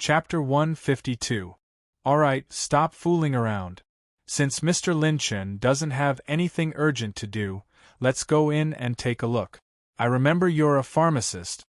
Chapter 152. Alright, stop fooling around. Since Mr. Lin Chen doesn't have anything urgent to do, let's go in and take a look. I remember you're a pharmacist.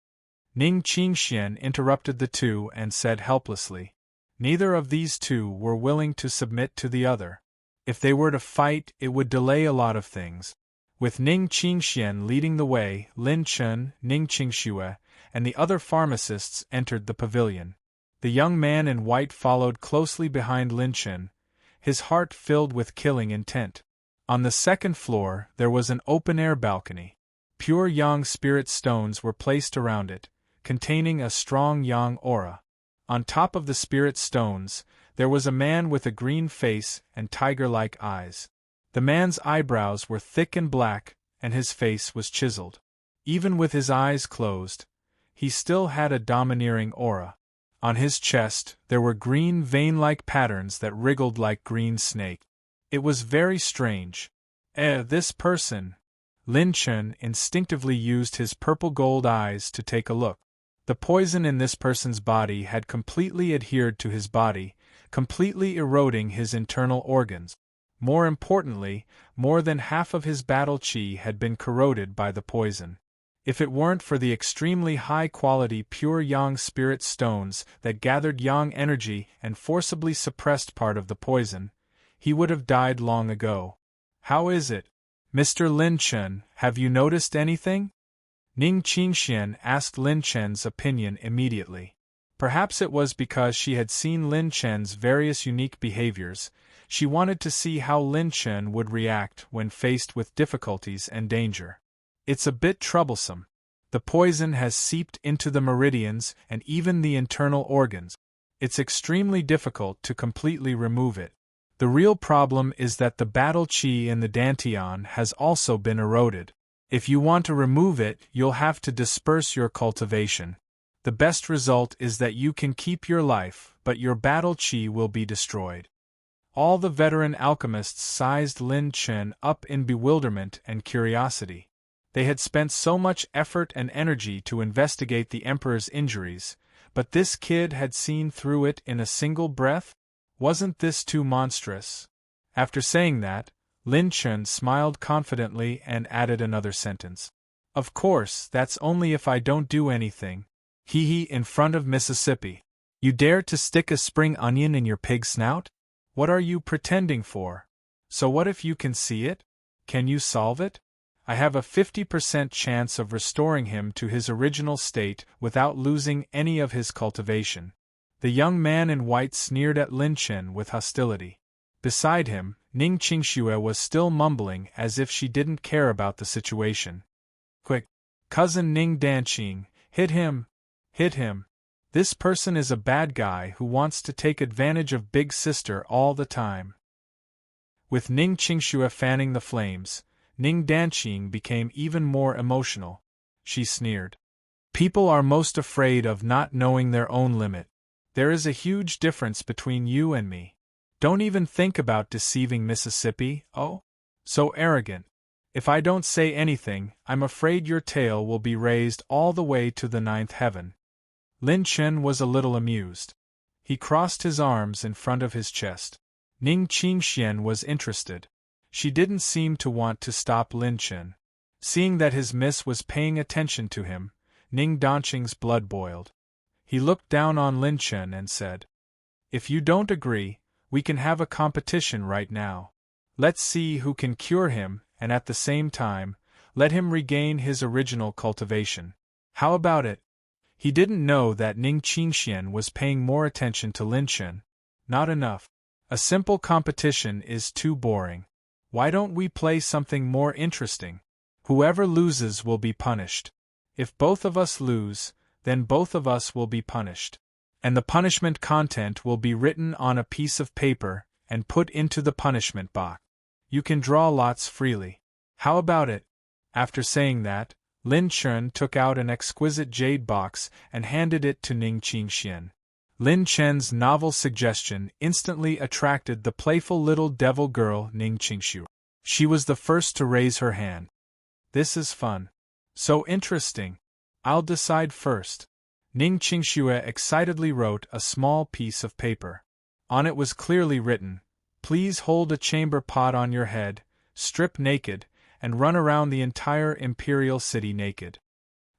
Ning Qingxian interrupted the two and said helplessly. Neither of these two were willing to submit to the other. If they were to fight, it would delay a lot of things. With Ning Qingxian leading the way, Lin Chen, Ning Qingxue, and the other pharmacists entered the pavilion. The young man in white followed closely behind Lin Chen, his heart filled with killing intent. On the second floor, there was an open-air balcony. Pure yang spirit stones were placed around it, containing a strong yang aura. On top of the spirit stones, there was a man with a green face and tiger-like eyes. The man's eyebrows were thick and black, and his face was chiseled. Even with his eyes closed, he still had a domineering aura. On his chest, there were green vein-like patterns that wriggled like green snake. It was very strange. This person. Lin Chen instinctively used his purple-gold eyes to take a look. The poison in this person's body had completely adhered to his body, completely eroding his internal organs. More importantly, more than half of his battle chi had been corroded by the poison. If it weren't for the extremely high-quality pure yang spirit stones that gathered yang energy and forcibly suppressed part of the poison, he would have died long ago. How is it? Mr. Lin Chen, have you noticed anything? Ning Qingxian asked Lin Chen's opinion immediately. Perhaps it was because she had seen Lin Chen's various unique behaviors. She wanted to see how Lin Chen would react when faced with difficulties and danger. It's a bit troublesome. The poison has seeped into the meridians and even the internal organs. It's extremely difficult to completely remove it. The real problem is that the battle chi in the dantian has also been eroded. If you want to remove it, you'll have to disperse your cultivation. The best result is that you can keep your life, but your battle chi will be destroyed. All the veteran alchemists sized Lin Chen up in bewilderment and curiosity. They had spent so much effort and energy to investigate the Emperor's injuries, but this kid had seen through it in a single breath? Wasn't this too monstrous? After saying that, Lin Chen smiled confidently and added another sentence. Of course, that's only if I don't do anything. Hee in front of Mississippi. You dare to stick a spring onion in your pig snout? What are you pretending for? So what if you can see it? Can you solve it? I have a 50% chance of restoring him to his original state without losing any of his cultivation. The young man in white sneered at Lin Chen with hostility. Beside him, Ning Qingxue was still mumbling as if she didn't care about the situation. Quick! Cousin Ning Danqing, hit him! Hit him! This person is a bad guy who wants to take advantage of Big Sister all the time. With Ning Qingxue fanning the flames, Ning Danqing became even more emotional. She sneered. People are most afraid of not knowing their own limit. There is a huge difference between you and me. Don't even think about deceiving Mississippi, oh? So arrogant. If I don't say anything, I'm afraid your tail will be raised all the way to the 9th heaven. Lin Chen was a little amused. He crossed his arms in front of his chest. Ning Qingxian was interested. She didn't seem to want to stop Lin Chen. Seeing that his miss was paying attention to him, Ning Danqing's blood boiled. He looked down on Lin Chen and said, If you don't agree, we can have a competition right now. Let's see who can cure him, and at the same time, let him regain his original cultivation. How about it? He didn't know that Ning Qingxian was paying more attention to Lin Chen. Not enough. A simple competition is too boring. Why don't we play something more interesting? Whoever loses will be punished. If both of us lose, then both of us will be punished. And the punishment content will be written on a piece of paper and put into the punishment box. You can draw lots freely. How about it? After saying that, Lin Chen took out an exquisite jade box and handed it to Ning Qingxian. Lin Chen's novel suggestion instantly attracted the playful little devil girl Ning Qingxue. She was the first to raise her hand. This is fun. So interesting. I'll decide first. Ning Qingxue excitedly wrote a small piece of paper. On it was clearly written, "Please hold a chamber pot on your head, strip naked, and run around the entire imperial city naked."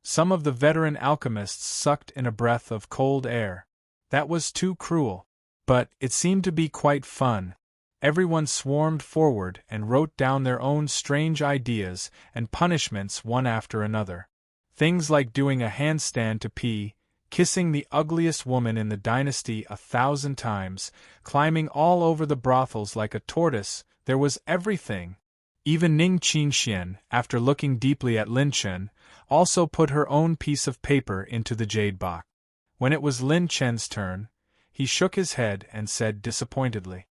Some of the veteran alchemists sucked in a breath of cold air. That was too cruel. But it seemed to be quite fun. Everyone swarmed forward and wrote down their own strange ideas and punishments one after another. Things like doing a handstand to pee, kissing the ugliest woman in the dynasty 1,000 times, climbing all over the brothels like a tortoise. There was everything. Even Ning Qingxian, after looking deeply at Lin Chen, also put her own piece of paper into the jade box. When it was Lin Chen's turn, he shook his head and said disappointedly,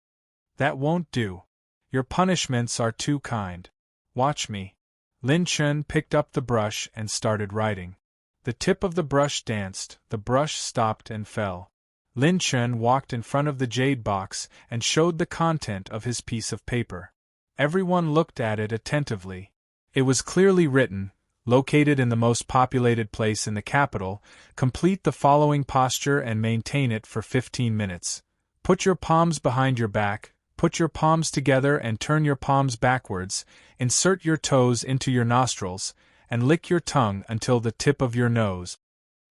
"That won't do. Your punishments are too kind. Watch me." Lin Chen picked up the brush and started writing. The tip of the brush danced, the brush stopped and fell. Lin Chen walked in front of the jade box and showed the content of his piece of paper. Everyone looked at it attentively. It was clearly written, "Located in the most populated place in the capital, complete the following posture and maintain it for 15 minutes. Put your palms behind your back, put your palms together and turn your palms backwards, insert your toes into your nostrils, and lick your tongue until the tip of your nose."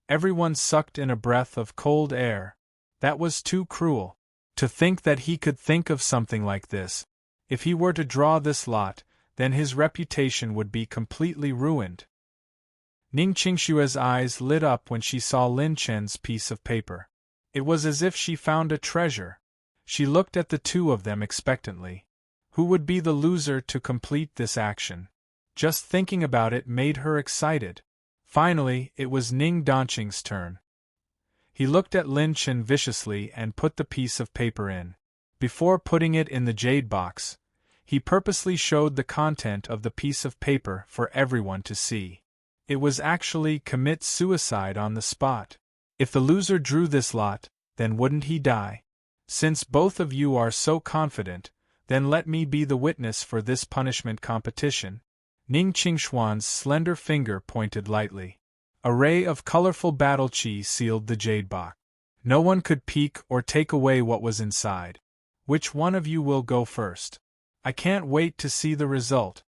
Everyone sucked in a breath of cold air. That was too cruel. To think that he could think of something like this. If he were to draw this lot, then his reputation would be completely ruined. Ning Qingxue's eyes lit up when she saw Lin Chen's piece of paper. It was as if she found a treasure. She looked at the two of them expectantly. Who would be the loser to complete this action? Just thinking about it made her excited. Finally, it was Ning Danqing's turn. He looked at Lin Chen viciously and put the piece of paper in. Before putting it in the jade box, he purposely showed the content of the piece of paper for everyone to see. It was actually commit suicide on the spot. If the loser drew this lot, then wouldn't he die? Since both of you are so confident, then let me be the witness for this punishment competition. Ning Qingxuan's slender finger pointed lightly. A ray of colorful battle chi sealed the jade box. No one could peek or take away what was inside. Which one of you will go first? I can't wait to see the result.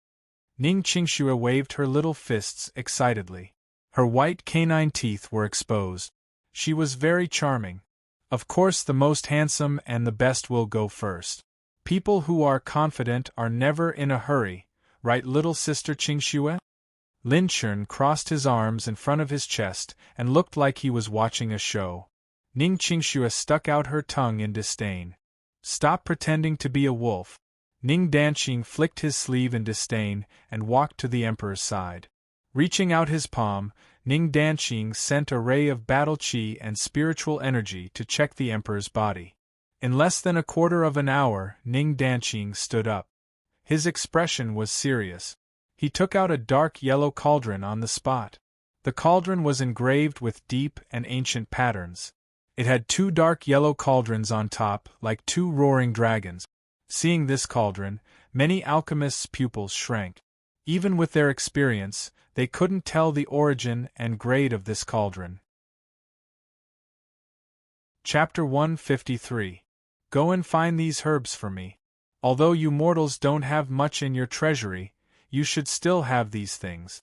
Ning Qingxue waved her little fists excitedly. Her white canine teeth were exposed. She was very charming. Of course, the most handsome and the best will go first. People who are confident are never in a hurry, right, little sister Qingxue? Lin Chen crossed his arms in front of his chest and looked like he was watching a show. Ning Qingxue stuck out her tongue in disdain. "Stop pretending to be a wolf." Ning Danqing flicked his sleeve in disdain and walked to the emperor's side. Reaching out his palm, Ning Danqing sent a ray of battle chi and spiritual energy to check the emperor's body. In less than a quarter of an hour, Ning Danqing stood up. His expression was serious. He took out a dark yellow cauldron on the spot. The cauldron was engraved with deep and ancient patterns. It had two dark yellow cauldrons on top, like two roaring dragons. Seeing this cauldron, many alchemists' pupils shrank. Even with their experience, they couldn't tell the origin and grade of this cauldron. Chapter 153. Go and find these herbs for me. Although you mortals don't have much in your treasury, you should still have these things.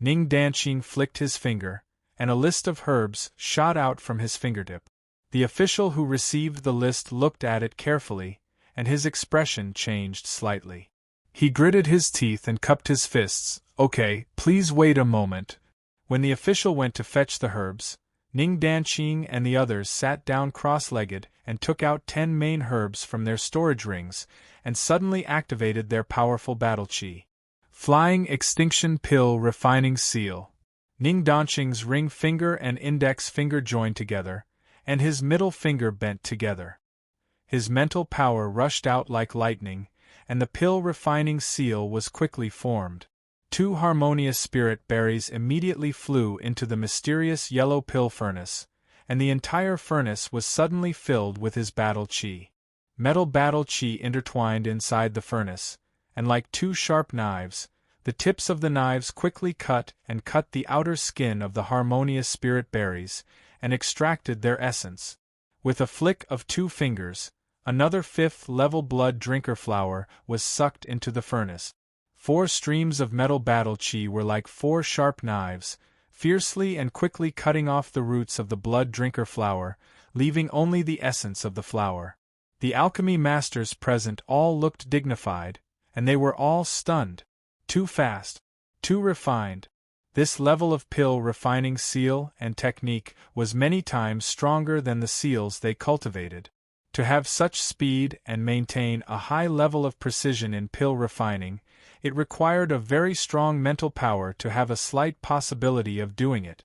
Ning Danqing flicked his finger, and a list of herbs shot out from his fingertip. The official who received the list looked at it carefully, and his expression changed slightly. He gritted his teeth and cupped his fists. "Okay, please wait a moment." When the official went to fetch the herbs, Ning Danqing and the others sat down cross-legged and took out 10 main herbs from their storage rings, and suddenly activated their powerful battle chi. Flying Extinction Pill Refining Seal. Ning Danqing's ring finger and index finger joined together, and his middle finger bent together. His mental power rushed out like lightning, and the pill refining seal was quickly formed. 2 harmonious spirit berries immediately flew into the mysterious yellow pill furnace, and the entire furnace was suddenly filled with his battle chi. Metal battle chi intertwined inside the furnace, and like 2 sharp knives, the tips of the knives quickly cut the outer skin of the harmonious spirit berries, and extracted their essence. With a flick of 2 fingers, another 5th-level blood drinker flower was sucked into the furnace. 4 streams of metal battle chi were like 4 sharp knives, fiercely and quickly cutting off the roots of the blood drinker flower, leaving only the essence of the flower. The alchemy masters present all looked dignified, and they were all stunned. Too fast. Too refined. This level of pill refining seal and technique was many times stronger than the seals they cultivated. To have such speed and maintain a high level of precision in pill refining, it required a very strong mental power to have a slight possibility of doing it.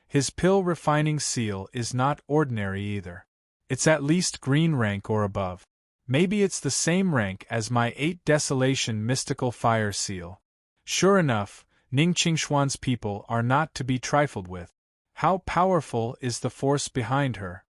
His pill refining seal is not ordinary either. It's at least green rank or above. Maybe it's the same rank as my 8 Desolation mystical fire seal. Sure enough, Ning Qingshuan's people are not to be trifled with. How powerful is the force behind her?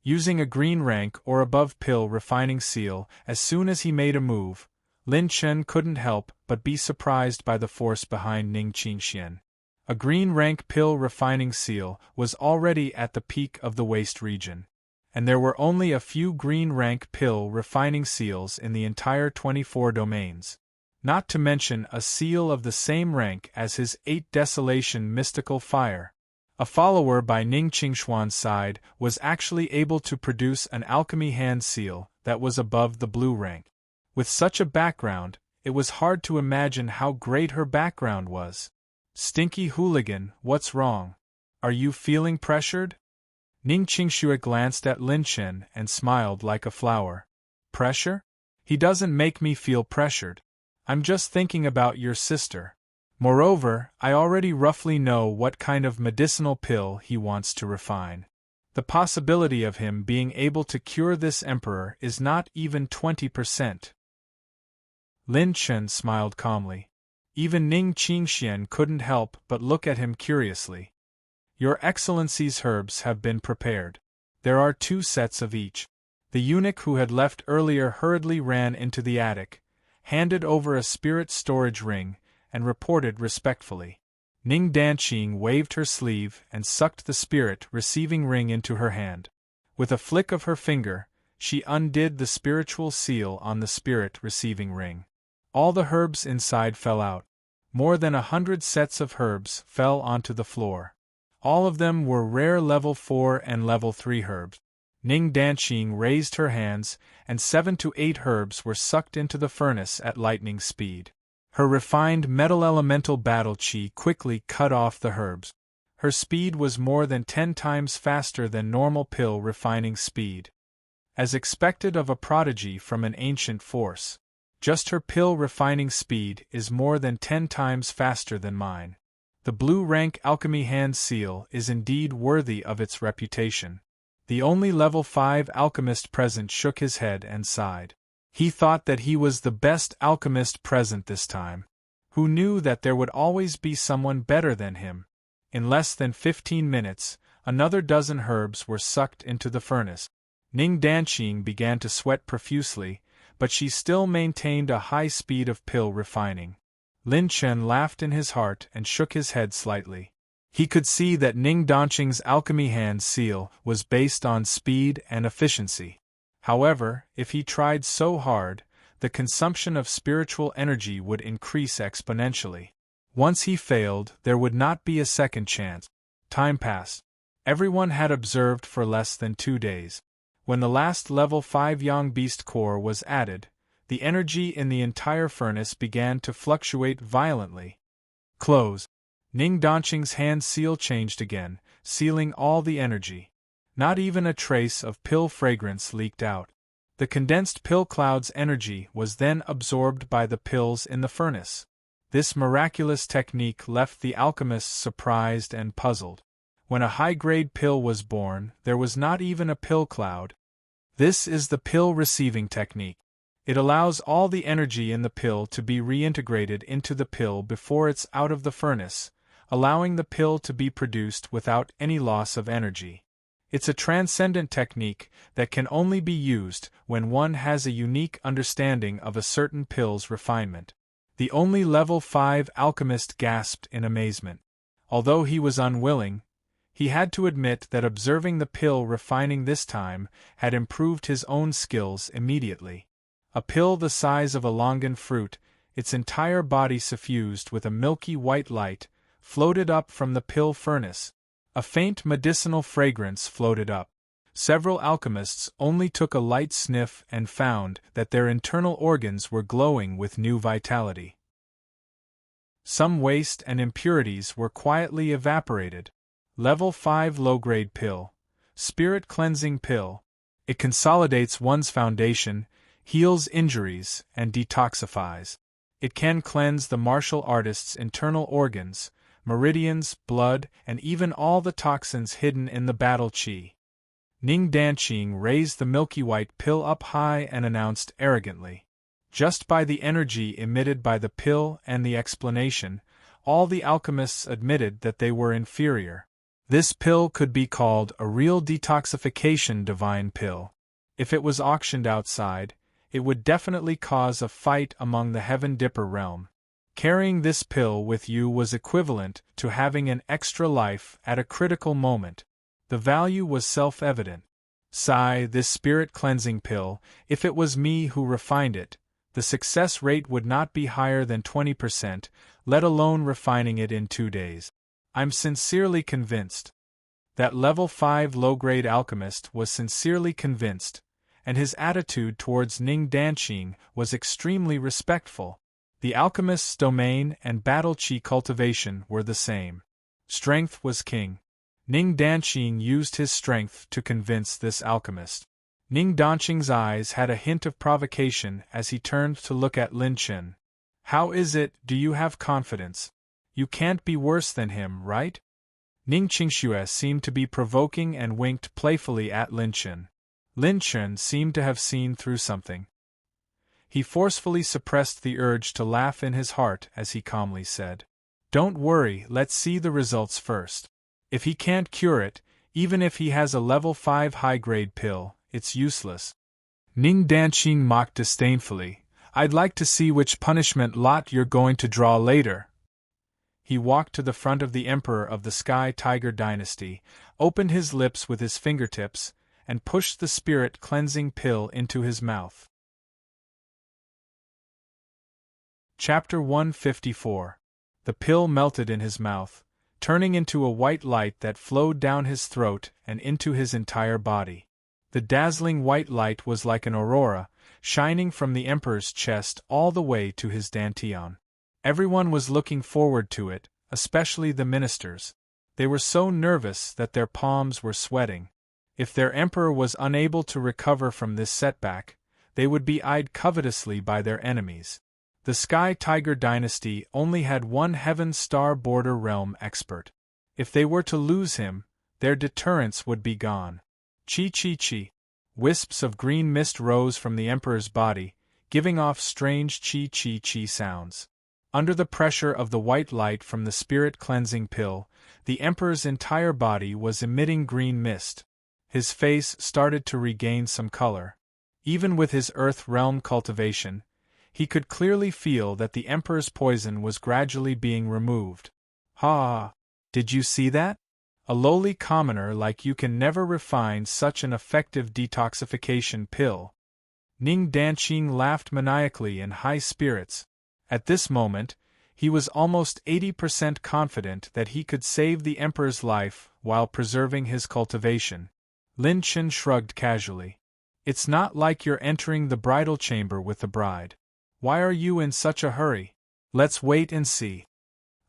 Using a green rank or above pill refining seal, as soon as he made a move, Lin Chen couldn't help but be surprised by the force behind Ning Qingxian. A green rank pill refining seal was already at the peak of the waist region, and there were only a few green rank pill refining seals in the entire 24 domains. Not to mention a seal of the same rank as his 8 Desolation mystical fire. A follower by Ning Qingshuan's side was actually able to produce an alchemy hand seal that was above the blue rank. With such a background, it was hard to imagine how great her background was. Stinky hooligan, what's wrong? Are you feeling pressured? Ning Qingxue glanced at Lin Chen and smiled like a flower. Pressure? He doesn't make me feel pressured. I'm just thinking about your sister. Moreover, I already roughly know what kind of medicinal pill he wants to refine. The possibility of him being able to cure this emperor is not even 20%. Lin Chen smiled calmly. Even Ning Qingxian couldn't help but look at him curiously. Your Excellency's herbs have been prepared. There are 2 sets of each. The eunuch who had left earlier hurriedly ran into the attic, handed over a spirit storage ring, and reported respectfully. Ning Danqing waved her sleeve and sucked the spirit receiving ring into her hand. With a flick of her finger, she undid the spiritual seal on the spirit receiving ring. All the herbs inside fell out. More than 100 sets of herbs fell onto the floor. All of them were rare level 4 and level 3 herbs. Ning Danqing raised her hands, and 7 to 8 herbs were sucked into the furnace at lightning speed. Her refined metal elemental battle chi quickly cut off the herbs. Her speed was more than 10 times faster than normal pill refining speed. As expected of a prodigy from an ancient force. Just her pill refining speed is more than 10 times faster than mine. The blue rank alchemy hand seal is indeed worthy of its reputation. The only level 5 alchemist present shook his head and sighed. He thought that he was the best alchemist present this time. Who knew that there would always be someone better than him? In less than 15 minutes, another dozen herbs were sucked into the furnace. Ning Danqing began to sweat profusely, but she still maintained a high speed of pill refining. Lin Chen laughed in his heart and shook his head slightly. He could see that Ning Danqing's alchemy hand seal was based on speed and efficiency. However, if he tried so hard, the consumption of spiritual energy would increase exponentially. Once he failed, there would not be a second chance. Time passed. Everyone had observed for less than 2 days. When the last level 5 Yang Beast core was added, the energy in the entire furnace began to fluctuate violently. Close. Ning Danqing's hand seal changed again, sealing all the energy. Not even a trace of pill fragrance leaked out. The condensed pill cloud's energy was then absorbed by the pills in the furnace. This miraculous technique left the alchemists surprised and puzzled. When a high-grade pill was born, there was not even a pill cloud. This is the pill receiving technique. It allows all the energy in the pill to be reintegrated into the pill before it's out of the furnace, allowing the pill to be produced without any loss of energy. It's a transcendent technique that can only be used when one has a unique understanding of a certain pill's refinement. The only level 5 alchemist gasped in amazement. Although he was unwilling, He had to admit that observing the pill refining this time had improved his own skills immediately. A pill the size of a longan fruit, its entire body suffused with a milky white light, floated up from the pill furnace. A faint medicinal fragrance floated up. Several alchemists only took a light sniff and found that their internal organs were glowing with new vitality. Some waste and impurities were quietly evaporated. Level 5 low-grade pill. Spirit cleansing pill. It consolidates one's foundation, heals injuries, and detoxifies. It can cleanse the martial artist's internal organs, meridians, blood, and even all the toxins hidden in the battle chi. Ning Danqing raised the milky white pill up high and announced arrogantly. Just by the energy emitted by the pill and the explanation, all the alchemists admitted that they were inferior. This pill could be called a real detoxification divine pill. If it was auctioned outside, it would definitely cause a fight among the Heaven Dipper realm. Carrying this pill with you was equivalent to having an extra life at a critical moment. The value was self-evident. Sigh, this spirit-cleansing pill, if it was me who refined it, the success rate would not be higher than 20%, let alone refining it in 2 days. I'm sincerely convinced. That level 5 low-grade alchemist was sincerely convinced, and his attitude towards Ning Danqing was extremely respectful. The alchemist's domain and battle chi cultivation were the same. Strength was king. Ning Danqing used his strength to convince this alchemist. Ning Danqing's eyes had a hint of provocation as he turned to look at Lin Chen. How is it, do you have confidence? You can't be worse than him, right? Ning Qingxue seemed to be provoking and winked playfully at Lin Chen. Lin Chen seemed to have seen through something. He forcefully suppressed the urge to laugh in his heart as he calmly said, "Don't worry, let's see the results first. If he can't cure it, even if he has a level 5 high-grade pill, it's useless." Ning Danqing mocked disdainfully, "I'd like to see which punishment lot you're going to draw later." He walked to the front of the Emperor of the Sky Tiger Dynasty, opened his lips with his fingertips, and pushed the spirit-cleansing pill into his mouth. Chapter 154. The pill melted in his mouth, turning into a white light that flowed down his throat and into his entire body. The dazzling white light was like an aurora, shining from the Emperor's chest all the way to his dantian. Everyone was looking forward to it, especially the ministers. They were so nervous that their palms were sweating. If their emperor was unable to recover from this setback, they would be eyed covetously by their enemies. The Sky Tiger Dynasty only had one Heaven Star Border Realm expert. If they were to lose him, their deterrence would be gone. Chi. Wisps of green mist rose from the Emperor's body, giving off strange chi sounds. Under the pressure of the white light from the spirit-cleansing pill, the Emperor's entire body was emitting green mist. His face started to regain some color. Even with his Earth Realm cultivation, he could clearly feel that the Emperor's poison was gradually being removed. Ha! Did you see that? A lowly commoner like you can never refine such an effective detoxification pill. Ning Danqing laughed maniacally in high spirits. At this moment, he was almost 80% confident that he could save the Emperor's life while preserving his cultivation. Lin Chen shrugged casually. It's not like you're entering the bridal chamber with the bride. Why are you in such a hurry? Let's wait and see.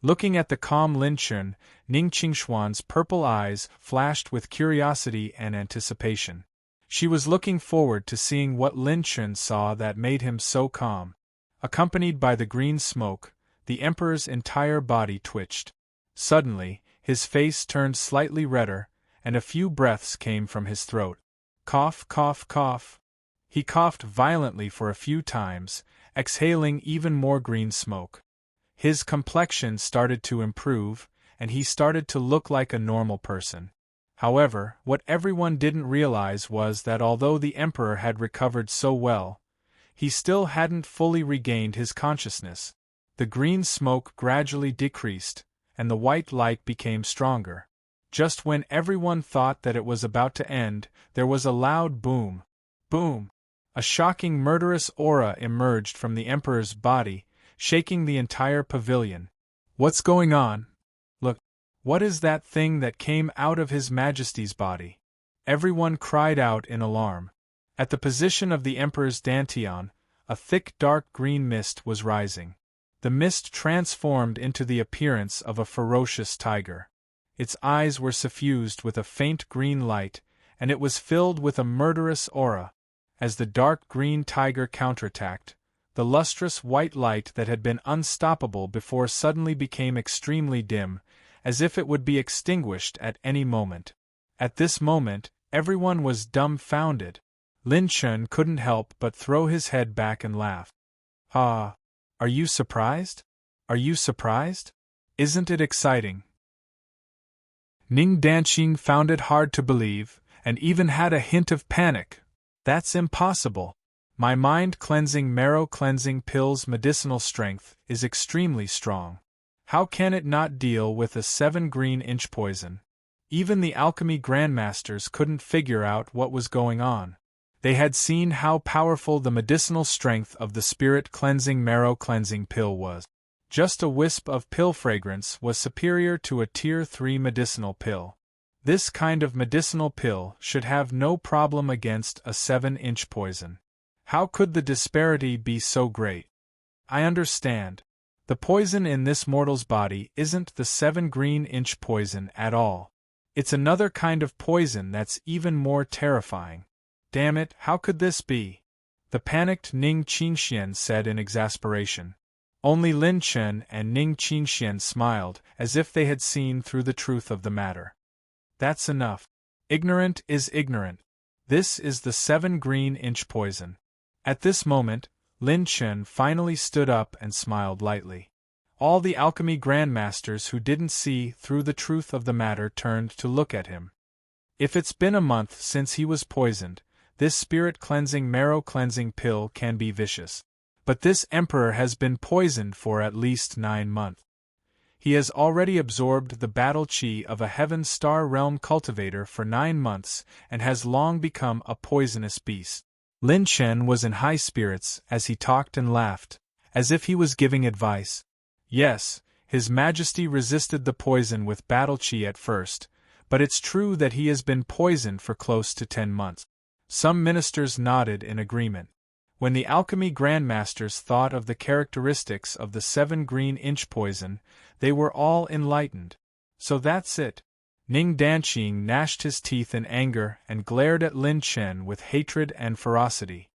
Looking at the calm Lin Chen, Ning Qingshuan's purple eyes flashed with curiosity and anticipation. She was looking forward to seeing what Lin Chen saw that made him so calm. Accompanied by the green smoke, the Emperor's entire body twitched. Suddenly, his face turned slightly redder, and a few breaths came from his throat. Cough, cough, cough. He coughed violently for a few times, exhaling even more green smoke. His complexion started to improve, and he started to look like a normal person. However, what everyone didn't realize was that although the Emperor had recovered so well, he still hadn't fully regained his consciousness. The green smoke gradually decreased, and the white light became stronger. Just when everyone thought that it was about to end, there was a loud boom. Boom! A shocking murderous aura emerged from the Emperor's body, shaking the entire pavilion. What's going on? Look! What is that thing that came out of His Majesty's body? Everyone cried out in alarm. At the position of the Emperor's dantian, a thick dark green mist was rising. The mist transformed into the appearance of a ferocious tiger. Its eyes were suffused with a faint green light, and it was filled with a murderous aura. As the dark green tiger counterattacked, the lustrous white light that had been unstoppable before suddenly became extremely dim, as if it would be extinguished at any moment. At this moment, everyone was dumbfounded. Lin Chen couldn't help but throw his head back and laugh. Ah! Are you surprised? Are you surprised? Isn't it exciting? Ning Danqing found it hard to believe, and even had a hint of panic. That's impossible. My mind-cleansing marrow-cleansing pill's medicinal strength is extremely strong. How can it not deal with a 7-green-inch poison? Even the alchemy grandmasters couldn't figure out what was going on. They had seen how powerful the medicinal strength of the spirit-cleansing marrow-cleansing pill was. Just a wisp of pill fragrance was superior to a Tier 3 medicinal pill. This kind of medicinal pill should have no problem against a 7-inch poison. How could the disparity be so great? I understand. The poison in this mortal's body isn't the 7-green-inch poison at all. It's another kind of poison that's even more terrifying. Damn it, how could this be? The panicked Ning Qingxian said in exasperation. Only Lin Chen and Ning Qingxian smiled, as if they had seen through the truth of the matter. That's enough. Ignorant is ignorant. This is the 7-green-inch poison. At this moment, Lin Chen finally stood up and smiled lightly. All the alchemy grandmasters who didn't see through the truth of the matter turned to look at him. If it's been a month since he was poisoned, this spirit-cleansing marrow-cleansing pill can be vicious. But this emperor has been poisoned for at least 9 months. He has already absorbed the battle chi of a heaven star realm cultivator for 9 months and has long become a poisonous beast. Lin Chen was in high spirits as he talked and laughed, as if he was giving advice. Yes, His Majesty resisted the poison with battle chi at first, but it's true that he has been poisoned for close to 10 months. Some ministers nodded in agreement. When the alchemy grandmasters thought of the characteristics of the 7-green-inch poison, they were all enlightened. So that's it. Ning Danqing gnashed his teeth in anger and glared at Lin Chen with hatred and ferocity.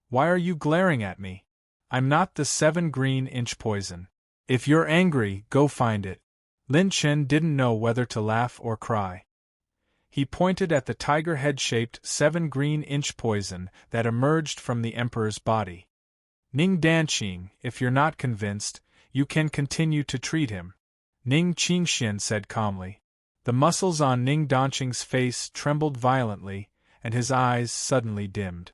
Why are you glaring at me? I'm not the 7-green-inch poison. If you're angry, go find it. Lin Chen didn't know whether to laugh or cry. He pointed at the tiger head-shaped 7-green-inch poison that emerged from the Emperor's body. Ning Danqing, if you're not convinced, you can continue to treat him. Ning Qingxian said calmly. The muscles on Ning Danqing's face trembled violently, and his eyes suddenly dimmed.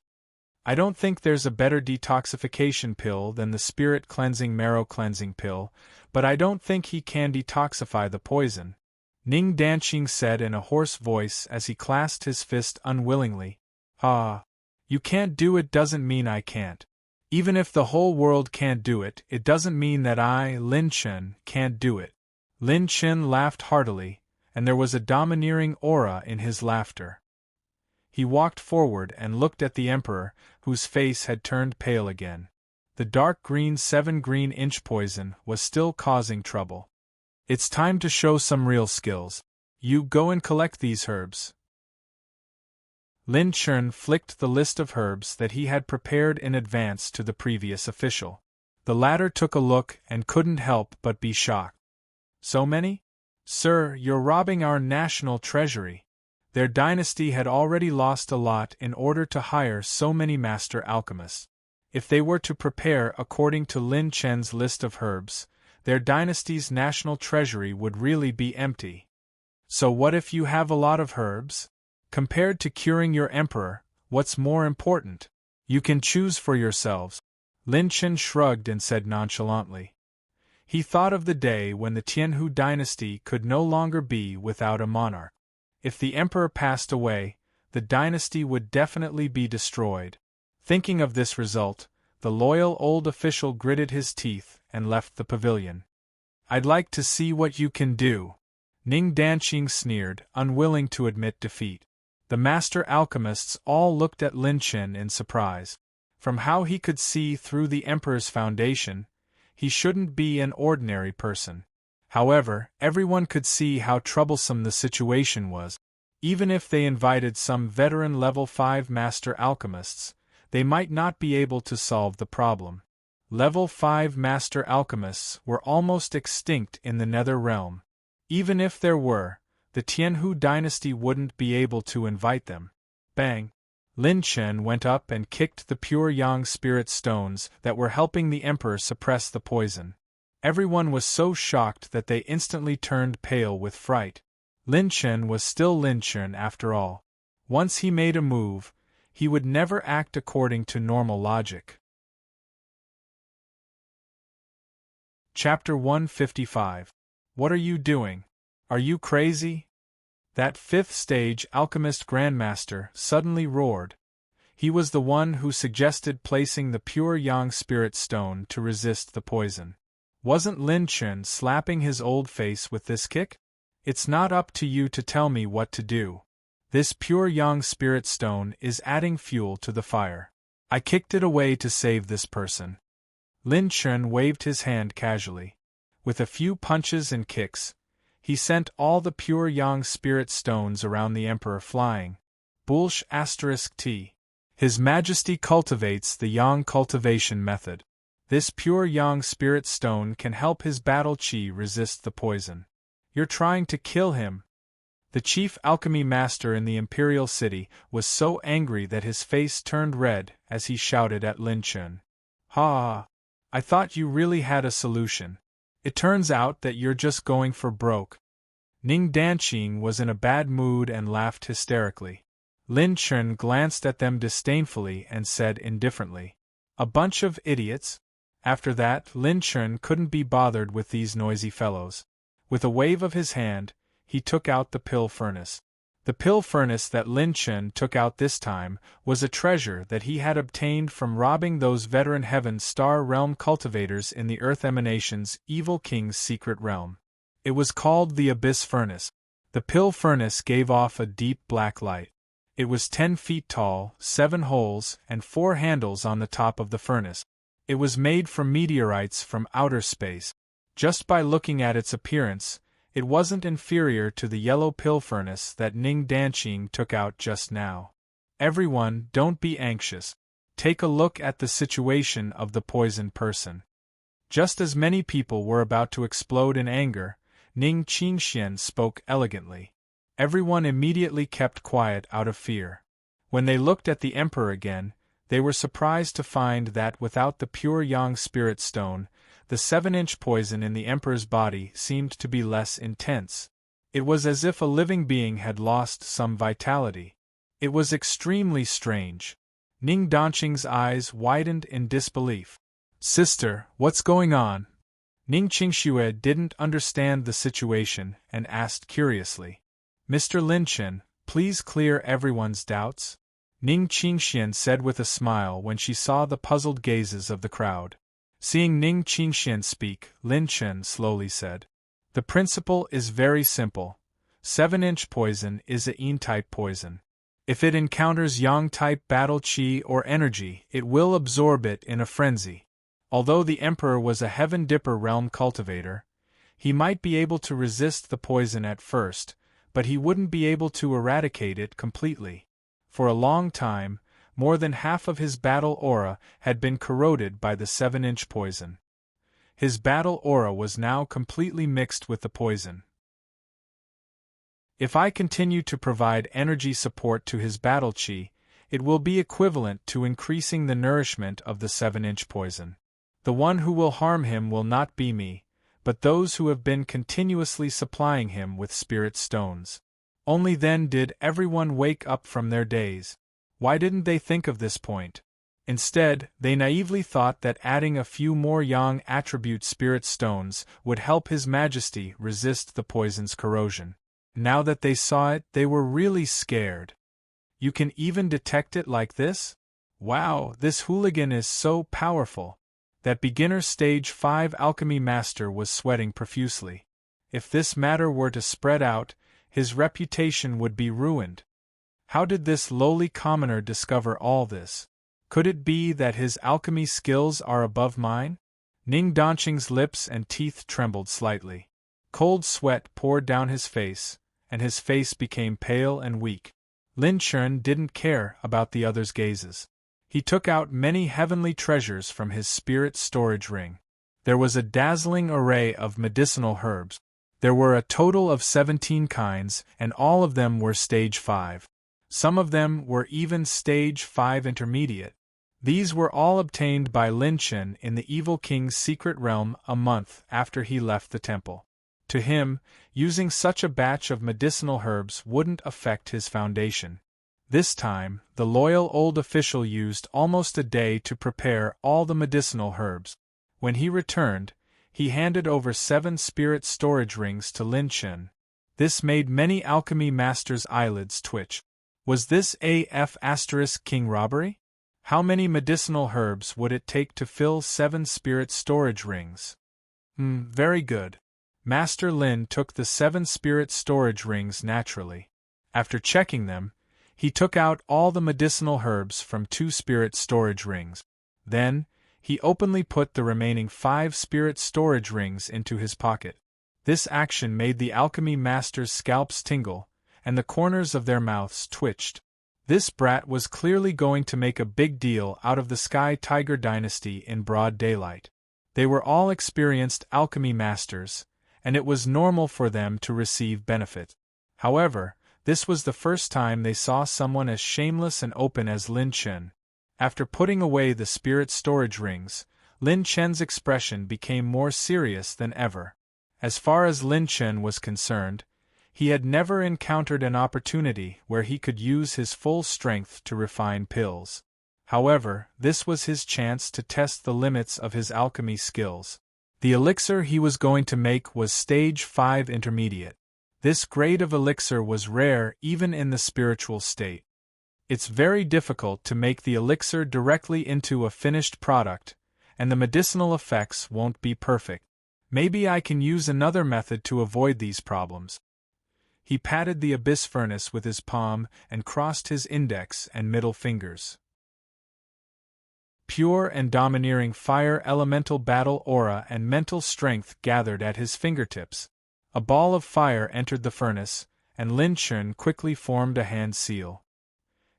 I don't think there's a better detoxification pill than the spirit-cleansing marrow-cleansing pill, but I don't think he can detoxify the poison, Ning Danqing said in a hoarse voice as he clasped his fist unwillingly. Ah, you can't do it doesn't mean I can't. Even if the whole world can't do it, it doesn't mean that I, Lin Chen, can't do it. Lin Chen laughed heartily, and there was a domineering aura in his laughter. He walked forward and looked at the Emperor, whose face had turned pale again. The dark green 7-green-inch poison was still causing trouble. It's time to show some real skills. You go and collect these herbs. Lin Chen flicked the list of herbs that he had prepared in advance to the previous official. The latter took a look and couldn't help but be shocked. So many? Sir, you're robbing our national treasury. Their dynasty had already lost a lot in order to hire so many master alchemists. If they were to prepare according to Lin Chen's list of herbs, their dynasty's national treasury would really be empty. So what if you have a lot of herbs? Compared to curing your emperor, what's more important? You can choose for yourselves. Lin Chen shrugged and said nonchalantly. He thought of the day when the Tianhu dynasty could no longer be without a monarch. If the emperor passed away, the dynasty would definitely be destroyed. Thinking of this result, the loyal old official gritted his teeth and left the pavilion. "I'd like to see what you can do," Ning Danqing sneered, unwilling to admit defeat. The master alchemists all looked at Lin Chen in surprise. From how he could see through the emperor's foundation, he shouldn't be an ordinary person. However, everyone could see how troublesome the situation was. Even if they invited some veteran level 5 master alchemists, they might not be able to solve the problem. Level 5 master alchemists were almost extinct in the Nether Realm. Even if there were, the Tianhu dynasty wouldn't be able to invite them. Bang! Lin Chen went up and kicked the pure yang spirit stones that were helping the emperor suppress the poison. Everyone was so shocked that they instantly turned pale with fright. Lin Chen was still Lin Chen after all. Once he made a move, he would never act according to normal logic. Chapter 155. What are you doing? Are you crazy? That 5th stage alchemist grandmaster suddenly roared. He was the one who suggested placing the pure yang spirit stone to resist the poison. Wasn't Lin Chen slapping his old face with this kick? "It's not up to you to tell me what to do. This pure yang spirit stone is adding fuel to the fire. I kicked it away to save this person." Lin Chen waved his hand casually. With a few punches and kicks, he sent all the pure yang spirit stones around the emperor flying. Bulsh *T. His Majesty cultivates the yang cultivation method. This pure yang spirit stone can help his battle chi resist the poison. "You're trying to kill him." The chief alchemy master in the imperial city was so angry that his face turned red as he shouted at Lin Chen. "Ha! I thought you really had a solution. It turns out that you're just going for broke." Ning Danqing was in a bad mood and laughed hysterically. Lin Chen glanced at them disdainfully and said indifferently, "A bunch of idiots?" After that, Lin Chen couldn't be bothered with these noisy fellows. With a wave of his hand, he took out the pill furnace. The pill furnace that Lin Chen took out this time was a treasure that he had obtained from robbing those veteran Heaven Star Realm cultivators in the Earth Emanation's Evil King's secret realm. It was called the Abyss Furnace. The pill furnace gave off a deep black light. It was 10 feet tall, 7 holes, and 4 handles on the top of the furnace. It was made from meteorites from outer space. Just by looking at its appearance, it wasn't inferior to the yellow pill furnace that Ning Danqing took out just now. "Everyone, don't be anxious. Take a look at the situation of the poisoned person." Just as many people were about to explode in anger, Ning Qingxian spoke elegantly. Everyone immediately kept quiet out of fear. When they looked at the emperor again, they were surprised to find that without the pure yang spirit stone, the 7-inch poison in the emperor's body seemed to be less intense. It was as if a living being had lost some vitality. It was extremely strange. Ning Danqing's eyes widened in disbelief. "Sister, what's going on?" Ning Qingxue didn't understand the situation and asked curiously. "Mr. Lin Chen, please clear everyone's doubts," Ning Qingxian said with a smile when she saw the puzzled gazes of the crowd. Seeing Ning Qingxian speak, Lin Chen slowly said, "The principle is very simple. 7-inch poison is a yin-type poison. If it encounters yang-type battle chi or energy, it will absorb it in a frenzy. Although the Emperor was a Heaven Dipper realm cultivator, he might be able to resist the poison at first, but he wouldn't be able to eradicate it completely. For a long time, more than half of his battle aura had been corroded by the 7-inch poison. His battle aura was now completely mixed with the poison. If I continue to provide energy support to his battle chi, it will be equivalent to increasing the nourishment of the 7-inch poison. The one who will harm him will not be me, but those who have been continuously supplying him with spirit stones." Only then did everyone wake up from their daze. Why didn't they think of this point? Instead, they naively thought that adding a few more yang attribute spirit stones would help His Majesty resist the poison's corrosion. Now that they saw it, they were really scared. You can even detect it like this? Wow, this hooligan is so powerful. That beginner stage 5 alchemy master was sweating profusely. If this matter were to spread out, his reputation would be ruined. How did this lowly commoner discover all this? Could it be that his alchemy skills are above mine? Ning Danqing's lips and teeth trembled slightly. Cold sweat poured down his face, and his face became pale and weak. Lin Chen didn't care about the other's gazes. He took out many heavenly treasures from his spirit storage ring. There was a dazzling array of medicinal herbs. There were a total of 17 kinds, and all of them were stage 5. Some of them were even stage 5 intermediate. These were all obtained by Lin Chen in the Evil King's secret realm a month after he left the temple. To him, using such a batch of medicinal herbs wouldn't affect his foundation. This time, the loyal old official used almost a day to prepare all the medicinal herbs. When he returned, he handed over 7 spirit storage rings to Lin Chen. This made many alchemy masters' eyelids twitch. Was this king robbery? How many medicinal herbs would it take to fill 7 spirit storage rings? Very good. Master Lin took the 7 spirit storage rings naturally. After checking them, he took out all the medicinal herbs from 2 spirit storage rings. Then, he openly put the remaining 5 spirit storage rings into his pocket. This action made the alchemy masters' scalps tingle, and the corners of their mouths twitched. This brat was clearly going to make a big deal out of the Sky Tiger dynasty in broad daylight. They were all experienced alchemy masters, and it was normal for them to receive benefit. However, this was the first time they saw someone as shameless and open as Lin Chen. After putting away the spirit storage rings, Lin Chen's expression became more serious than ever. As far as Lin Chen was concerned, he had never encountered an opportunity where he could use his full strength to refine pills. However, this was his chance to test the limits of his alchemy skills. The elixir he was going to make was stage 5 intermediate. This grade of elixir was rare even in the spiritual state. It's very difficult to make the elixir directly into a finished product, and the medicinal effects won't be perfect. Maybe I can use another method to avoid these problems. He patted the abyss furnace with his palm and crossed his index and middle fingers. Pure and domineering fire elemental battle aura and mental strength gathered at his fingertips. A ball of fire entered the furnace, and Lin Chen quickly formed a hand seal.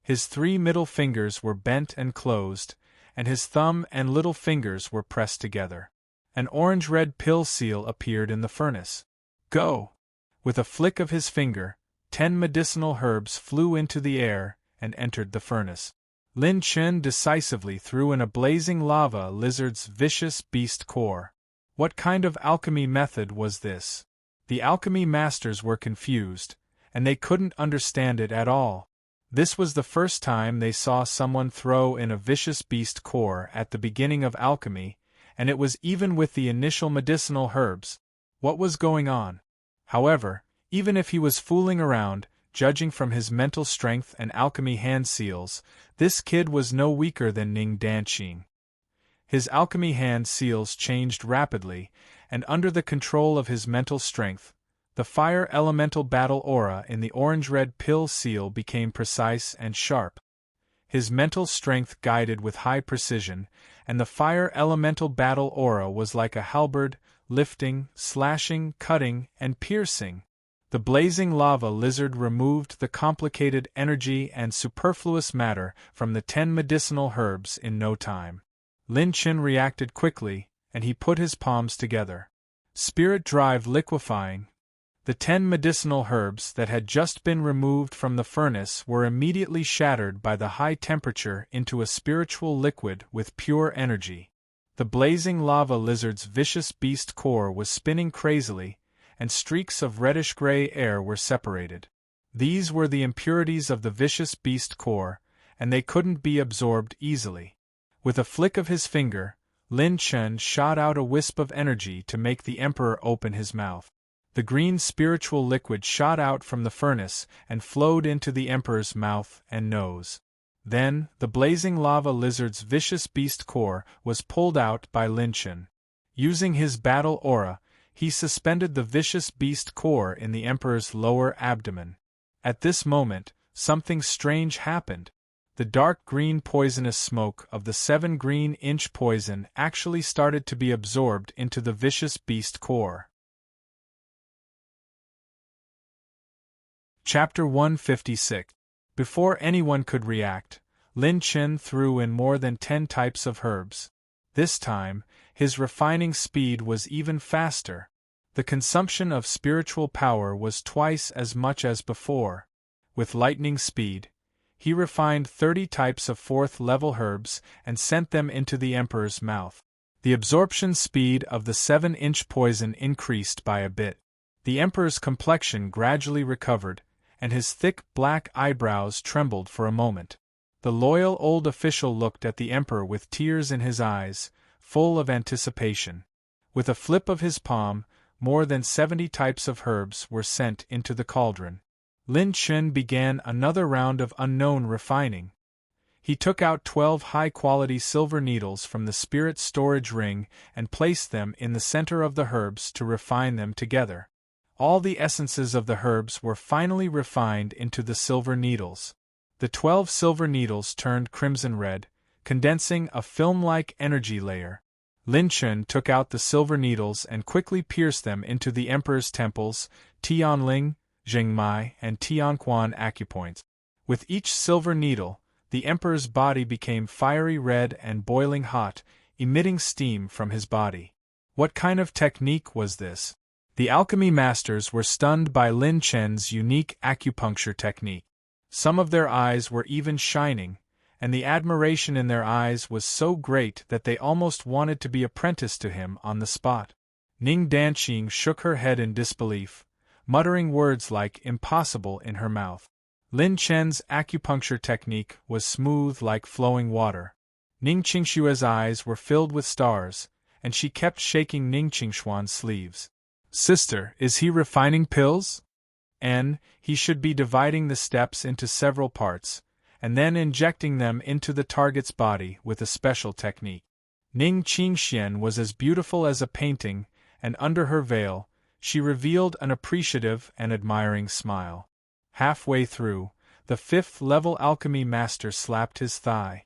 His 3 middle fingers were bent and closed, and his thumb and little fingers were pressed together. An orange-red pill seal appeared in the furnace. Go! With a flick of his finger, 10 medicinal herbs flew into the air and entered the furnace. Lin Chen decisively threw in a blazing lava lizard's vicious beast core. What kind of alchemy method was this? The alchemy masters were confused, and they couldn't understand it at all. This was the first time they saw someone throw in a vicious beast core at the beginning of alchemy, and it was even with the initial medicinal herbs. What was going on? However, even if he was fooling around, judging from his mental strength and alchemy hand seals, this kid was no weaker than Ning Danqing. His alchemy hand seals changed rapidly, and under the control of his mental strength, the fire elemental battle aura in the orange-red pill seal became precise and sharp. His mental strength guided with high precision, and the fire elemental battle aura was like a halberd, lifting, slashing, cutting, and piercing. The blazing lava lizard removed the complicated energy and superfluous matter from the 10 medicinal herbs in no time. Lin Chen reacted quickly, and he put his palms together. Spirit drive liquefying. The 10 medicinal herbs that had just been removed from the furnace were immediately shattered by the high temperature into a spiritual liquid with pure energy. The blazing lava lizard's vicious beast core was spinning crazily, and streaks of reddish-gray air were separated. These were the impurities of the vicious beast core, and they couldn't be absorbed easily. With a flick of his finger, Lin Chen shot out a wisp of energy to make the emperor open his mouth. The green spiritual liquid shot out from the furnace and flowed into the emperor's mouth and nose. Then, the blazing lava lizard's vicious beast core was pulled out by Lin Chen. Using his battle aura, he suspended the vicious beast core in the emperor's lower abdomen. At this moment, something strange happened. The dark green poisonous smoke of the 7 green-inch poison actually started to be absorbed into the vicious beast core. Chapter 156. Before anyone could react, Lin Chen threw in more than 10 types of herbs. This time, his refining speed was even faster. The consumption of spiritual power was twice as much as before. With lightning speed, he refined 30 types of 4th-level herbs and sent them into the emperor's mouth. The absorption speed of the 7-inch poison increased by a bit. The emperor's complexion gradually recovered, and his thick black eyebrows trembled for a moment. The loyal old official looked at the emperor with tears in his eyes, full of anticipation. With a flip of his palm, more than 70 types of herbs were sent into the cauldron. Lin Chen began another round of unknown refining. He took out 12 high-quality silver needles from the spirit storage ring and placed them in the center of the herbs to refine them together. All the essences of the herbs were finally refined into the silver needles. The 12 silver needles turned crimson red, condensing a film-like energy layer. Lin Chen took out the silver needles and quickly pierced them into the emperor's temples, Tianling, Jingmai, and Tianquan acupoints. With each silver needle, the emperor's body became fiery red and boiling hot, emitting steam from his body. What kind of technique was this? The alchemy masters were stunned by Lin Chen's unique acupuncture technique. Some of their eyes were even shining, and the admiration in their eyes was so great that they almost wanted to be apprenticed to him on the spot. Ning Danqing shook her head in disbelief, muttering words like impossible in her mouth. Lin Chen's acupuncture technique was smooth like flowing water. Ning Qingshua's eyes were filled with stars, and she kept shaking Ning Qingshuan's sleeves. "Sister, is he refining pills?" He should be dividing the steps into several parts, and then injecting them into the target's body with a special technique. Ning Qingxian was as beautiful as a painting, and under her veil, she revealed an appreciative and admiring smile. Halfway through, the 5th-level alchemy master slapped his thigh.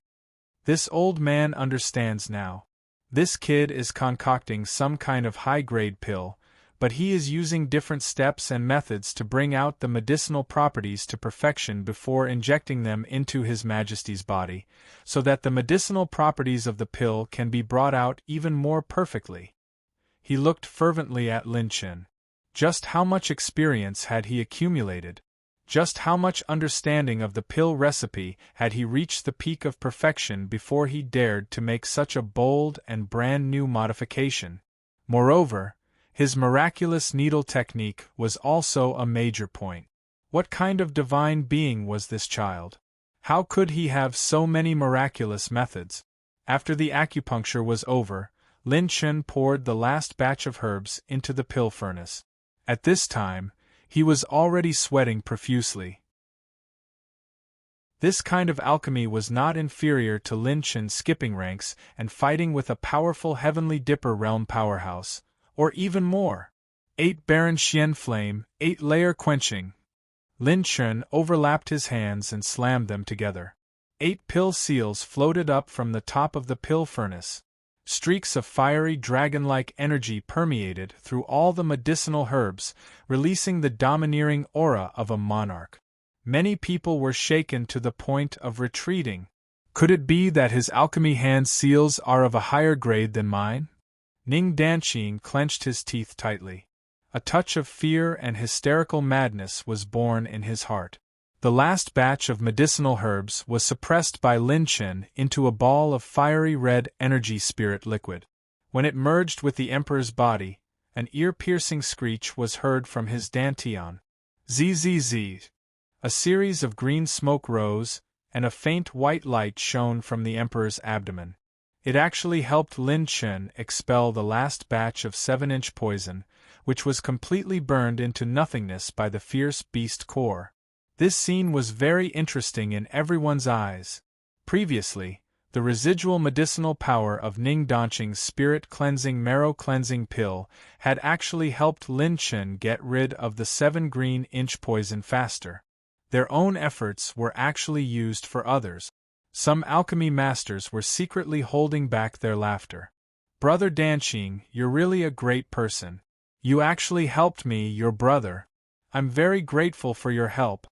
"This old man understands now. This kid is concocting some kind of high-grade pill, but he is using different steps and methods to bring out the medicinal properties to perfection before injecting them into His Majesty's body, so that the medicinal properties of the pill can be brought out even more perfectly." He looked fervently at Lin Chen. Just how much experience had he accumulated? Just how much understanding of the pill recipe had he reached the peak of perfection before he dared to make such a bold and brand new modification? Moreover, his miraculous needle technique was also a major point. What kind of divine being was this child? How could he have so many miraculous methods? After the acupuncture was over, Lin Chen poured the last batch of herbs into the pill furnace. At this time, he was already sweating profusely. This kind of alchemy was not inferior to Lin Chen skipping ranks and fighting with a powerful Heavenly Dipper realm powerhouse, or even more. 8 Baron Xian Flame, 8-layer quenching. Lin Chen overlapped his hands and slammed them together. 8 pill seals floated up from the top of the pill furnace. Streaks of fiery dragon-like energy permeated through all the medicinal herbs, releasing the domineering aura of a monarch. Many people were shaken to the point of retreating. Could it be that his alchemy hand seals are of a higher grade than mine? Ning Danqing clenched his teeth tightly. A touch of fear and hysterical madness was born in his heart. The last batch of medicinal herbs was suppressed by Lin Chen into a ball of fiery red energy spirit liquid. When it merged with the emperor's body, an ear-piercing screech was heard from his dantian. Zzz. A series of green smoke rose, and a faint white light shone from the emperor's abdomen. It actually helped Lin Chen expel the last batch of 7-inch poison, which was completely burned into nothingness by the fierce beast core. This scene was very interesting in everyone's eyes. Previously, the residual medicinal power of Ning Danqing's spirit-cleansing marrow-cleansing pill had actually helped Lin Chen get rid of the 7-green-inch poison faster. Their own efforts were actually used for others. Some alchemy masters were secretly holding back their laughter. Brother Danqing, you're really a great person. You actually helped me, your brother. I'm very grateful for your help.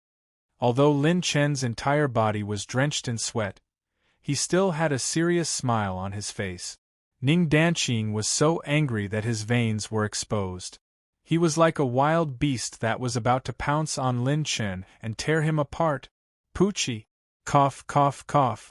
Although Lin Chen's entire body was drenched in sweat, he still had a serious smile on his face. Ning Danqing was so angry that his veins were exposed. He was like a wild beast that was about to pounce on Lin Chen and tear him apart. Poochie! Cough, cough, cough.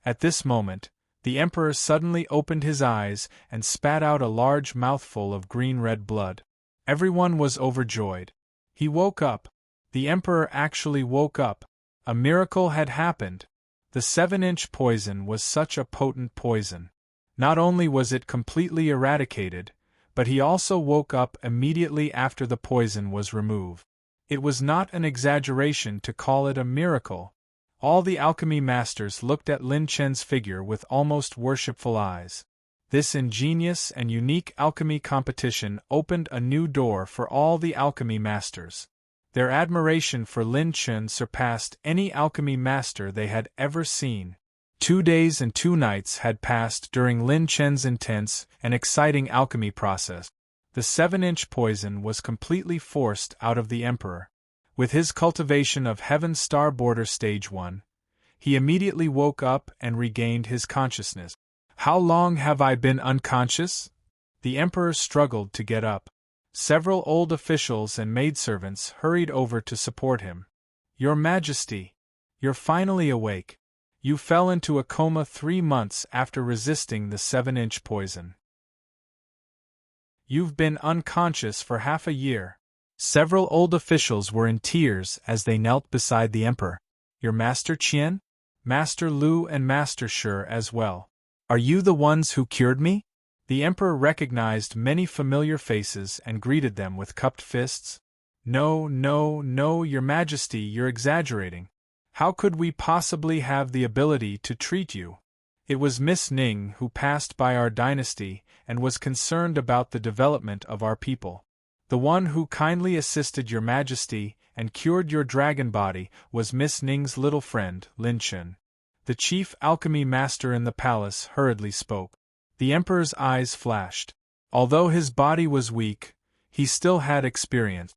At this moment, the Emperor suddenly opened his eyes and spat out a large mouthful of green-red blood. Everyone was overjoyed. He woke up. The Emperor actually woke up. A miracle had happened. The 7-inch poison was such a potent poison. Not only was it completely eradicated, but he also woke up immediately after the poison was removed. It was not an exaggeration to call it a miracle. All the alchemy masters looked at Lin Chen's figure with almost worshipful eyes. This ingenious and unique alchemy competition opened a new door for all the alchemy masters. Their admiration for Lin Chen surpassed any alchemy master they had ever seen. 2 days and 2 nights had passed during Lin Chen's intense and exciting alchemy process. The 7-inch poison was completely forced out of the Emperor. With his cultivation of Heaven's Star Border Stage 1, he immediately woke up and regained his consciousness. How long have I been unconscious? The Emperor struggled to get up. Several old officials and maidservants hurried over to support him. Your Majesty, you're finally awake. You fell into a coma 3 months after resisting the 7-inch poison. You've been unconscious for half a year. Several old officials were in tears as they knelt beside the Emperor. Your Master Qian? Master Lu and Master Shi as well. Are you the ones who cured me? The Emperor recognized many familiar faces and greeted them with cupped fists. No, no, no, Your Majesty, you're exaggerating. How could we possibly have the ability to treat you? It was Miss Ning who passed by our dynasty and was concerned about the development of our people. The one who kindly assisted Your Majesty and cured your dragon body was Miss Ning's little friend, Lin Chen. The chief alchemy master in the palace hurriedly spoke. The Emperor's eyes flashed. Although his body was weak, he still had experience.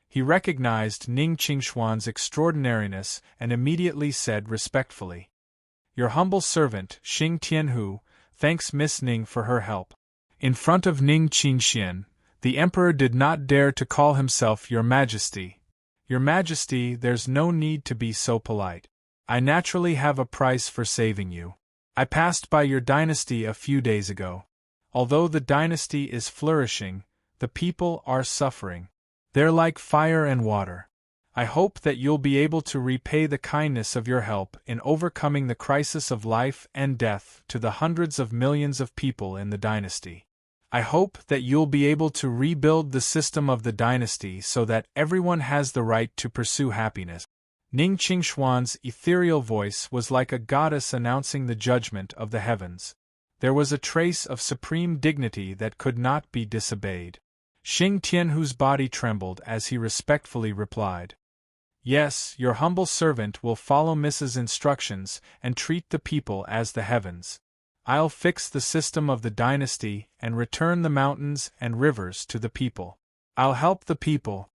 He recognized Ning Qingshuan's extraordinariness and immediately said respectfully, Your humble servant, Xing Tianhu, thanks Miss Ning for her help. In front of Ning Qingxian, the Emperor did not dare to call himself Your Majesty. Your Majesty, there's no need to be so polite. I naturally have a price for saving you. I passed by your dynasty a few days ago. Although the dynasty is flourishing, the people are suffering. They're like fire and water. I hope that you'll be able to repay the kindness of your help in overcoming the crisis of life and death to the hundreds of millions of people in the dynasty. I hope that you'll be able to rebuild the system of the dynasty so that everyone has the right to pursue happiness. Ning Qingshuan's ethereal voice was like a goddess announcing the judgment of the heavens. There was a trace of supreme dignity that could not be disobeyed. Xing Tianhu's body trembled as he respectfully replied, Yes, your humble servant will follow Mrs. instructions and treat the people as the heavens. I'll fix the system of the dynasty and return the mountains and rivers to the people. I'll help the people.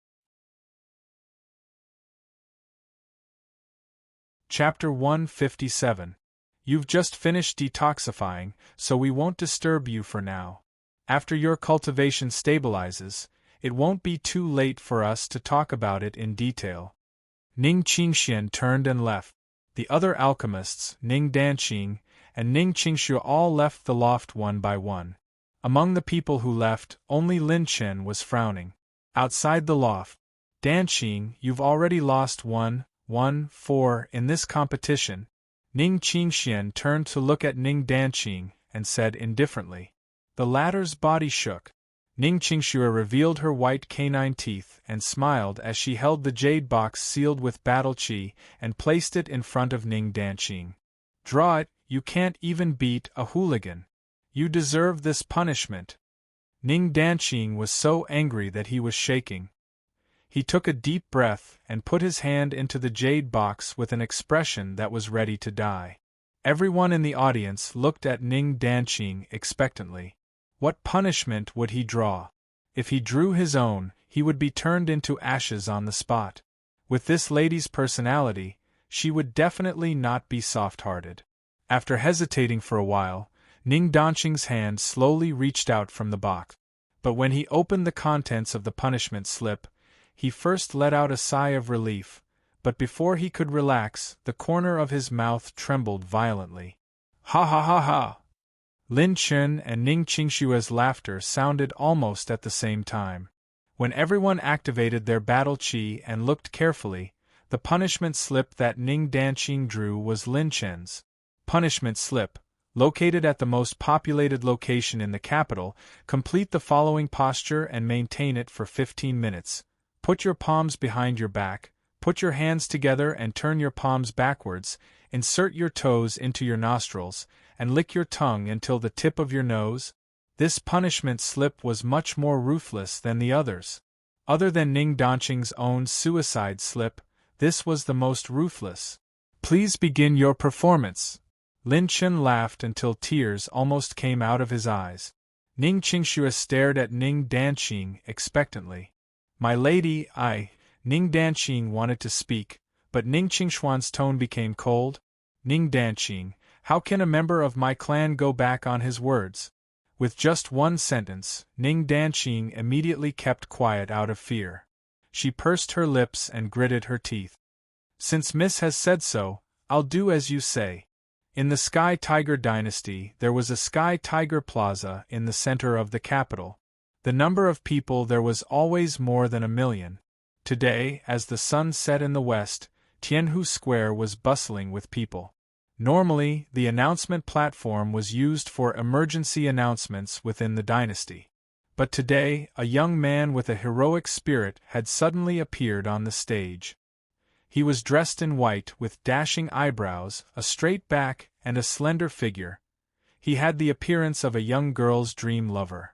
Chapter 157. You've just finished detoxifying, so we won't disturb you for now. After your cultivation stabilizes, it won't be too late for us to talk about it in detail. Ning Qingxian turned and left. The other alchemists, Ning Danqing and Ning Qingshu, all left the loft one by one. Among the people who left, only Lin Chen was frowning. Outside the loft, Danqing, you've already lost 1-4 in this competition. Ning Qingxian turned to look at Ning Danqing and said indifferently. The latter's body shook. Ning Qingxue revealed her white canine teeth and smiled as she held the jade box sealed with battle qi and placed it in front of Ning Danqing. Draw it, you can't even beat a hooligan. You deserve this punishment. Ning Danqing was so angry that he was shaking. He took a deep breath and put his hand into the jade box with an expression that was ready to die. Everyone in the audience looked at Ning Danqing expectantly. What punishment would he draw? If he drew his own, he would be turned into ashes on the spot. With this lady's personality, she would definitely not be soft-hearted. After hesitating for a while, Ning Danqing's hand slowly reached out from the box. But when he opened the contents of the punishment slip, he first let out a sigh of relief, but before he could relax, the corner of his mouth trembled violently. Ha ha ha ha! Lin Chen and Ning Qingshue's laughter sounded almost at the same time. When everyone activated their battle qi and looked carefully, the punishment slip that Ning Danqing drew was Lin Chen's. Punishment slip, located at the most populated location in the capital, complete the following posture and maintain it for 15 minutes. Put your palms behind your back, put your hands together and turn your palms backwards, insert your toes into your nostrils, and lick your tongue until the tip of your nose. This punishment slip was much more ruthless than the others. Other than Ning Danqing's own suicide slip, this was the most ruthless. Please begin your performance. Lin Chen laughed until tears almost came out of his eyes. Ning Qingxue stared at Ning Danqing expectantly. My lady, Ning Danqing wanted to speak, but Ning Qingshuan's tone became cold. Ning Danqing, how can a member of my clan go back on his words? With just one sentence, Ning Danqing immediately kept quiet out of fear. She pursed her lips and gritted her teeth. Since Miss has said so, I'll do as you say. In the Sky Tiger dynasty, there was a Sky Tiger Plaza in the center of the capital. The number of people there was always more than 1 million. Today, as the sun set in the west, Tianhu Square was bustling with people. Normally, the announcement platform was used for emergency announcements within the dynasty. But today, a young man with a heroic spirit had suddenly appeared on the stage. He was dressed in white with dashing eyebrows, a straight back, and a slender figure. He had the appearance of a young girl's dream lover.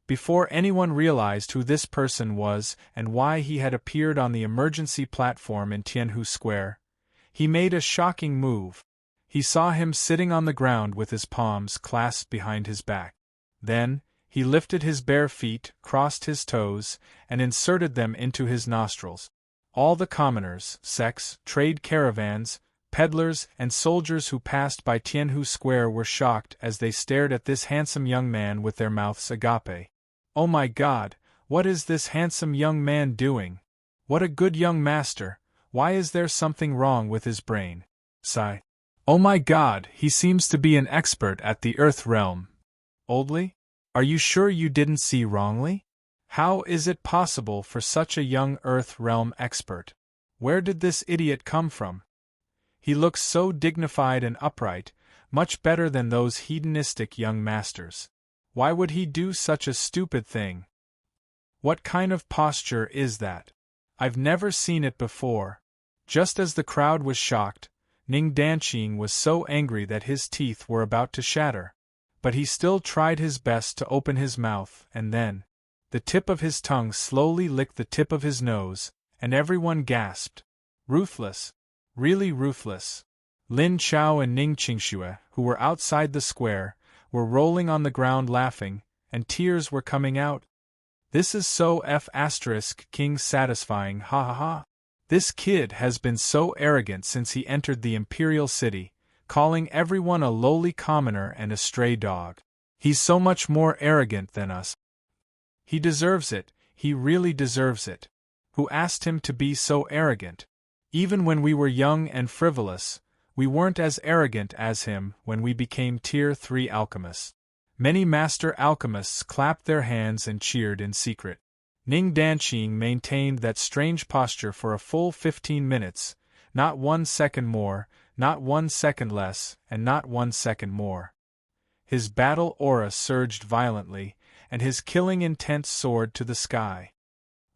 Before anyone realized who this person was and why he had appeared on the emergency platform in Tianhu Square, he made a shocking move. He saw him sitting on the ground with his palms clasped behind his back. Then, he lifted his bare feet, crossed his toes, and inserted them into his nostrils. All the commoners, sects, trade caravans, peddlers, and soldiers who passed by Tianhu Square were shocked as they stared at this handsome young man with their mouths agape. Oh my God, what is this handsome young man doing? What a good young master, why is there something wrong with his brain? Sigh. Oh my God, he seems to be an expert at the Earth realm. Oldly? Are you sure you didn't see wrongly? How is it possible for such a young Earth realm expert? Where did this idiot come from? He looks so dignified and upright, much better than those hedonistic young masters. Why would he do such a stupid thing? What kind of posture is that? I've never seen it before. Just as the crowd was shocked, Ning Danqing was so angry that his teeth were about to shatter. But he still tried his best to open his mouth, and then the tip of his tongue slowly licked the tip of his nose, and everyone gasped. Ruthless. Really ruthless. Lin Chao and Ning Qingxue, who were outside the square, were rolling on the ground laughing, and tears were coming out. This is so King satisfying, ha ha ha. This kid has been so arrogant since he entered the imperial city, calling everyone a lowly commoner and a stray dog. He's so much more arrogant than us. He deserves it, he really deserves it. Who asked him to be so arrogant? Even when we were young and frivolous, we weren't as arrogant as him when we became Tier 3 alchemists. Many master alchemists clapped their hands and cheered in secret. Ning Danqing maintained that strange posture for a full 15 minutes, Not 1 second more, not 1 second less, and not 1 second more. His battle aura surged violently, and his killing intent soared to the sky.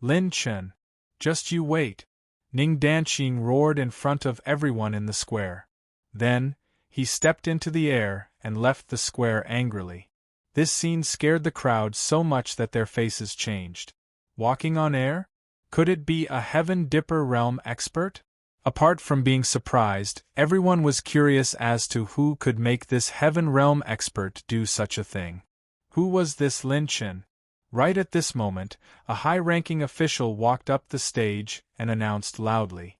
Lin Chen, just you wait, Ning Danqing roared in front of everyone in the square. Then, he stepped into the air and left the square angrily. This scene scared the crowd so much that their faces changed. Walking on air? Could it be a Heaven Dipper realm expert? Apart from being surprised, everyone was curious as to who could make this Heaven Realm expert do such a thing. Who was this Lin Chen? Right at this moment, a high-ranking official walked up the stage and announced loudly,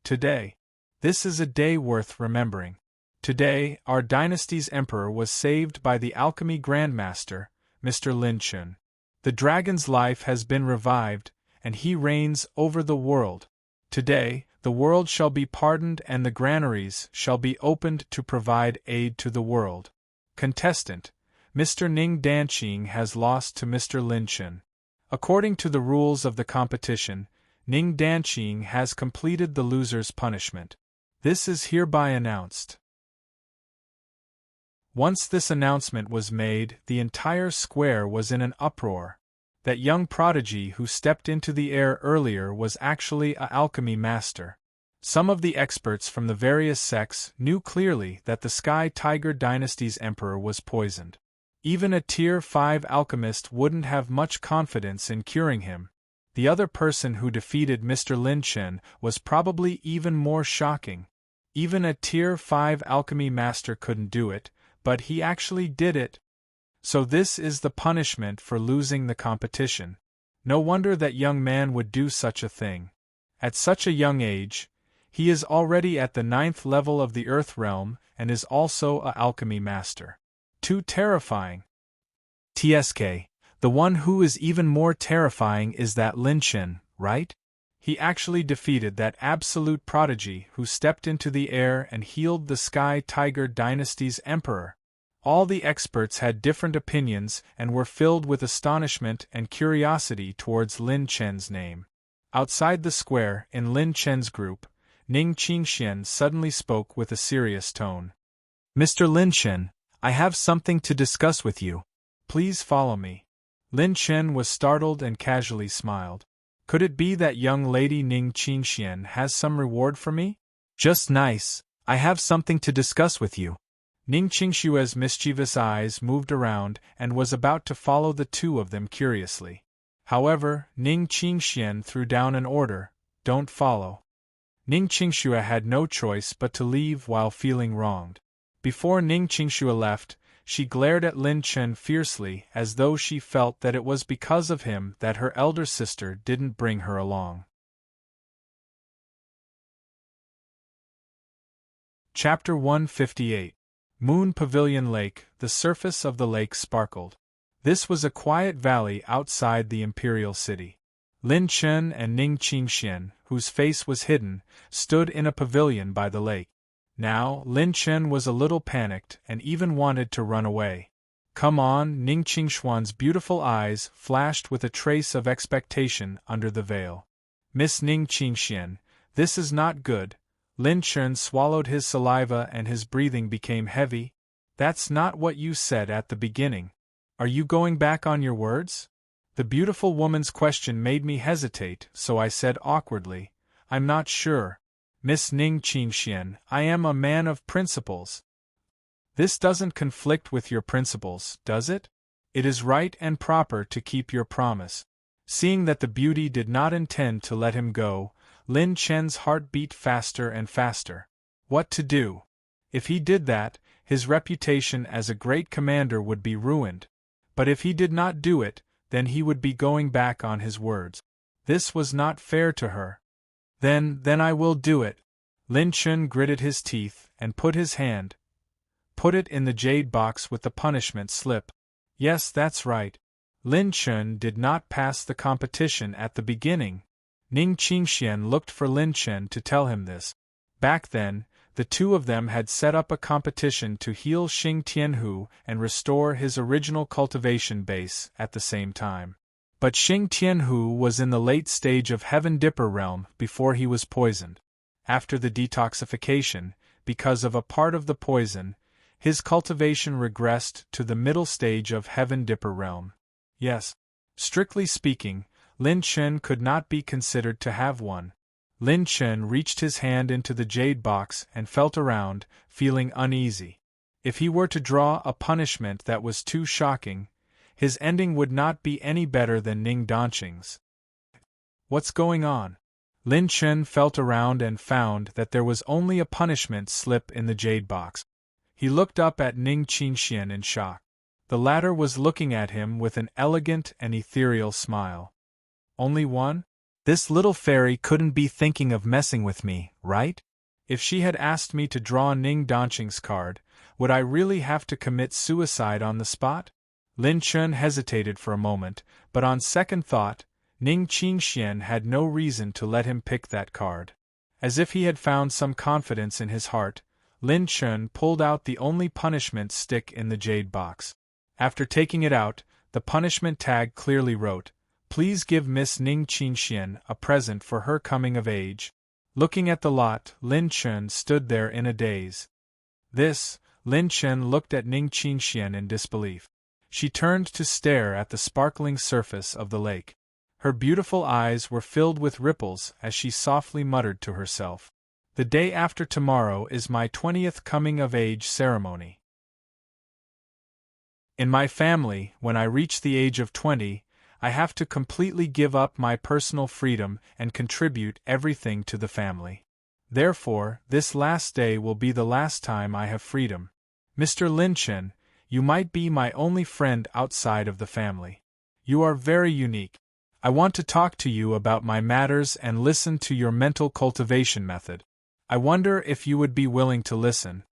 "Today. This is a day worth remembering. Today, our dynasty's emperor was saved by the alchemy grandmaster, Mr. Lin Chen. The dragon's life has been revived, and he reigns over the world. Today, the world shall be pardoned and the granaries shall be opened to provide aid to the world. Contestant, Mr. Ning Danqing has lost to Mr. Lin Chen. According to the rules of the competition, Ning Danqing has completed the loser's punishment. This is hereby announced." Once this announcement was made, the entire square was in an uproar. That young prodigy who stepped into the air earlier was actually an alchemy master. Some of the experts from the various sects knew clearly that the Sky Tiger dynasty's emperor was poisoned. Even a Tier 5 alchemist wouldn't have much confidence in curing him. The other person who defeated Mr. Lin Chen was probably even more shocking. Even a Tier 5 alchemy master couldn't do it, but he actually did it. So this is the punishment for losing the competition. No wonder that young man would do such a thing. At such a young age, he is already at the 9th level of the Earth Realm and is also a alchemy master. Too terrifying. TSK, the one who is even more terrifying is that Lin Chen, right? He actually defeated that absolute prodigy who stepped into the air and healed the Sky Tiger dynasty's emperor. All the experts had different opinions and were filled with astonishment and curiosity towards Lin Chen's name. Outside the square, in Lin Chen's group, Ning Qingxian suddenly spoke with a serious tone. "Mr. Lin Chen, I have something to discuss with you. Please follow me." Lin Chen was startled and casually smiled. "Could it be that young lady Ning Qingxian has some reward for me?" "Just nice, I have something to discuss with you." Ning Qingshua's mischievous eyes moved around and was about to follow the two of them curiously. However, Ning Qingxian threw down an order, "Don't follow." Ning Qingxua had no choice but to leave while feeling wronged. Before Ning Qingxua left, she glared at Lin Chen fiercely as though she felt that it was because of him that her elder sister didn't bring her along. Chapter 158. Moon Pavilion Lake. The surface of the lake sparkled. This was a quiet valley outside the imperial city. Lin Chen and Ning Qingxian, whose face was hidden, stood in a pavilion by the lake. Now, Lin Chen was a little panicked and even wanted to run away. "Come on," Ning Qingshuan's beautiful eyes flashed with a trace of expectation under the veil. "Miss Ning Qingxian, this is not good." Lin Chen swallowed his saliva and his breathing became heavy. "That's not what you said at the beginning. Are you going back on your words?" The beautiful woman's question made me hesitate, so I said awkwardly, "I'm not sure. Miss Ning Qingxian, I am a man of principles." "This doesn't conflict with your principles, does it? It is right and proper to keep your promise." Seeing that the beauty did not intend to let him go, Lin Chen's heart beat faster and faster. What to do? If he did that, his reputation as a great commander would be ruined. But if he did not do it, then he would be going back on his words. This was not fair to her. Then I will do it." Lin Chen gritted his teeth and put his hand. "Put it in the jade box with the punishment slip." "Yes, that's right." Lin Chen did not pass the competition at the beginning. Ning Qingxian looked for Lin Chen to tell him this. Back then, the two of them had set up a competition to heal Xing Tianhu and restore his original cultivation base at the same time. But Xing Tianhu was in the late stage of Heaven Dipper realm before he was poisoned. After the detoxification, because of a part of the poison, his cultivation regressed to the middle stage of Heaven Dipper realm. Yes. Strictly speaking, Lin Chen could not be considered to have one. Lin Chen reached his hand into the jade box and felt around, feeling uneasy. If he were to draw a punishment that was too shocking, his ending would not be any better than Ning Donqing's. What's going on? Lin Chen felt around and found that there was only a punishment slip in the jade box. He looked up at Ning Qingxian in shock. The latter was looking at him with an elegant and ethereal smile. Only one? This little fairy couldn't be thinking of messing with me, right? If she had asked me to draw Ning Donqing's card, would I really have to commit suicide on the spot? Lin Chen hesitated for a moment, but on second thought, Ning Qingxian had no reason to let him pick that card. As if he had found some confidence in his heart, Lin Chen pulled out the only punishment stick in the jade box. After taking it out, the punishment tag clearly wrote, "Please give Miss Ning Qingxian a present for her coming of age." Looking at the lot, Lin Chen stood there in a daze. Lin Chen looked at Ning Qingxian in disbelief. She turned to stare at the sparkling surface of the lake. Her beautiful eyes were filled with ripples as she softly muttered to herself, "The day after tomorrow is my 20th coming-of-age ceremony. In my family, when I reach the age of 20, I have to completely give up my personal freedom and contribute everything to the family. Therefore, this last day will be the last time I have freedom. Mr. Lin Chen, you might be my only friend outside of the family. You are very unique. I want to talk to you about my matters and listen to your mental cultivation method. I wonder if you would be willing to listen."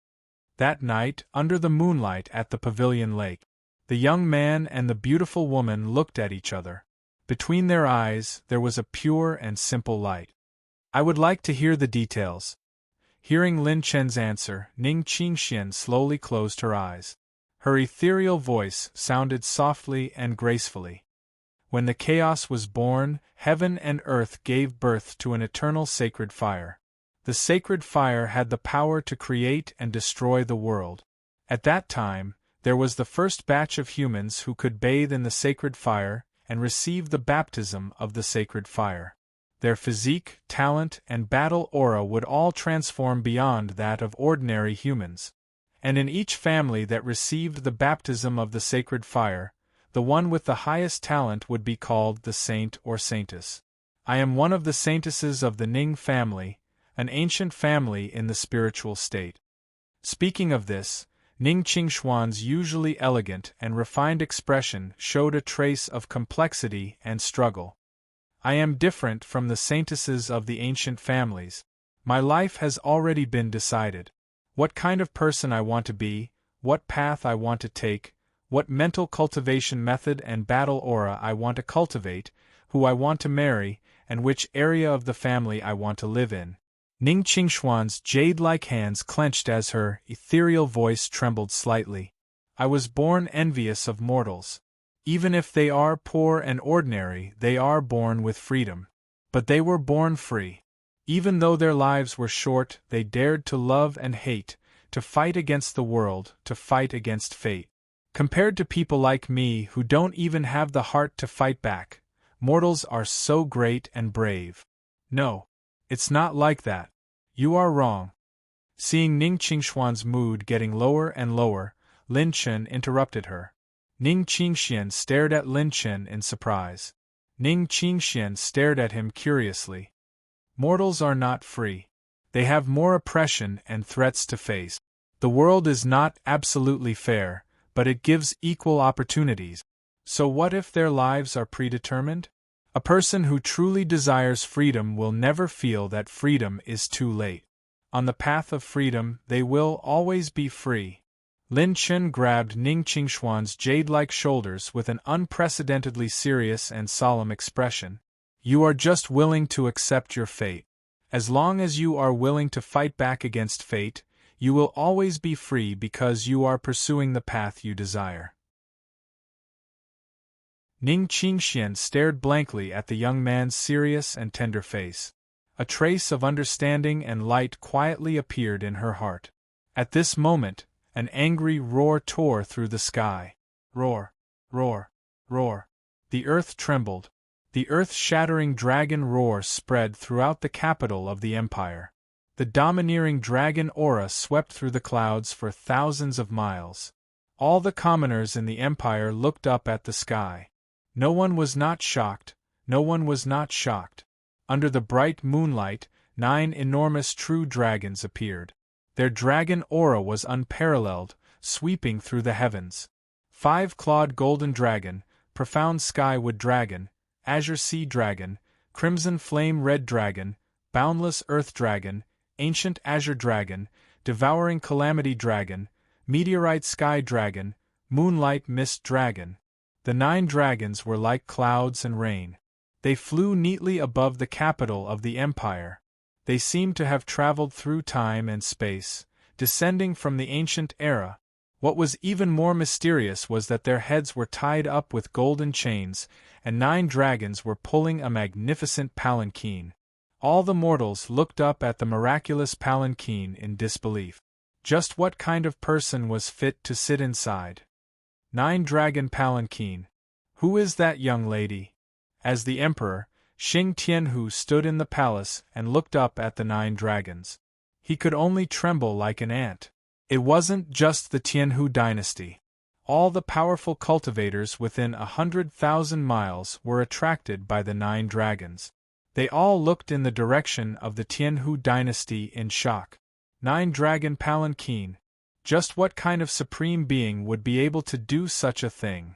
That night, under the moonlight at the pavilion lake, the young man and the beautiful woman looked at each other. Between their eyes, there was a pure and simple light. "I would like to hear the details." Hearing Lin Chen's answer, Ning Qingxian slowly closed her eyes. Her ethereal voice sounded softly and gracefully. When the chaos was born, heaven and earth gave birth to an eternal sacred fire. The sacred fire had the power to create and destroy the world. At that time, there was the first batch of humans who could bathe in the sacred fire and receive the baptism of the sacred fire. Their physique, talent, and battle aura would all transform beyond that of ordinary humans. And in each family that received the baptism of the sacred fire, the one with the highest talent would be called the saint or saintess. I am one of the saintesses of the Ning family, an ancient family in the spiritual state. Speaking of this, Ning Qingxuan's usually elegant and refined expression showed a trace of complexity and struggle. I am different from the saintesses of the ancient families. My life has already been decided. What kind of person I want to be, what path I want to take, what mental cultivation method and battle aura I want to cultivate, who I want to marry, and which area of the family I want to live in. Ning Qingxuan's jade-like hands clenched as her ethereal voice trembled slightly. I was born envious of mortals. Even if they are poor and ordinary, they are born with freedom. But they were born free. Even though their lives were short, they dared to love and hate, to fight against the world, to fight against fate. Compared to people like me who don't even have the heart to fight back, mortals are so great and brave. No. It's not like that. You are wrong. Seeing Ning Qingxuan's mood getting lower and lower, Lin Chen interrupted her. Ning Qingxian stared at Lin Chen in surprise. Ning Qingxian stared at him curiously. Mortals are not free. They have more oppression and threats to face. The world is not absolutely fair, but it gives equal opportunities. So what if their lives are predetermined? A person who truly desires freedom will never feel that freedom is too late. On the path of freedom, they will always be free. Lin Chen grabbed Ning Qingxuan's jade-like shoulders with an unprecedentedly serious and solemn expression. You are just willing to accept your fate. As long as you are willing to fight back against fate, you will always be free because you are pursuing the path you desire. Ning Qingxian stared blankly at the young man's serious and tender face. A trace of understanding and light quietly appeared in her heart. At this moment, an angry roar tore through the sky. Roar, roar, roar. The earth trembled. The earth-shattering dragon roar spread throughout the capital of the empire. The domineering dragon aura swept through the clouds for thousands of miles. All the commoners in the empire looked up at the sky. No one was not shocked, no one was not shocked. Under the bright moonlight, 9 enormous true dragons appeared. Their dragon aura was unparalleled, sweeping through the heavens. 5-clawed golden dragon, profound skywood dragon, azure sea dragon, crimson flame red dragon, boundless earth dragon, ancient azure dragon, devouring calamity dragon, meteorite sky dragon, moonlight mist dragon. The 9 dragons were like clouds and rain. They flew neatly above the capital of the empire. They seemed to have traveled through time and space, descending from the ancient era. What was even more mysterious was that their heads were tied up with golden chains, and 9 dragons were pulling a magnificent palanquin. All the mortals looked up at the miraculous palanquin in disbelief. Just what kind of person was fit to sit inside? 9 dragon palanquin. Who is that young lady? As the emperor, Xing Tianhu stood in the palace and looked up at the 9 dragons. He could only tremble like an ant. It wasn't just the Tianhu dynasty. All the powerful cultivators within 100,000 miles were attracted by the 9 dragons. They all looked in the direction of the Tianhu dynasty in shock. 9 dragon palanquin. Just what kind of supreme being would be able to do such a thing?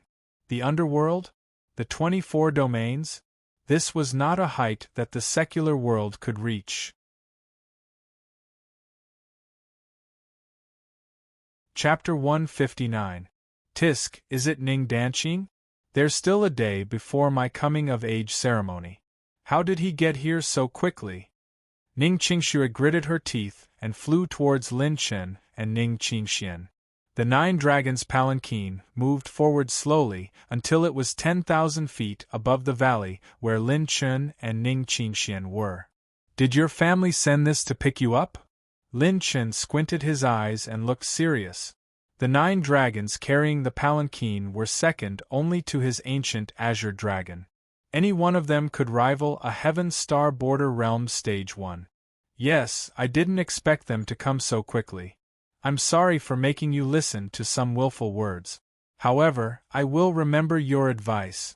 The underworld? The 24 domains? This was not a height that the secular world could reach. Chapter 159. Tisk, is it Ning Danqing? There's still a day before my coming-of-age ceremony. How did he get here so quickly? Ning Qingxue gritted her teeth and flew towards Lin Chen and Ning Qingxian. The 9 dragons' palanquin moved forward slowly until it was 10,000 feet above the valley where Lin Chen and Ning Qingxian were. Did your family send this to pick you up? Lin Chen squinted his eyes and looked serious. The 9 dragons carrying the palanquin were second only to his ancient azure dragon. Any one of them could rival a Heaven Star Border Realm Stage 1. Yes, I didn't expect them to come so quickly. I'm sorry for making you listen to some willful words. However, I will remember your advice.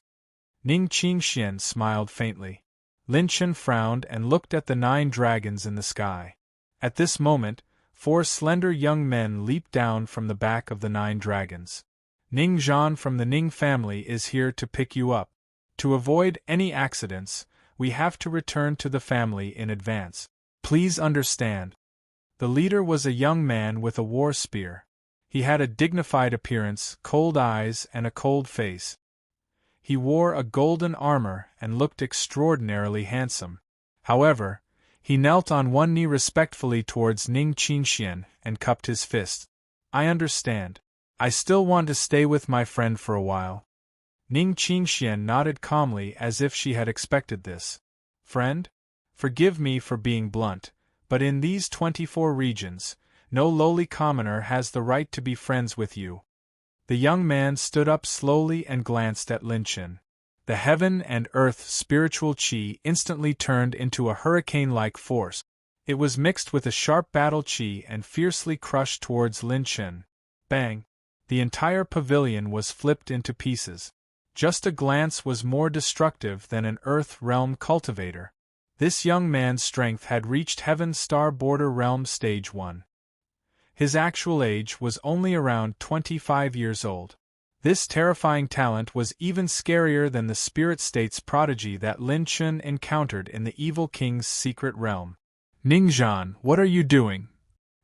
Ning Qingxian smiled faintly. Lin Chen frowned and looked at the 9 dragons in the sky. At this moment, 4 slender young men leaped down from the back of the 9 dragons. Ning Zhan from the Ning family is here to pick you up. To avoid any accidents, we have to return to the family in advance. Please understand. The leader was a young man with a war spear. He had a dignified appearance, cold eyes, and a cold face. He wore a golden armor and looked extraordinarily handsome. However, he knelt on one knee respectfully towards Ning Qingxian and cupped his fist. I understand. I still want to stay with my friend for a while. Ning Qingxian nodded calmly as if she had expected this. Friend? Forgive me for being blunt, but in these 24 regions, no lowly commoner has the right to be friends with you. The young man stood up slowly and glanced at Lin Chen. The heaven and earth spiritual qi instantly turned into a hurricane-like force. It was mixed with a sharp battle qi and fiercely crushed towards Lin Chen. Bang! The entire pavilion was flipped into pieces. Just a glance was more destructive than an earth realm cultivator. This young man's strength had reached Heaven Star Border Realm Stage 1. His actual age was only around 25 years old. This terrifying talent was even scarier than the spirit state's prodigy that Lin Chen encountered in the evil king's secret realm. Ning Zhan, what are you doing?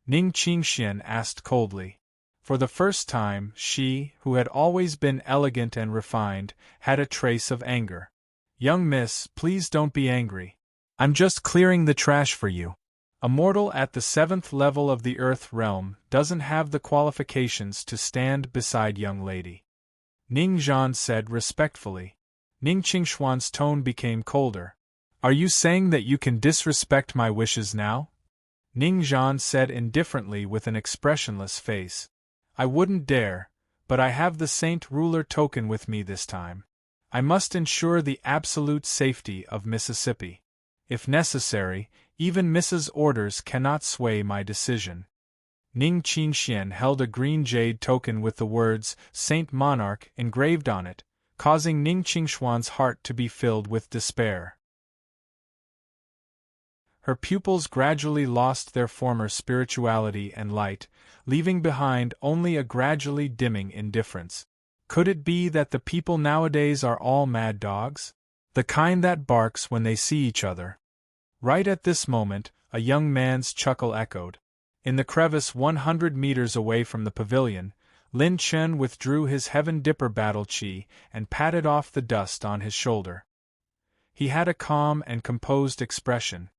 Ning Qingxian asked coldly. For the first time, she, who had always been elegant and refined, had a trace of anger. Young miss, please don't be angry. I'm just clearing the trash for you. A mortal at the 7th level of the Earth realm doesn't have the qualifications to stand beside young lady. Ning Zhan said respectfully. Ning Qingshuan's tone became colder. Are you saying that you can disrespect my wishes now? Ning Zhan said indifferently with an expressionless face. I wouldn't dare, but I have the Saint Ruler token with me this time. I must ensure the absolute safety of Mississippi. If necessary, even Mrs. Orders cannot sway my decision. Ning Qingxian held a green jade token with the words Saint Monarch engraved on it, causing Ning Qingshuan's heart to be filled with despair. Her pupils gradually lost their former spirituality and light, leaving behind only a gradually dimming indifference. Could it be that the people nowadays are all mad dogs? The kind that barks when they see each other? Right at this moment, a young man's chuckle echoed. In the crevice 100 meters away from the pavilion, Lin Chen withdrew his Heaven Dipper battle chi and patted off the dust on his shoulder. He had a calm and composed expression.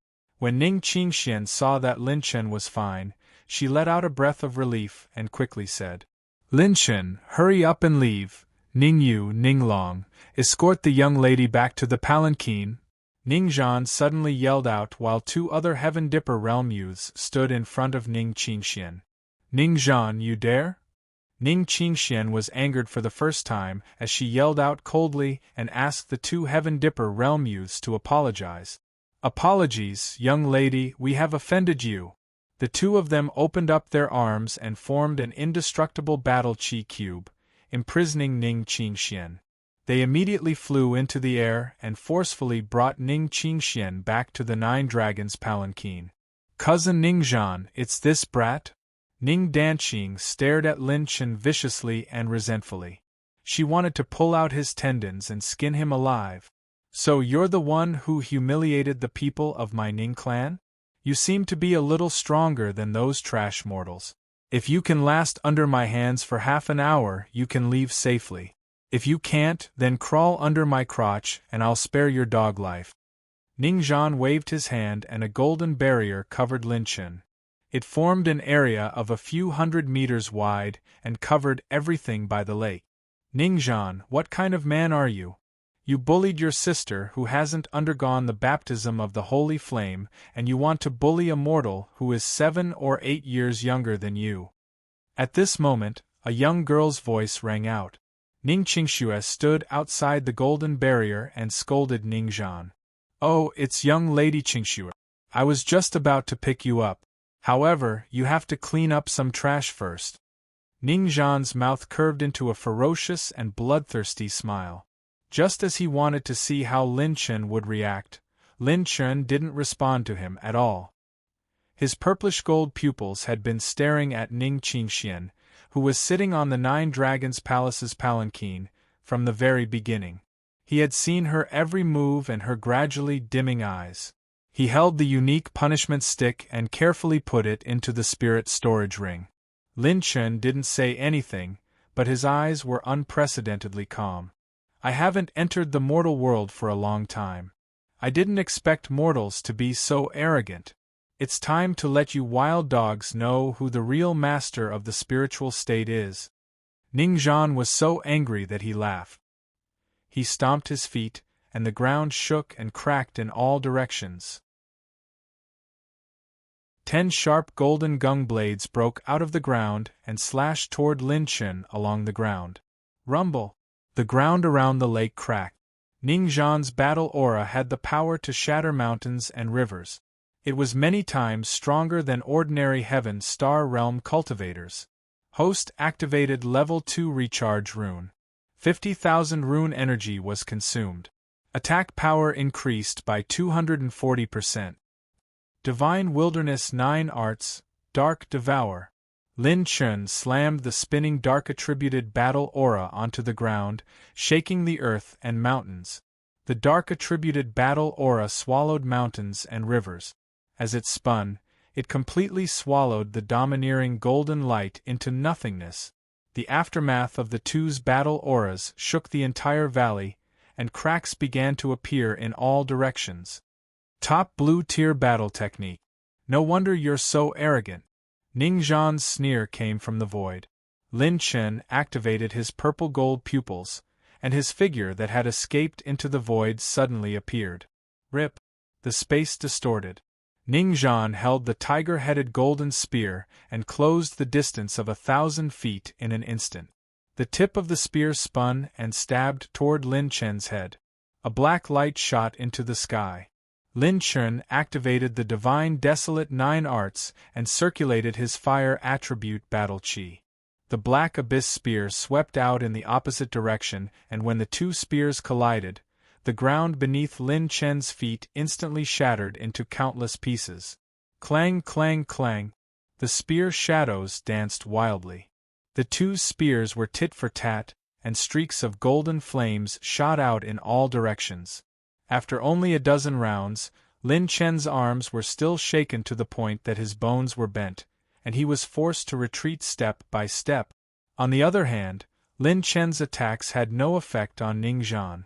When Ning Qingxian saw that Lin Chen was fine, she let out a breath of relief and quickly said, Lin Chen, hurry up and leave. Ning Yu, Ning Long, escort the young lady back to the palanquin. Ning Zhan suddenly yelled out while two other Heaven Dipper realm youths stood in front of Ning Qingxian. Ning Zhan, you dare? Ning Qingxian was angered for the first time as she yelled out coldly and asked the two Heaven Dipper realm youths to apologize. Apologies, young lady, we have offended you. The two of them opened up their arms and formed an indestructible battle chi cube, imprisoning Ning Qingxian. They immediately flew into the air and forcefully brought Ning Qingxian back to the Nine Dragons palanquin. Cousin Ning Zhan, it's this brat? Ning Danqing stared at Lin Chen viciously and resentfully. She wanted to pull out his tendons and skin him alive. So you're the one who humiliated the people of my Ning clan? You seem to be a little stronger than those trash mortals. If you can last under my hands for half an hour, you can leave safely. If you can't, then crawl under my crotch and I'll spare your dog life. Ning Zhan waved his hand and a golden barrier covered Lin Chen. It formed an area of a few hundred meters wide and covered everything by the lake. Ning Zhan, what kind of man are you? You bullied your sister who hasn't undergone the baptism of the holy flame, and you want to bully a mortal who is 7 or 8 years younger than you. At this moment, a young girl's voice rang out. Ning Qingxue stood outside the golden barrier and scolded Ning Zhan. Oh, it's young lady Qingxue. I was just about to pick you up. However, you have to clean up some trash first. Ning Zhan's mouth curved into a ferocious and bloodthirsty smile. Just as he wanted to see how Lin Chen would react, Lin Chen didn't respond to him at all. His purplish-gold pupils had been staring at Ning Qingxian, who was sitting on the Nine Dragons Palace's palanquin, from the very beginning. He had seen her every move and her gradually dimming eyes. He held the unique punishment stick and carefully put it into the spirit storage ring. Lin Chen didn't say anything, but his eyes were unprecedentedly calm. I haven't entered the mortal world for a long time. I didn't expect mortals to be so arrogant. It's time to let you wild dogs know who the real master of the spiritual state is. Ning Zhan was so angry that he laughed. He stomped his feet, and the ground shook and cracked in all directions. 10 sharp golden gung blades broke out of the ground and slashed toward Lin Chen along the ground. Rumble! The ground around the lake cracked. Ning Zhan's battle aura had the power to shatter mountains and rivers. It was many times stronger than ordinary Heaven Star Realm cultivators. Host activated Level 2 Recharge Rune. 50,000 rune energy was consumed. Attack power increased by 240%. Divine Wilderness 9 Arts, Dark Devour. Lin Chen slammed the spinning dark-attributed battle aura onto the ground, shaking the earth and mountains. The dark-attributed battle aura swallowed mountains and rivers. As it spun, it completely swallowed the domineering golden light into nothingness. The aftermath of the two's battle auras shook the entire valley, and cracks began to appear in all directions. Top blue-tier battle technique. No wonder you're so arrogant. Ning Zhan's sneer came from the void. Lin Chen activated his purple-gold pupils, and his figure that had escaped into the void suddenly appeared. Rip! The space distorted. Ningzhan held the tiger-headed golden spear and closed the distance of 1,000 feet in an instant. The tip of the spear spun and stabbed toward Lin Chen's head. A black light shot into the sky. Lin Chen activated the divine desolate 9 arts and circulated his fire attribute battle chi. The black abyss spear swept out in the opposite direction, and when the two spears collided, the ground beneath Lin Chen's feet instantly shattered into countless pieces. Clang, clang, clang. The spear shadows danced wildly. The two spears were tit for tat, and streaks of golden flames shot out in all directions. After only a dozen rounds, Lin Chen's arms were still shaken to the point that his bones were bent, and he was forced to retreat step by step. On the other hand, Lin Chen's attacks had no effect on Ningzhan.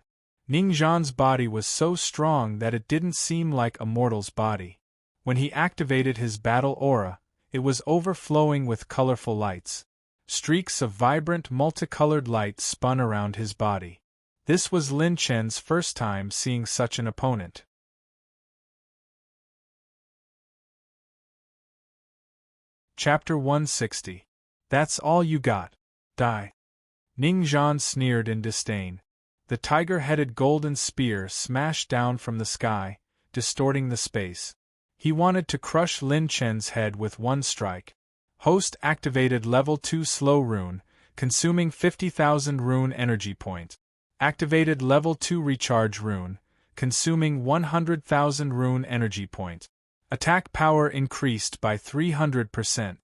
Ningzhan's body was so strong that it didn't seem like a mortal's body. When he activated his battle aura, it was overflowing with colorful lights. Streaks of vibrant multicolored light spun around his body. This was Lin Chen's first time seeing such an opponent. Chapter 160. That's all you got. Die. Ningzhan sneered in disdain. The tiger-headed golden spear smashed down from the sky, distorting the space. He wanted to crush Lin Chen's head with one strike. Host activated Level 2 Slow Rune, consuming 50,000 rune energy points. Activated Level 2 Recharge Rune, consuming 100,000 rune energy points. Attack power increased by 300%.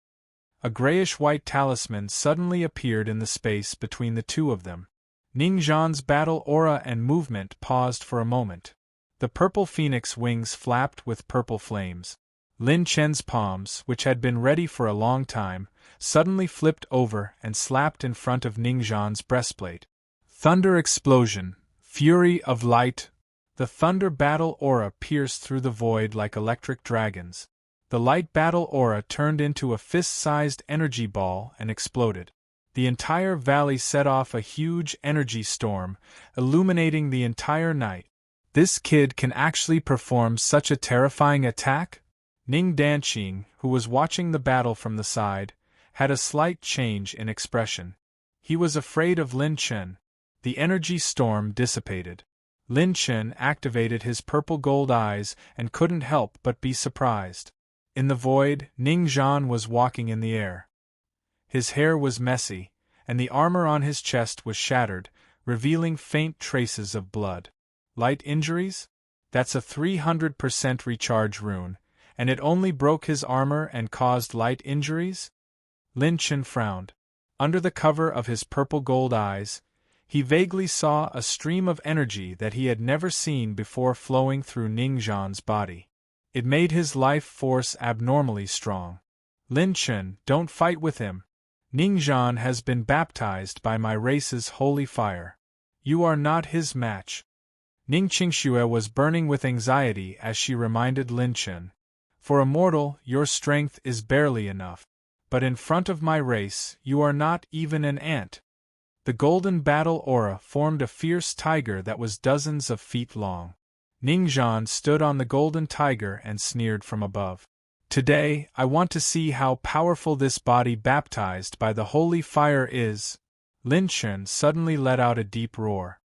A grayish-white talisman suddenly appeared in the space between the two of them. Ningzhan's battle aura and movement paused for a moment. The purple phoenix wings flapped with purple flames. Lin Chen's palms, which had been ready for a long time, suddenly flipped over and slapped in front of Ningzhan's breastplate. Thunder explosion, fury of light. The thunder battle aura pierced through the void like electric dragons. The light battle aura turned into a fist-sized energy ball and exploded. The entire valley set off a huge energy storm, illuminating the entire night. This kid can actually perform such a terrifying attack? Ning Danqing, who was watching the battle from the side, had a slight change in expression. He was afraid of Lin Chen. The energy storm dissipated. Lin Chen activated his purple-gold eyes and couldn't help but be surprised. In the void, Ningzhan was walking in the air. His hair was messy, and the armor on his chest was shattered, revealing faint traces of blood. Light injuries? That's a 300% recharge rune, and it only broke his armor and caused light injuries? Lin Chen frowned. Under the cover of his purple-gold eyes, he vaguely saw a stream of energy that he had never seen before flowing through Ningzhan's body. It made his life force abnormally strong. Lin Chen, don't fight with him. Ningzhan has been baptized by my race's holy fire. You are not his match. Ning Qingxue was burning with anxiety as she reminded Lin Chen. For a mortal, your strength is barely enough. But in front of my race, you are not even an ant. The golden battle aura formed a fierce tiger that was dozens of feet long. Ningzhan stood on the golden tiger and sneered from above. Today, I want to see how powerful this body baptized by the holy fire is. Lin Chen suddenly let out a deep roar.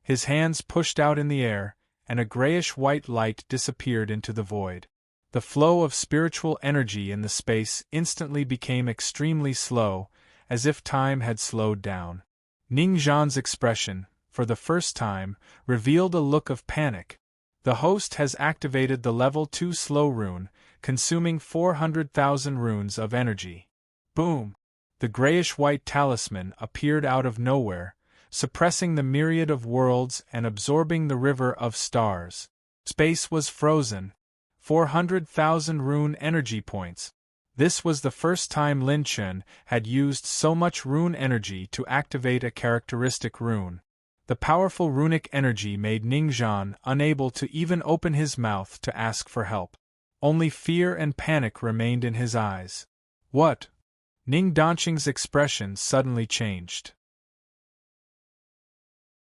His hands pushed out in the air, and a grayish-white light disappeared into the void. The flow of spiritual energy in the space instantly became extremely slow, as if time had slowed down. Ningzhan's expression, for the first time, revealed a look of panic. The host has activated the Level 2 Slow Rune, consuming 400,000 runes of energy. Boom! The grayish-white talisman appeared out of nowhere, suppressing the myriad of worlds and absorbing the river of stars. Space was frozen. 400,000 rune energy points. This was the first time Lin Chen had used so much rune energy to activate a characteristic rune. The powerful runic energy made Ningzhan unable to even open his mouth to ask for help. Only fear and panic remained in his eyes. What? Ning Danqing's expression suddenly changed.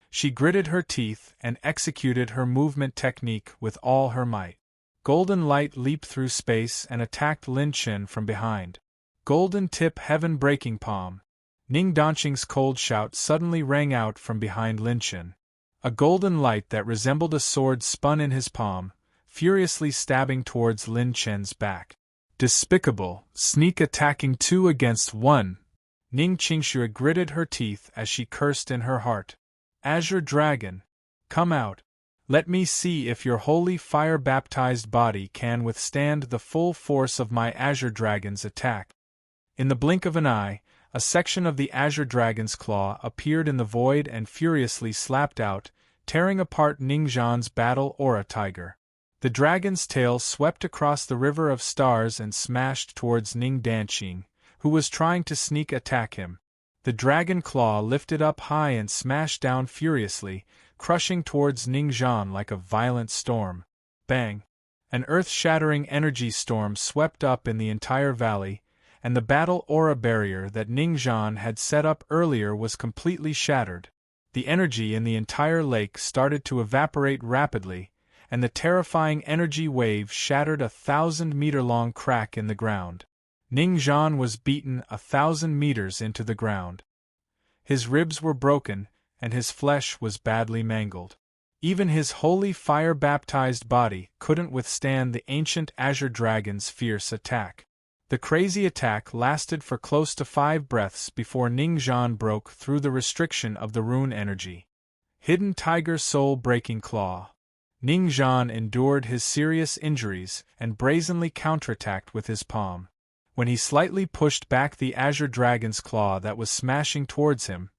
She gritted her teeth and executed her movement technique with all her might. Golden light leaped through space and attacked Lin Chen from behind. Golden tip heaven breaking palm. Ning Danqing's cold shout suddenly rang out from behind Lin Chen. A golden light that resembled a sword spun in his palm, furiously stabbing towards Lin Chen's back. Despicable, sneak attacking 2 against 1. Ning Qingshui gritted her teeth as she cursed in her heart. Azure Dragon, come out. Let me see if your holy fire-baptized body can withstand the full force of my Azure Dragon's attack. In the blink of an eye, a section of the Azure Dragon's claw appeared in the void and furiously slapped out, tearing apart Ningzhan's battle aura tiger. The dragon's tail swept across the river of stars and smashed towards Ning Danqing, who was trying to sneak attack him. The dragon claw lifted up high and smashed down furiously, crushing towards Ningzhan like a violent storm. Bang! An earth-shattering energy storm swept up in the entire valley, and the battle aura barrier that Ningzhan had set up earlier was completely shattered. The energy in the entire lake started to evaporate rapidly, and the terrifying energy wave shattered a 1,000-meter-long crack in the ground. Ningzhan was beaten 1,000 meters into the ground. His ribs were broken, and his flesh was badly mangled. Even his holy fire-baptized body couldn't withstand the ancient Azure Dragon's fierce attack. The crazy attack lasted for close to 5 breaths before Ningzhan broke through the restriction of the rune energy. Hidden Tiger Soul Breaking Claw. Ningzhan endured his serious injuries and brazenly counterattacked with his palm. When he slightly pushed back the Azure Dragon's claw that was smashing towards him,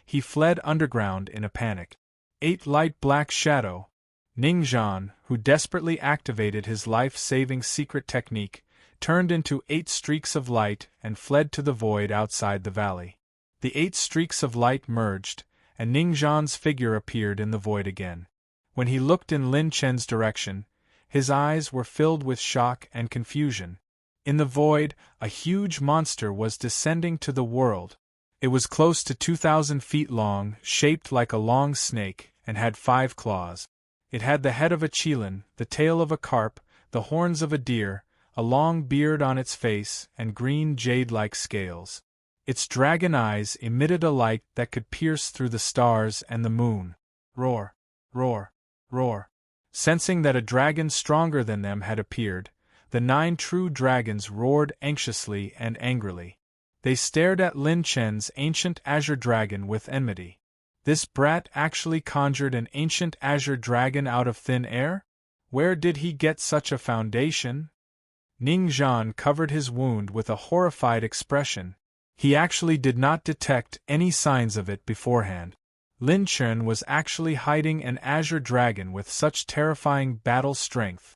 he fled underground in a panic. 8 Light Black Shadow. Ningzhan, who desperately activated his life-saving secret technique, turned into 8 streaks of light and fled to the void outside the valley. The 8 streaks of light merged, and Ningzhan's figure appeared in the void again. When he looked in Lin Chen's direction, his eyes were filled with shock and confusion. In the void, a huge monster was descending to the world. It was close to 2,000 feet long, shaped like a long snake, and had 5 claws. It had the head of a qilin, the tail of a carp, the horns of a deer, a long beard on its face, and green jade-like scales. Its dragon eyes emitted a light that could pierce through the stars and the moon. Roar! Roar! Roar! Sensing that a dragon stronger than them had appeared, the 9 true dragons roared anxiously and angrily. They stared at Lin Chen's ancient Azure Dragon with enmity. This brat actually conjured an ancient Azure Dragon out of thin air? Where did he get such a foundation? Ningzhan covered his wound with a horrified expression. He actually did not detect any signs of it beforehand. Lin Chen was actually hiding an Azure Dragon with such terrifying battle strength.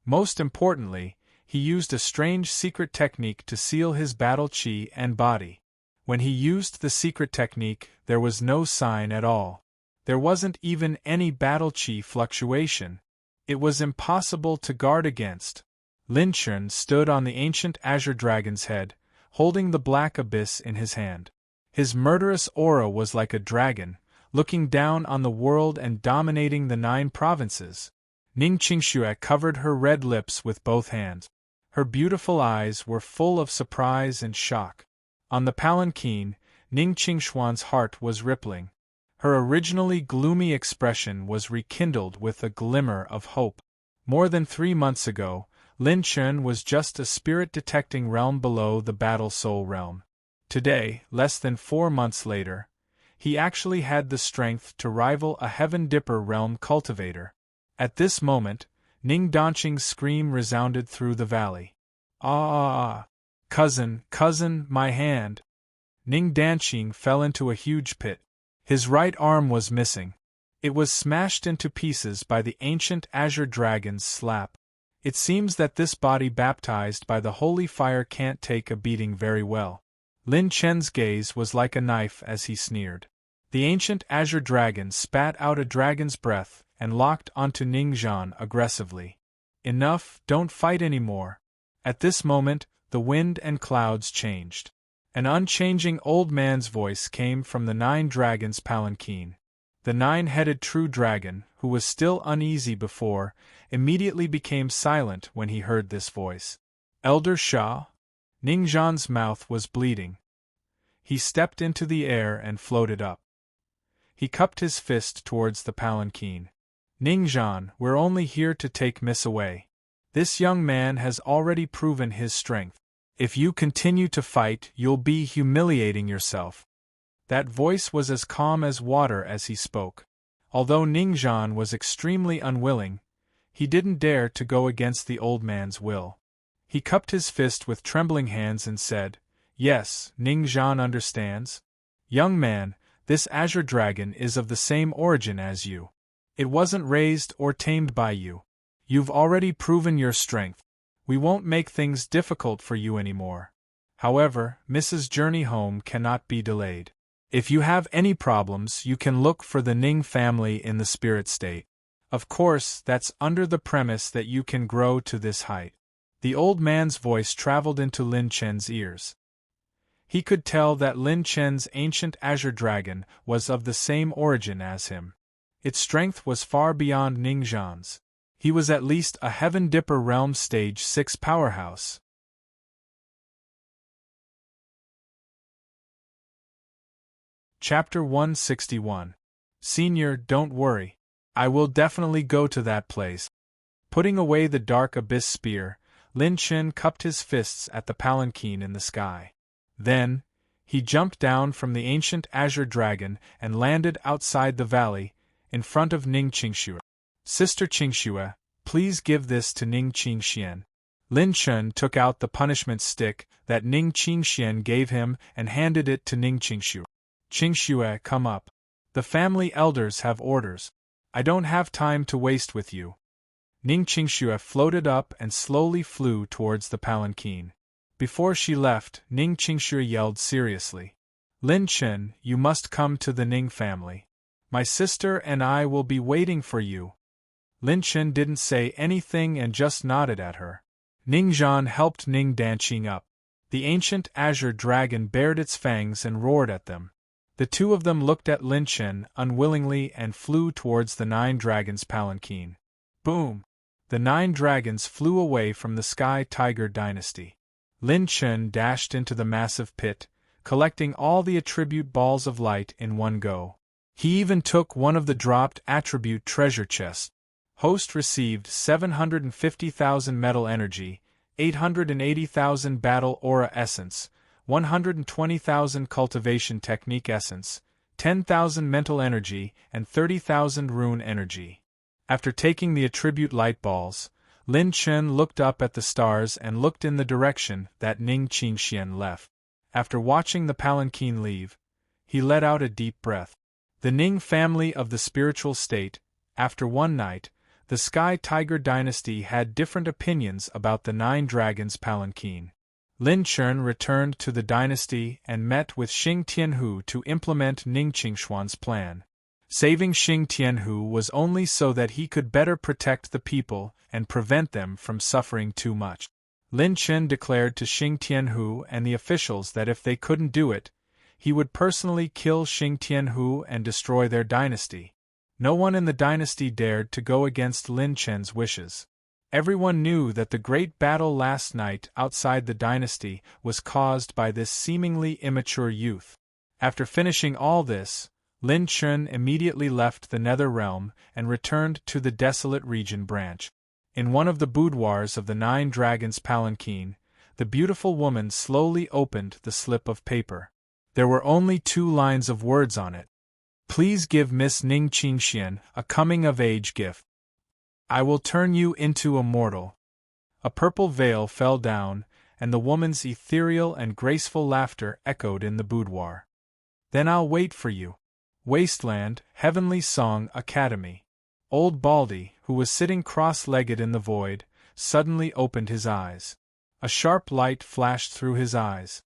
Most importantly, he used a strange secret technique to seal his battle chi and body. When he used the secret technique, there was no sign at all. There wasn't even any battle chi fluctuation. It was impossible to guard against. Lin Chen stood on the ancient Azure Dragon's head, holding the black abyss in his hand. His murderous aura was like a dragon, looking down on the world and dominating the 9 provinces. Ning Qingshui covered her red lips with both hands. Her beautiful eyes were full of surprise and shock. On the palanquin, Ning Qingshuan's heart was rippling. Her originally gloomy expression was rekindled with a glimmer of hope. More than 3 months ago, Lin Chen was just a spirit-detecting realm below the Battle Soul realm. Today, less than 4 months later, he actually had the strength to rival a Heaven Dipper realm cultivator. At this moment, Ning Danqing's scream resounded through the valley. Ah! Cousin, cousin, my hand! Ning Danqing fell into a huge pit. His right arm was missing. It was smashed into pieces by the ancient Azure Dragon's slap. It seems that this body baptized by the holy fire can't take a beating very well. Lin Chen's gaze was like a knife as he sneered. The ancient Azure Dragon spat out a dragon's breath and locked onto Ningzhan aggressively. Enough, don't fight anymore. At this moment, the wind and clouds changed. An unchanging old man's voice came from the 9 dragons' palanquin. The 9-headed true dragon, who was still uneasy before, immediately became silent when he heard this voice. Elder Shah? Ningzhan's mouth was bleeding. He stepped into the air and floated up. He cupped his fist towards the palanquin. Ningzhan, we're only here to take Miss away. This young man has already proven his strength. If you continue to fight, you'll be humiliating yourself. That voice was as calm as water as he spoke. Although Ningzhan was extremely unwilling, he didn't dare to go against the old man's will. He cupped his fist with trembling hands and said, Yes, Ningzhan understands. Young man, this azure dragon is of the same origin as you. It wasn't raised or tamed by you. You've already proven your strength. We won't make things difficult for you anymore. However, Mrs. Journey home cannot be delayed. If you have any problems, you can look for the Ning family in the spirit state. Of course, that's under the premise that you can grow to this height. The old man's voice traveled into Lin Chen's ears. He could tell that Lin Chen's ancient azure dragon was of the same origin as him. Its strength was far beyond Ningzhan's. He was at least a Heaven Dipper Realm Stage 6 powerhouse. Chapter 161. Senior, don't worry. I will definitely go to that place. Putting away the dark abyss spear, Lin Chen cupped his fists at the palanquin in the sky. Then, he jumped down from the ancient azure dragon and landed outside the valley, in front of Ning Qingxue. Sister Qingxue, please give this to Ning Qingxian. Lin Chen took out the punishment stick that Ning Qingxian gave him and handed it to Ning Qingxue. Qingxue, come up. The family elders have orders. I don't have time to waste with you. Ning Qingxue floated up and slowly flew towards the palanquin. Before she left, Ning Qingxue yelled seriously. Lin Chen, you must come to the Ning family. My sister and I will be waiting for you. Lin Chen didn't say anything and just nodded at her. Ningzhan helped Ning Danqing up. The ancient azure dragon bared its fangs and roared at them. The two of them looked at Lin Chen unwillingly and flew towards the 9 dragons' palanquin. Boom! The 9 dragons flew away from the Sky Tiger dynasty. Lin Chen dashed into the massive pit, collecting all the attribute balls of light in one go. He even took one of the dropped attribute treasure chests. Host received 750,000 metal energy, 880,000 battle aura essence, 120,000 cultivation technique essence, 10,000 mental energy, and 30,000 rune energy. After taking the attribute light balls, Lin Chen looked up at the stars and looked in the direction that Ning Qingxian left. After watching the palanquin leave, he let out a deep breath. The Ning family of the spiritual state, after one night, the Sky Tiger dynasty had different opinions about the 9 dragons' palanquin. Lin Chen returned to the dynasty and met with Xing Tianhu to implement Ning Qingshuan's plan. Saving Xing Tianhu was only so that he could better protect the people and prevent them from suffering too much. Lin Chen declared to Xing Tianhu and the officials that if they couldn't do it, he would personally kill Xing Tianhu and destroy their dynasty. No one in the dynasty dared to go against Lin Chen's wishes. Everyone knew that the great battle last night outside the dynasty was caused by this seemingly immature youth. After finishing all this, Lin Chen immediately left the Nether Realm and returned to the Desolate Region branch. In one of the boudoirs of the 9 dragons' palanquin, the beautiful woman slowly opened the slip of paper. There were only 2 lines of words on it. Please give Miss Ning Qingxian a coming-of-age gift. I will turn you into a mortal. A purple veil fell down, and the woman's ethereal and graceful laughter echoed in the boudoir. Then I'll wait for you. Wasteland, Heavenly Song Academy. Old Baldy, who was sitting cross-legged in the void, suddenly opened his eyes. A sharp light flashed through his eyes.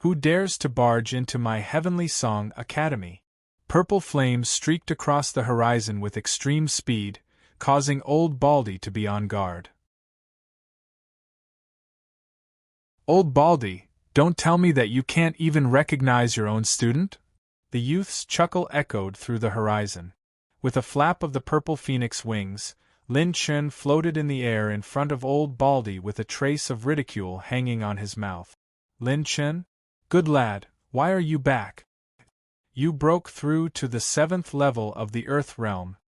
Who dares to barge into my Heavenly Song Academy? Purple flames streaked across the horizon with extreme speed, causing Old Baldy to be on guard. Old Baldy, Don't tell me that you can't even recognize your own student? The youth's chuckle echoed through the horizon. With a flap of the purple phoenix wings, Lin Chen floated in the air in front of old Baldy with a trace of ridicule hanging on his mouth. Lin Chen? Good lad, why are you back? You broke through to the 7th level of the Earth realm.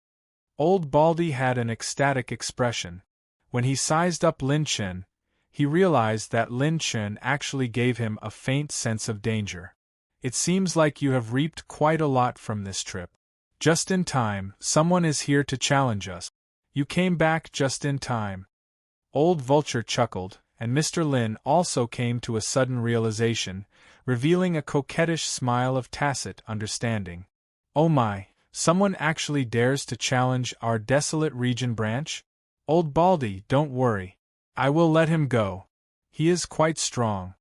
Old Baldy had an ecstatic expression. When he sized up Lin Chen, he realized that Lin Chen actually gave him a faint sense of danger. It seems like you have reaped quite a lot from this trip. Just in time, someone is here to challenge us. You came back just in time. Old Vulture chuckled, and Mr. Lin also came to a sudden realization, revealing a coquettish smile of tacit understanding. Oh my, someone actually dares to challenge our desolate region branch? Old Baldy, don't worry. I will let him go. He is quite strong.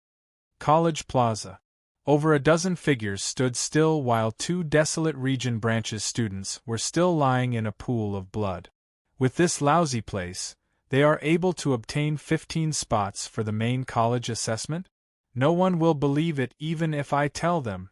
College Plaza. Over a dozen figures stood still while 2 desolate region branches students were still lying in a pool of blood. With this lousy place, they are able to obtain 15 spots for the main college assessment? No one will believe it even if I tell them.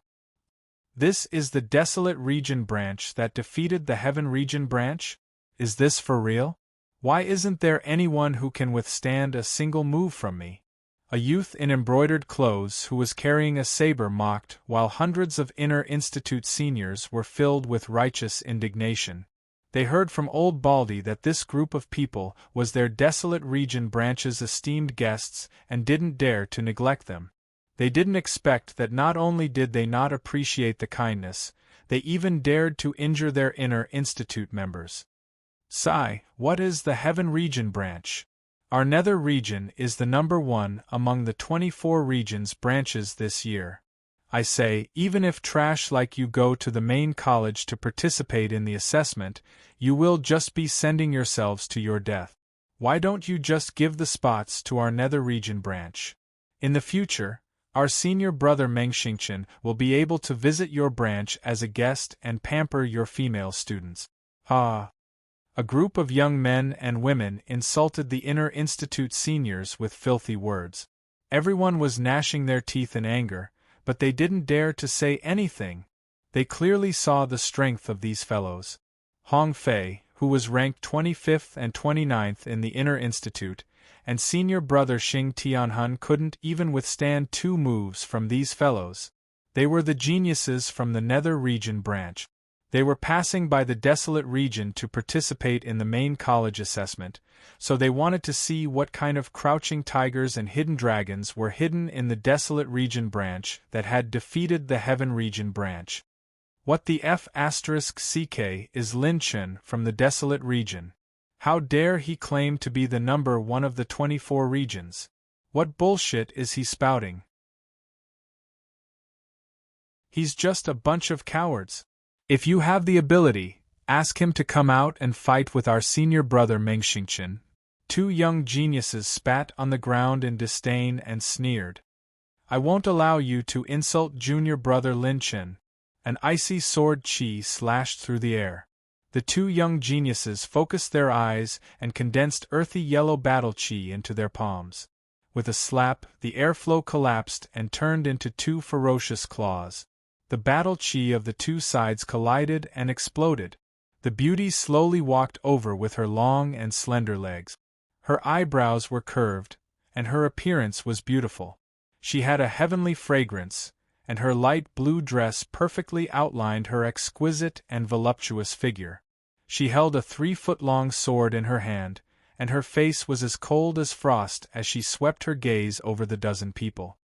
This is the desolate region branch that defeated the heaven region branch? Is this for real? Why isn't there anyone who can withstand a single move from me? A youth in embroidered clothes who was carrying a saber mocked while hundreds of Inner Institute seniors were filled with righteous indignation. They heard from old Baldy that this group of people was their desolate region branch's esteemed guests and didn't dare to neglect them. They didn't expect that not only did they not appreciate the kindness, they even dared to injure their Inner Institute members. Sigh, what is the Heaven Region branch? Our Nether region is the number 1 among the 24 regions branches this year. I say, even if trash like you go to the main college to participate in the assessment, you will just be sending yourselves to your death. Why don't you just give the spots to our Nether region branch? In the future, our senior brother Meng Xingchen will be able to visit your branch as a guest and pamper your female students. Ah! A group of young men and women insulted the Inner Institute seniors with filthy words. Everyone was gnashing their teeth in anger, but they didn't dare to say anything. They clearly saw the strength of these fellows. Hong Fei, who was ranked 25th and 29th in the Inner Institute, and senior brother Xing Tianhun couldn't even withstand 2 moves from these fellows. They were the geniuses from the Nether region branch. They were passing by the desolate region to participate in the main college assessment, so they wanted to see what kind of crouching tigers and hidden dragons were hidden in the desolate region branch that had defeated the heaven region branch. What the F***CK is Lin Chen from the desolate region? How dare he claim to be the number 1 of the 24 regions? What bullshit is he spouting? He's just a bunch of cowards. If you have the ability, ask him to come out and fight with our senior brother Meng Xingchen. 2 young geniuses spat on the ground in disdain and sneered. I won't allow you to insult junior brother Lin Chen. An icy sword chi slashed through the air. The 2 young geniuses focused their eyes and condensed earthy yellow battle chi into their palms. With a slap, the airflow collapsed and turned into 2 ferocious claws. The battle chi of the 2 sides collided and exploded. The beauty slowly walked over with her long and slender legs. Her eyebrows were curved, and her appearance was beautiful. She had a heavenly fragrance, and her light blue dress perfectly outlined her exquisite and voluptuous figure. She held a 3-foot-long sword in her hand, and her face was as cold as frost as she swept her gaze over the dozen people.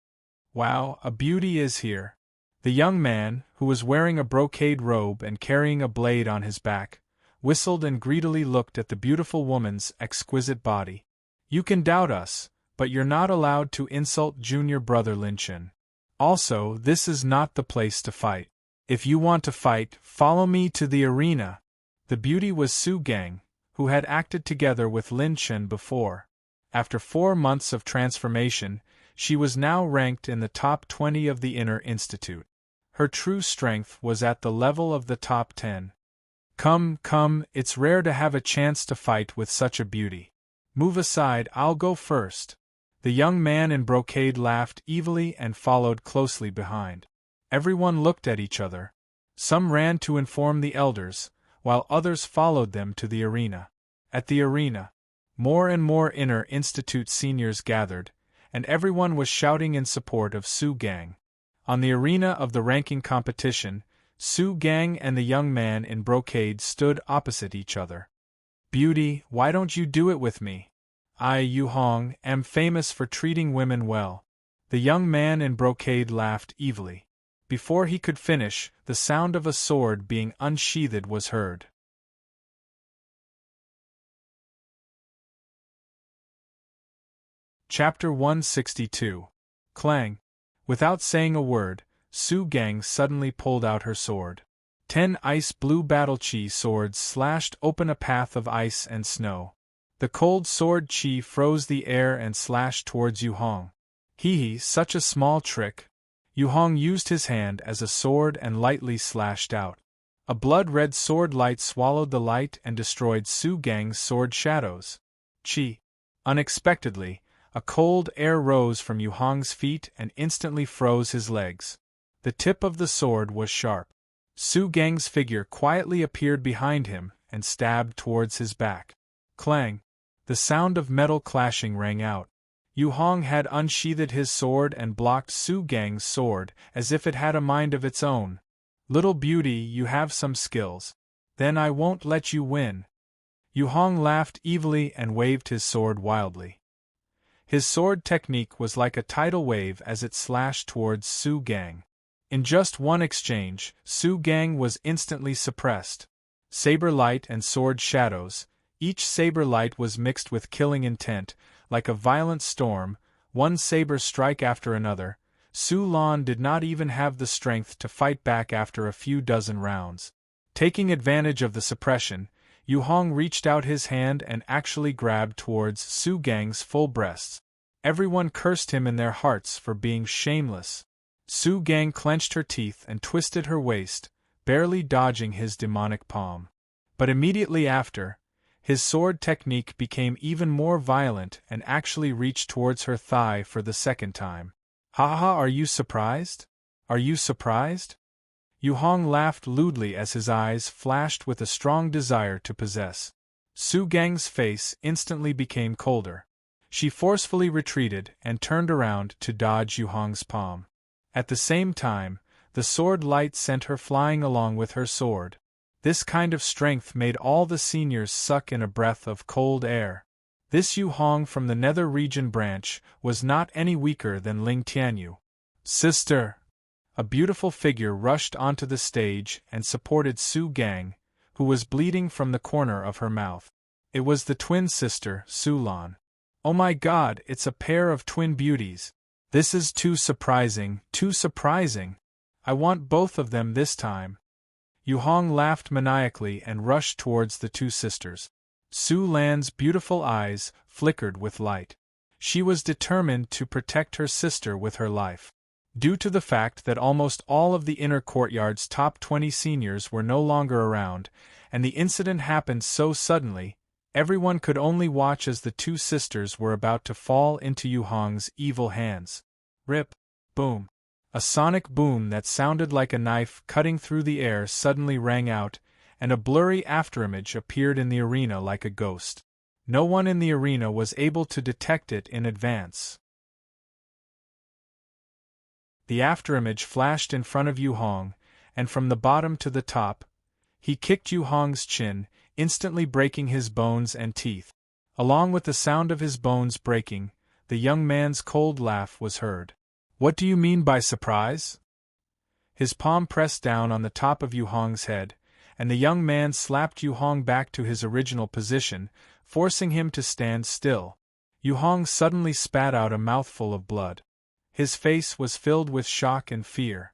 Wow, a beauty is here. The young man, who was wearing a brocade robe and carrying a blade on his back, whistled and greedily looked at the beautiful woman's exquisite body. You can doubt us, but you're not allowed to insult junior brother Lin Chen. Also, this is not the place to fight. If you want to fight, follow me to the arena. The beauty was Su Gang, who had acted together with Lin Chen before. After 4 months of transformation, she was now ranked in the top 20 of the Inner Institute. Her true strength was at the level of the top 10. Come, it's rare to have a chance to fight with such a beauty. Move aside, I'll go first. The young man in brocade laughed evilly and followed closely behind. Everyone looked at each other. Some ran to inform the elders, while others followed them to the arena. At the arena, more and more inner institute seniors gathered, and everyone was shouting in support of Su Gang. On the arena of the ranking competition, Su Gang and the young man in brocade stood opposite each other. "Beauty, why don't you do it with me? I, Yu Hong, am famous for treating women well." The young man in brocade laughed evilly. Before he could finish, the sound of a sword being unsheathed was heard. Chapter 162. Clang. Without saying a word, Su Gang suddenly pulled out her sword. 10 ice-blue battle-chi swords slashed open a path of ice and snow. The cold sword chi froze the air and slashed towards Yu Hong. Hee, such a small trick. Yu Hong used his hand as a sword and lightly slashed out. A blood-red sword light swallowed the light and destroyed Su Gang's sword shadows. Chi. Unexpectedly, a cold air rose from Yu Hong's feet and instantly froze his legs. The tip of the sword was sharp. Su Gang's figure quietly appeared behind him and stabbed towards his back. Clang! The sound of metal clashing rang out. Yu Hong had unsheathed his sword and blocked Su Gang's sword as if it had a mind of its own. "Little beauty, you have some skills. Then I won't let you win." Yu Hong laughed evilly and waved his sword wildly. His sword technique was like a tidal wave as it slashed towards Su Gang. In just one exchange, Su Gang was instantly suppressed. Saber light and sword shadows, each saber light was mixed with killing intent, like a violent storm, one saber strike after another. Su Lan did not even have the strength to fight back after a few dozen rounds. Taking advantage of the suppression, Yu Hong reached out his hand and actually grabbed towards Su Gang's full breasts. Everyone cursed him in their hearts for being shameless. Su Gang clenched her teeth and twisted her waist, barely dodging his demonic palm. But immediately after, his sword technique became even more violent and actually reached towards her thigh for the second time. "Ha ha, are you surprised? Are you surprised?" Yu Hong laughed lewdly as his eyes flashed with a strong desire to possess. Su Gang's face instantly became colder. She forcefully retreated and turned around to dodge Yu Hong's palm. At the same time, the sword light sent her flying along with her sword. This kind of strength made all the seniors suck in a breath of cold air. This Yu Hong from the Nether Region branch was not any weaker than Ling Tianyu. "Sister!" A beautiful figure rushed onto the stage and supported Su Gang, who was bleeding from the corner of her mouth. It was the twin sister, Su Lan. "Oh my God, it's a pair of twin beauties. This is too surprising, too surprising. I want both of them this time." Yu Hong laughed maniacally and rushed towards the two sisters. Su Lan's beautiful eyes flickered with light. She was determined to protect her sister with her life. Due to the fact that almost all of the inner courtyard's top 20 seniors were no longer around, and the incident happened so suddenly, everyone could only watch as the two sisters were about to fall into Yu Hong's evil hands. Rip! Boom! A sonic boom that sounded like a knife cutting through the air suddenly rang out, and a blurry afterimage appeared in the arena like a ghost. No one in the arena was able to detect it in advance. The afterimage flashed in front of Yu Hong, and from the bottom to the top, he kicked Yu Hong's chin, instantly breaking his bones and teeth. Along with the sound of his bones breaking, the young man's cold laugh was heard. "What do you mean by surprise?" His palm pressed down on the top of Yu Hong's head, and the young man slapped Yu Hong back to his original position, forcing him to stand still. Yu Hong suddenly spat out a mouthful of blood. His face was filled with shock and fear.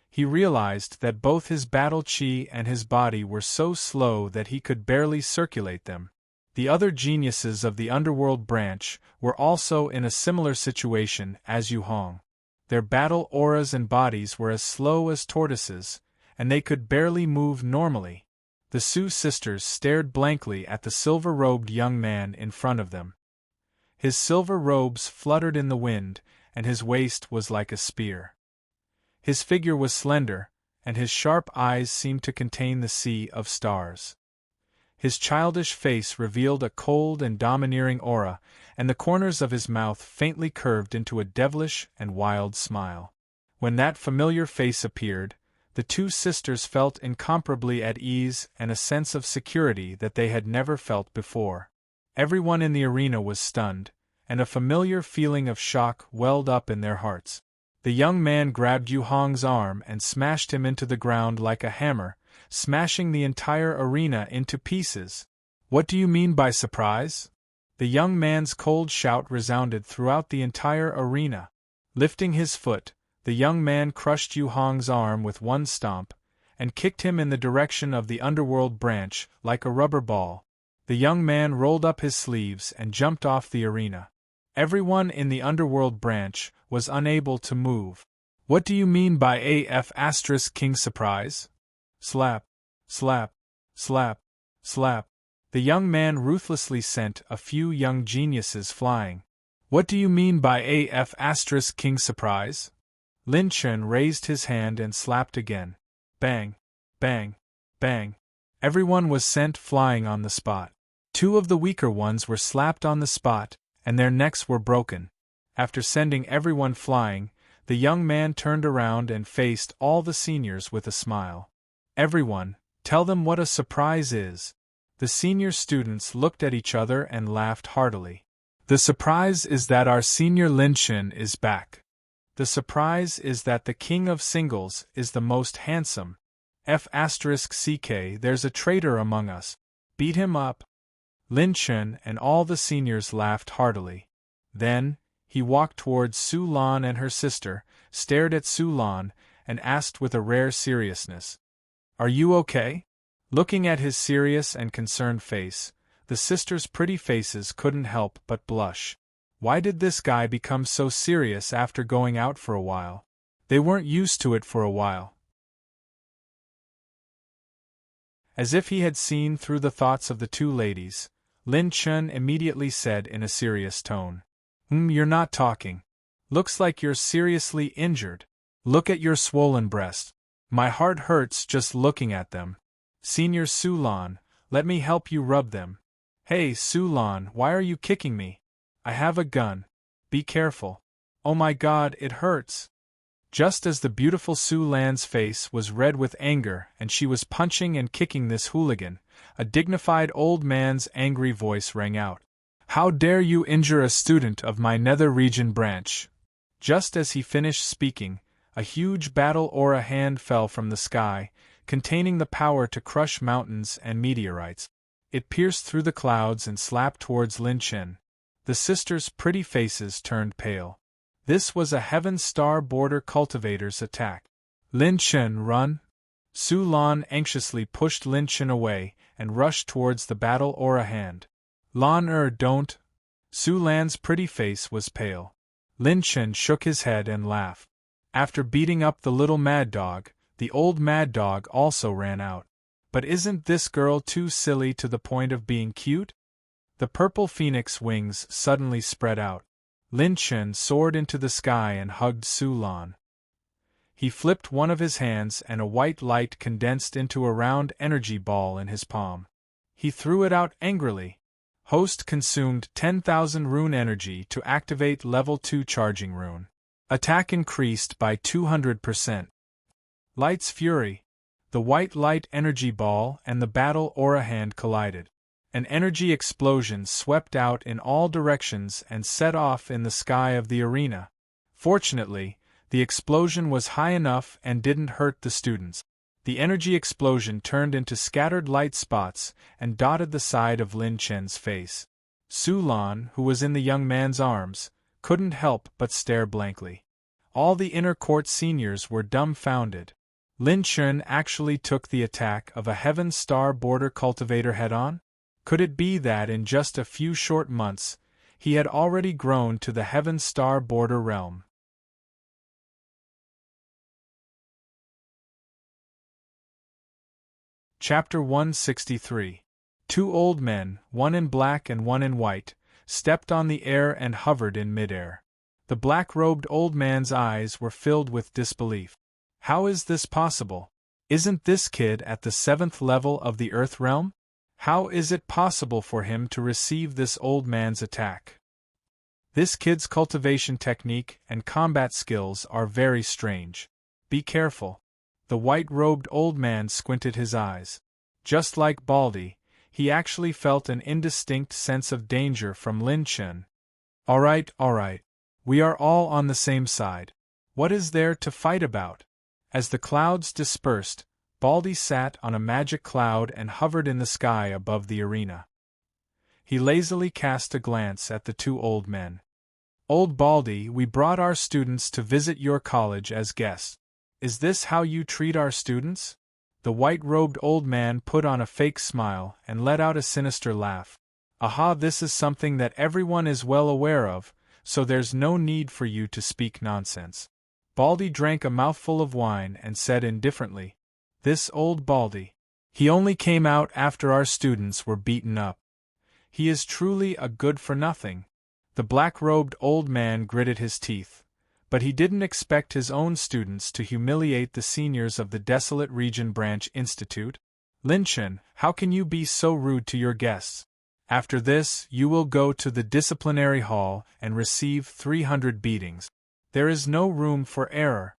He realized that both his battle chi and his body were so slow that he could barely circulate them. The other geniuses of the underworld branch were also in a similar situation as Yu Hong. Their battle auras and bodies were as slow as tortoises, and they could barely move normally. The Su sisters stared blankly at the silver-robed young man in front of them. His silver robes fluttered in the wind, and his waist was like a spear. His figure was slender, and his sharp eyes seemed to contain the sea of stars. His childish face revealed a cold and domineering aura, and the corners of his mouth faintly curved into a devilish and wild smile. When that familiar face appeared, the two sisters felt incomparably at ease and a sense of security that they had never felt before. Everyone in the arena was stunned, and a familiar feeling of shock welled up in their hearts. The young man grabbed Yu Hong's arm and smashed him into the ground like a hammer, smashing the entire arena into pieces. "What do you mean by surprise?" The young man's cold shout resounded throughout the entire arena. Lifting his foot, the young man crushed Yu Hong's arm with one stomp, and kicked him in the direction of the underworld branch like a rubber ball. The young man rolled up his sleeves and jumped off the arena. Everyone in the underworld branch was unable to move. "What do you mean by AF** King Surprise?" Slap, slap, slap, slap. The young man ruthlessly sent a few young geniuses flying. "What do you mean by AF** King Surprise?" Lin Chen raised his hand and slapped again. Bang, bang, bang. Everyone was sent flying on the spot. Two of the weaker ones were slapped on the spot, and their necks were broken. After sending everyone flying, the young man turned around and faced all the seniors with a smile. "Everyone, tell them what a surprise is." The senior students looked at each other and laughed heartily. "The surprise is that our senior Lin Chen is back. The surprise is that the king of singles is the most handsome. F***ck, there's a traitor among us. Beat him up." Lin Chen and all the seniors laughed heartily. Then, he walked towards Su Lan and her sister, stared at Su Lan, and asked with a rare seriousness, "Are you okay?" Looking at his serious and concerned face, the sisters' pretty faces couldn't help but blush. Why did this guy become so serious after going out for a while? They weren't used to it for a while. As if he had seen through the thoughts of the two ladies, Lin Chen immediately said in a serious tone, You're not talking. Looks like you're seriously injured. Look at your swollen breast. My heart hurts just looking at them. Senior Su Lan, let me help you rub them." "Hey Su Lan, why are you kicking me? I have a gun. Be careful." "Oh my god, it hurts." Just as the beautiful Su Lan's face was red with anger and she was punching and kicking this hooligan, a dignified old man's angry voice rang out. "How dare you injure a student of my nether region branch?" Just as he finished speaking, a huge battle aura hand fell from the sky, containing the power to crush mountains and meteorites. It pierced through the clouds and slapped towards Lin Chen. The sisters' pretty faces turned pale. This was a Heaven Star Border Cultivator's attack. "Lin Chen, run!" Su Lan anxiously pushed Lin Chen away and rushed towards the battle aura hand. "Lan don't!" Su Lan's pretty face was pale. Lin Chen shook his head and laughed. After beating up the little mad dog, the old mad dog also ran out. But isn't this girl too silly to the point of being cute? The purple phoenix wings suddenly spread out. Lin Chen soared into the sky and hugged Su Lan. He flipped one of his hands and a white light condensed into a round energy ball in his palm. He threw it out angrily. Host consumed 10,000 rune energy to activate level 2 charging rune. Attack increased by 200%. Light's fury. The white light energy ball and the battle aura hand collided. An energy explosion swept out in all directions and set off in the sky of the arena. Fortunately, the explosion was high enough and didn't hurt the students. The energy explosion turned into scattered light spots and dotted the side of Lin Chen's face. Su Lan, who was in the young man's arms, couldn't help but stare blankly. All the inner court seniors were dumbfounded. Lin Chen actually took the attack of a Heaven Star Border Cultivator head-on? Could it be that in just a few short months, he had already grown to the Heaven Star Border realm? Chapter 163. Two old men, one in black and one in white, stepped on the air and hovered in midair. The black-robed old man's eyes were filled with disbelief. How is this possible? Isn't this kid at the 7th level of the Earth realm? How is it possible for him to receive this old man's attack? This kid's cultivation technique and combat skills are very strange. Be careful. The white-robed old man squinted his eyes. Just like Baldy, he actually felt an indistinct sense of danger from Lin Chen. All right. We are all on the same side. What is there to fight about? As the clouds dispersed, Baldy sat on a magic cloud and hovered in the sky above the arena. He lazily cast a glance at the two old men. Old Baldy, we brought our students to visit your college as guests. Is this how you treat our students? The white-robed old man put on a fake smile and let out a sinister laugh. Aha, this is something that everyone is well aware of, so there's no need for you to speak nonsense. Baldy drank a mouthful of wine and said indifferently, This old Baldy. He only came out after our students were beaten up. He is truly a good-for-nothing. The black-robed old man gritted his teeth, but he didn't expect his own students to humiliate the seniors of the Desolate Region Branch Institute. Lin Chen, how can you be so rude to your guests? After this, you will go to the disciplinary hall and receive 300 beatings. There is no room for error.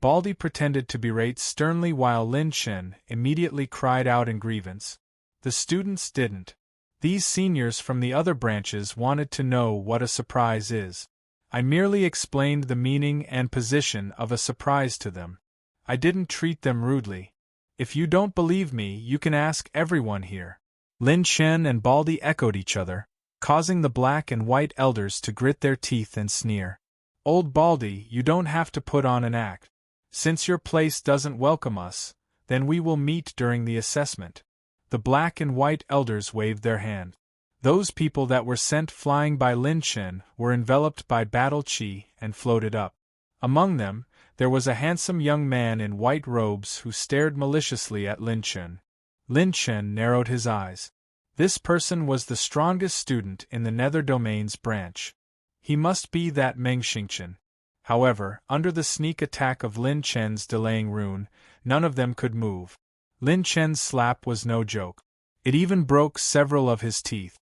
Baldy pretended to berate sternly while Lin Chen immediately cried out in grievance. The students didn't. These seniors from the other branches wanted to know what a surprise is. I merely explained the meaning and position of a surprise to them. I didn't treat them rudely. If you don't believe me, you can ask everyone here. Lin Chen and Baldy echoed each other, causing the black and white elders to grit their teeth and sneer. Old Baldy, you don't have to put on an act. Since your place doesn't welcome us, then we will meet during the assessment. The black and white elders waved their hand. Those people that were sent flying by Lin Chen were enveloped by battle chi and floated up. Among them, there was a handsome young man in white robes who stared maliciously at Lin Chen. Lin Chen narrowed his eyes. This person was the strongest student in the Nether Domains branch. He must be that Meng Xingchen. However, under the sneak attack of Lin Chen's delaying rune, none of them could move. Lin Chen's slap was no joke. It even broke several of his teeth.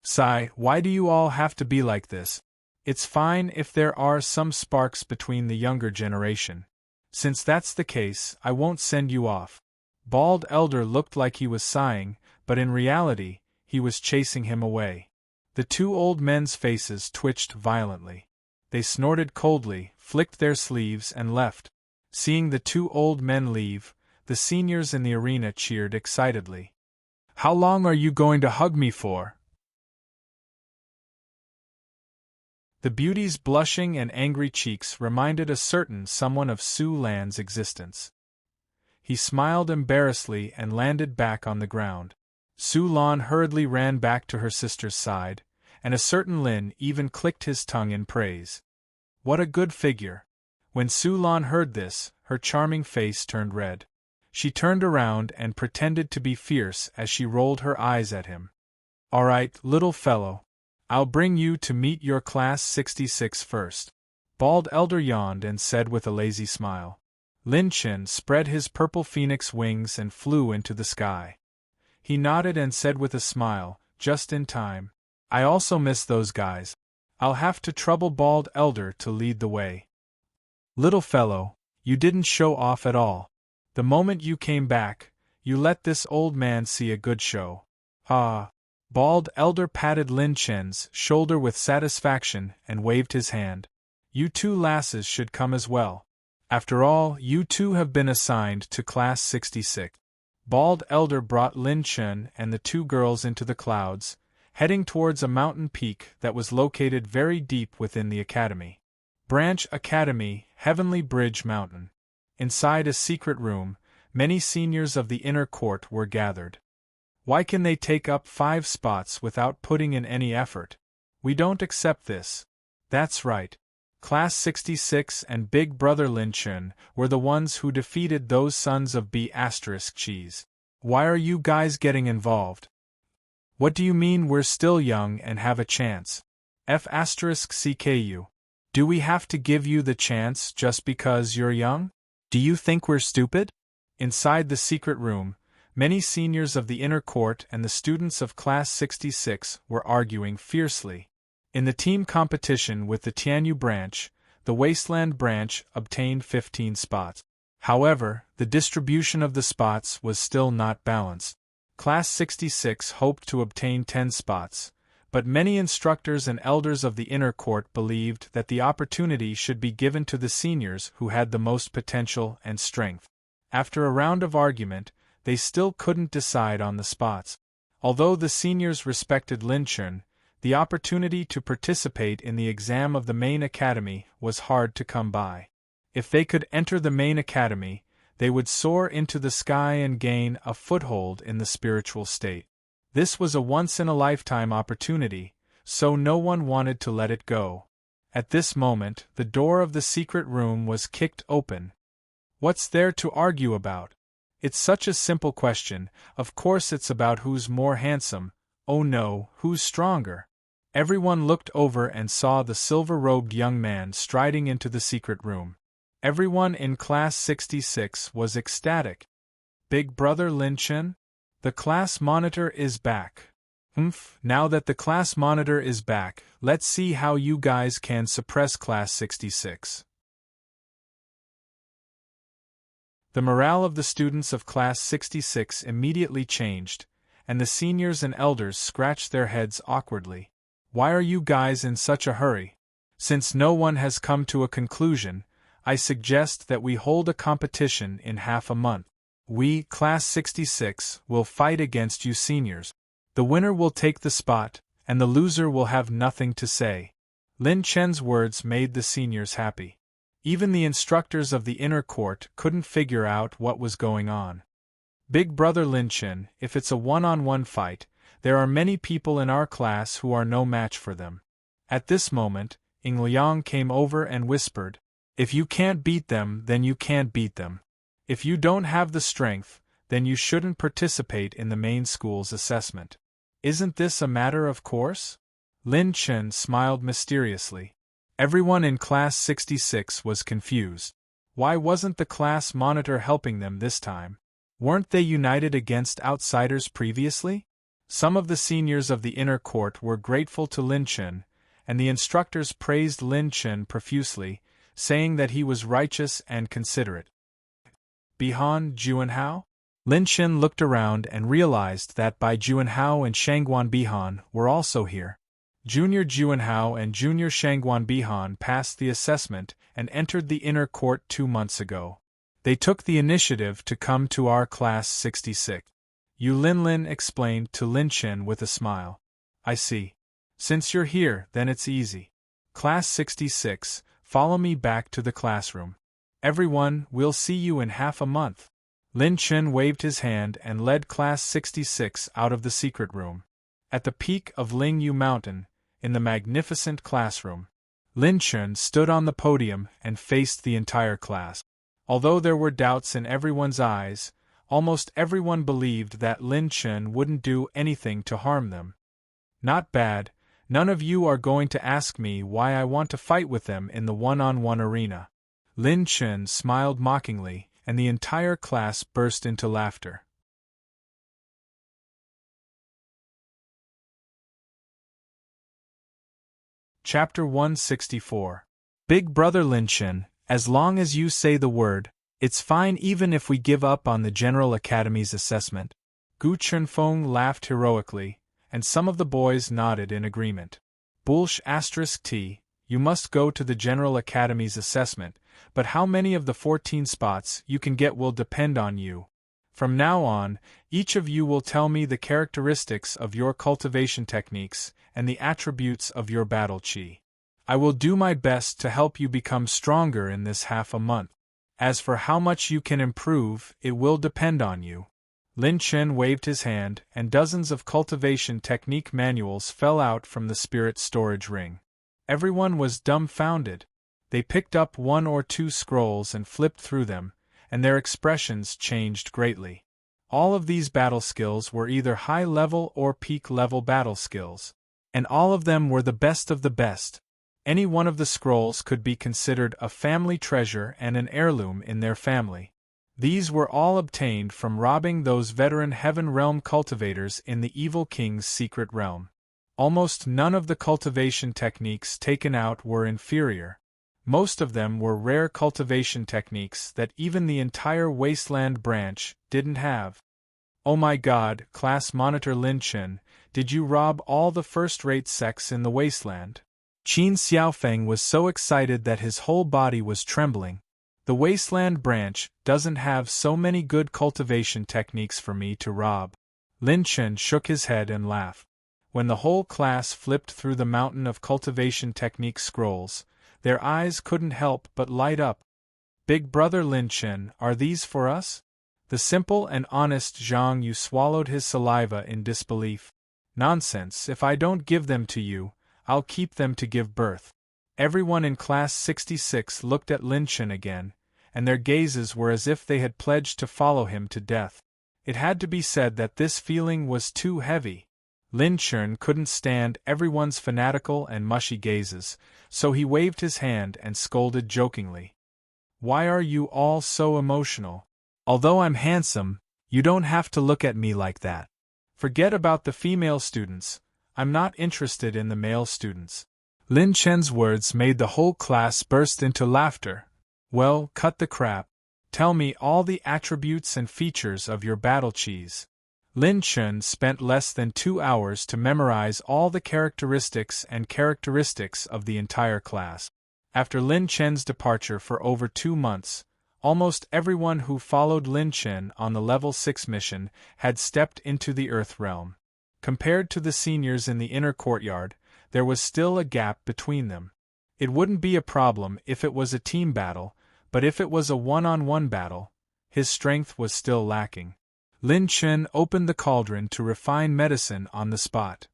Sigh, why do you all have to be like this? It's fine if there are some sparks between the younger generation. Since that's the case, I won't send you off. Bald Elder looked like he was sighing, but in reality, he was chasing him away. The two old men's faces twitched violently. They snorted coldly, flicked their sleeves and left. Seeing the two old men leave, the seniors in the arena cheered excitedly. How long are you going to hug me for? The beauty's blushing and angry cheeks reminded a certain someone of Su Lan's existence. He smiled embarrassedly and landed back on the ground. Su Lan hurriedly ran back to her sister's side, and a certain Lin even clicked his tongue in praise. What a good figure! When Su Lan heard this, her charming face turned red. She turned around and pretended to be fierce as she rolled her eyes at him. All right, little fellow. I'll bring you to meet your class 66 first. Bald Elder yawned and said with a lazy smile. Lin Chen spread his purple phoenix wings and flew into the sky. He nodded and said with a smile, just in time. I also miss those guys. I'll have to trouble Bald Elder to lead the way. Little fellow, you didn't show off at all. The moment you came back, you let this old man see a good show. Ah. Bald Elder patted Lin Chen's shoulder with satisfaction and waved his hand. You two lasses should come as well. After all, you two have been assigned to Class 66. Bald Elder brought Lin Chen and the two girls into the clouds, heading towards a mountain peak that was located very deep within the academy. Branch Academy, Heavenly Bridge Mountain. Inside a secret room, many seniors of the inner court were gathered. Why can they take up 5 spots without putting in any effort? We don't accept this. That's right. Class 66 and Big Brother Lin Chen were the ones who defeated those sons of B***cheese. Why are you guys getting involved? What do you mean we're still young and have a chance? F*CKU. Do we have to give you the chance just because you're young? Do you think we're stupid? Inside the secret room, many seniors of the inner court and the students of Class 66 were arguing fiercely. In the team competition with the Tianyu branch, the Wasteland branch obtained 15 spots. However, the distribution of the spots was still not balanced. Class 66 hoped to obtain 10 spots, but many instructors and elders of the inner court believed that the opportunity should be given to the seniors who had the most potential and strength. After a round of argument, they still couldn't decide on the spots. Although the seniors respected Lin Chun, the opportunity to participate in the exam of the main academy was hard to come by. If they could enter the main academy, they would soar into the sky and gain a foothold in the spiritual state. This was a once-in-a-lifetime opportunity, so no one wanted to let it go. At this moment, the door of the secret room was kicked open. What's there to argue about? It's such a simple question. Of course it's about who's more handsome. Oh no, who's stronger? Everyone looked over and saw the silver-robed young man striding into the secret room. Everyone in Class 66 was ecstatic. Big Brother Lin Chun? The class monitor is back. Now that the class monitor is back, let's see how you guys can suppress Class 66. The morale of the students of Class 66 immediately changed, and the seniors and elders scratched their heads awkwardly. Why are you guys in such a hurry? Since no one has come to a conclusion, I suggest that we hold a competition in half a month. We, Class 66, will fight against you seniors. The winner will take the spot, and the loser will have nothing to say. Lin Chen's words made the seniors happy. Even the instructors of the inner court couldn't figure out what was going on. Big Brother Lin Chen, if it's a one-on-one fight, there are many people in our class who are no match for them. At this moment, Ying Liang came over and whispered, "If you can't beat them, then you can't beat them. If you don't have the strength, then you shouldn't participate in the main school's assessment. Isn't this a matter of course?" Lin Chen smiled mysteriously. Everyone in Class 66 was confused. Why wasn't the class monitor helping them this time? Weren't they united against outsiders previously? Some of the seniors of the inner court were grateful to Lin Chen, and the instructors praised Lin Chen profusely, saying that he was righteous and considerate. Bihan Juanhao? Lin Chen looked around and realized that Bai Juanhao and Shangguan Bihan were also here. Junior Juanhao and Junior Shangguan Bihan passed the assessment and entered the inner court 2 months ago. They took the initiative to come to our Class 66. Yu Linlin explained to Lin Chen with a smile. I see. Since you're here, then it's easy. Class 66, follow me back to the classroom. Everyone, we'll see you in half a month. Lin Chen waved his hand and led Class 66 out of the secret room. At the peak of Ling Yu Mountain, in the magnificent classroom, Lin Chen stood on the podium and faced the entire class. Although there were doubts in everyone's eyes, almost everyone believed that Lin Chen wouldn't do anything to harm them. Not bad. None of you are going to ask me why I want to fight with them in the one-on-one arena. Lin Chen smiled mockingly, and the entire class burst into laughter. Chapter 164. Big Brother Lin Chen, as long as you say the word, it's fine even if we give up on the General Academy's assessment. Gu Chunfeng laughed heroically, and some of the boys nodded in agreement. Bulsh *T, you must go to the General Academy's assessment, but how many of the 14 spots you can get will depend on you. From now on, each of you will tell me the characteristics of your cultivation techniques and the attributes of your battle chi. I will do my best to help you become stronger in this half a month. As for how much you can improve, it will depend on you. Lin Chen waved his hand, and dozens of cultivation technique manuals fell out from the spirit storage ring. Everyone was dumbfounded. They picked up 1 or 2 scrolls and flipped through them, and their expressions changed greatly. All of these battle skills were either high-level or peak-level battle skills. And all of them were the best of the best. Any one of the scrolls could be considered a family treasure and an heirloom in their family. These were all obtained from robbing those veteran Heaven Realm cultivators in the Evil King's secret realm. Almost none of the cultivation techniques taken out were inferior. Most of them were rare cultivation techniques that even the entire Wasteland branch didn't have. Oh my God, Class Monitor Lin Chen, did you rob all the first-rate sects in the Wasteland? Qin Xiaofeng was so excited that his whole body was trembling. The Wasteland branch doesn't have so many good cultivation techniques for me to rob. Lin Chen shook his head and laughed. When the whole class flipped through the mountain of cultivation technique scrolls, their eyes couldn't help but light up. Big brother Lin Chen, are these for us? The simple and honest Zhang Yu swallowed his saliva in disbelief. Nonsense, if I don't give them to you, I'll keep them to give birth. Everyone in Class 66 looked at Lin Chen again, and their gazes were as if they had pledged to follow him to death. It had to be said that this feeling was too heavy. Lin Chen couldn't stand everyone's fanatical and mushy gazes, so he waved his hand and scolded jokingly. Why are you all so emotional? Although I'm handsome, you don't have to look at me like that. Forget about the female students, I'm not interested in the male students. Lin Chen's words made the whole class burst into laughter. Well, cut the crap. Tell me all the attributes and features of your battle cheese. Lin Chen spent less than 2 hours to memorize all the characteristics of the entire class. After Lin Chen's departure for over 2 months, almost everyone who followed Lin Chen on the Level 6 mission had stepped into the Earth Realm. Compared to the seniors in the inner courtyard, there was still a gap between them. It wouldn't be a problem if it was a team battle, but if it was a one-on-one battle, his strength was still lacking. Lin Chen opened the cauldron to refine medicine on the spot.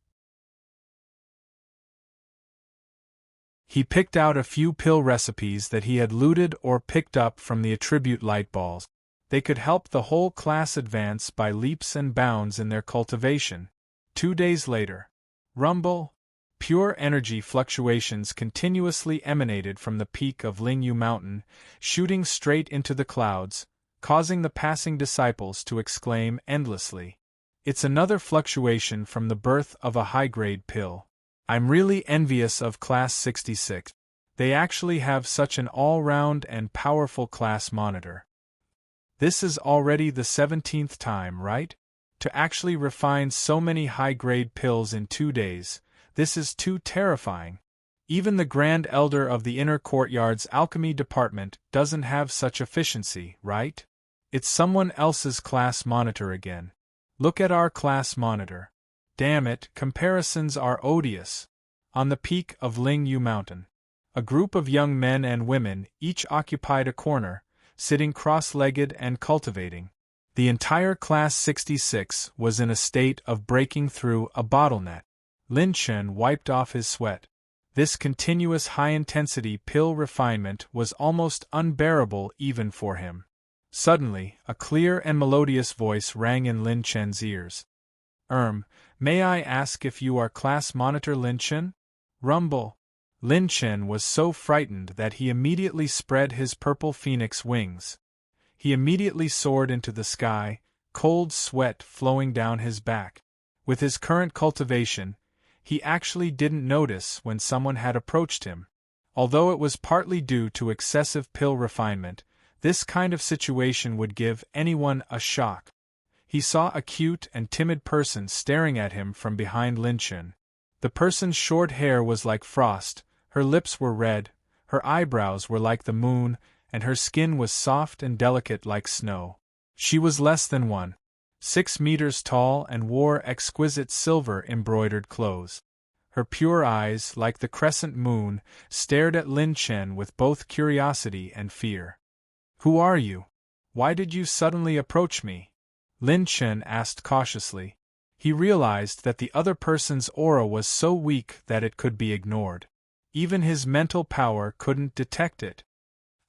He picked out a few pill recipes that he had looted or picked up from the attribute light balls. They could help the whole class advance by leaps and bounds in their cultivation. 2 days later. Rumble. Pure energy fluctuations continuously emanated from the peak of Lingyu Mountain, shooting straight into the clouds, causing the passing disciples to exclaim endlessly. It's another fluctuation from the birth of a high-grade pill. I'm really envious of Class 66. They actually have such an all-round and powerful class monitor. This is already the 17th time, right? To actually refine so many high-grade pills in 2 days, this is too terrifying. Even the Grand Elder of the Inner Courtyard's alchemy department doesn't have such efficiency, right? It's someone else's class monitor again. Look at our class monitor. Damn it, comparisons are odious. On the peak of Lingyu Mountain, a group of young men and women each occupied a corner, sitting cross-legged and cultivating. The entire Class 66 was in a state of breaking through a bottleneck. Lin Chen wiped off his sweat. This continuous high-intensity pill refinement was almost unbearable even for him. Suddenly, a clear and melodious voice rang in Lin Chen's ears. May I ask if you are Class Monitor Lin Chen? Rumble. Lin Chen was so frightened that he immediately spread his purple phoenix wings. He immediately soared into the sky, cold sweat flowing down his back. With his current cultivation, he actually didn't notice when someone had approached him. Although it was partly due to excessive pill refinement, this kind of situation would give anyone a shock. He saw a cute and timid person staring at him from behind Lin Chen. The person's short hair was like frost, her lips were red, her eyebrows were like the moon, and her skin was soft and delicate like snow. She was less than 1.6 meters tall and wore exquisite silver-embroidered clothes. Her pure eyes, like the crescent moon, stared at Lin Chen with both curiosity and fear. Who are you? Why did you suddenly approach me? Lin Chen asked cautiously. He realized that the other person's aura was so weak that it could be ignored. Even his mental power couldn't detect it.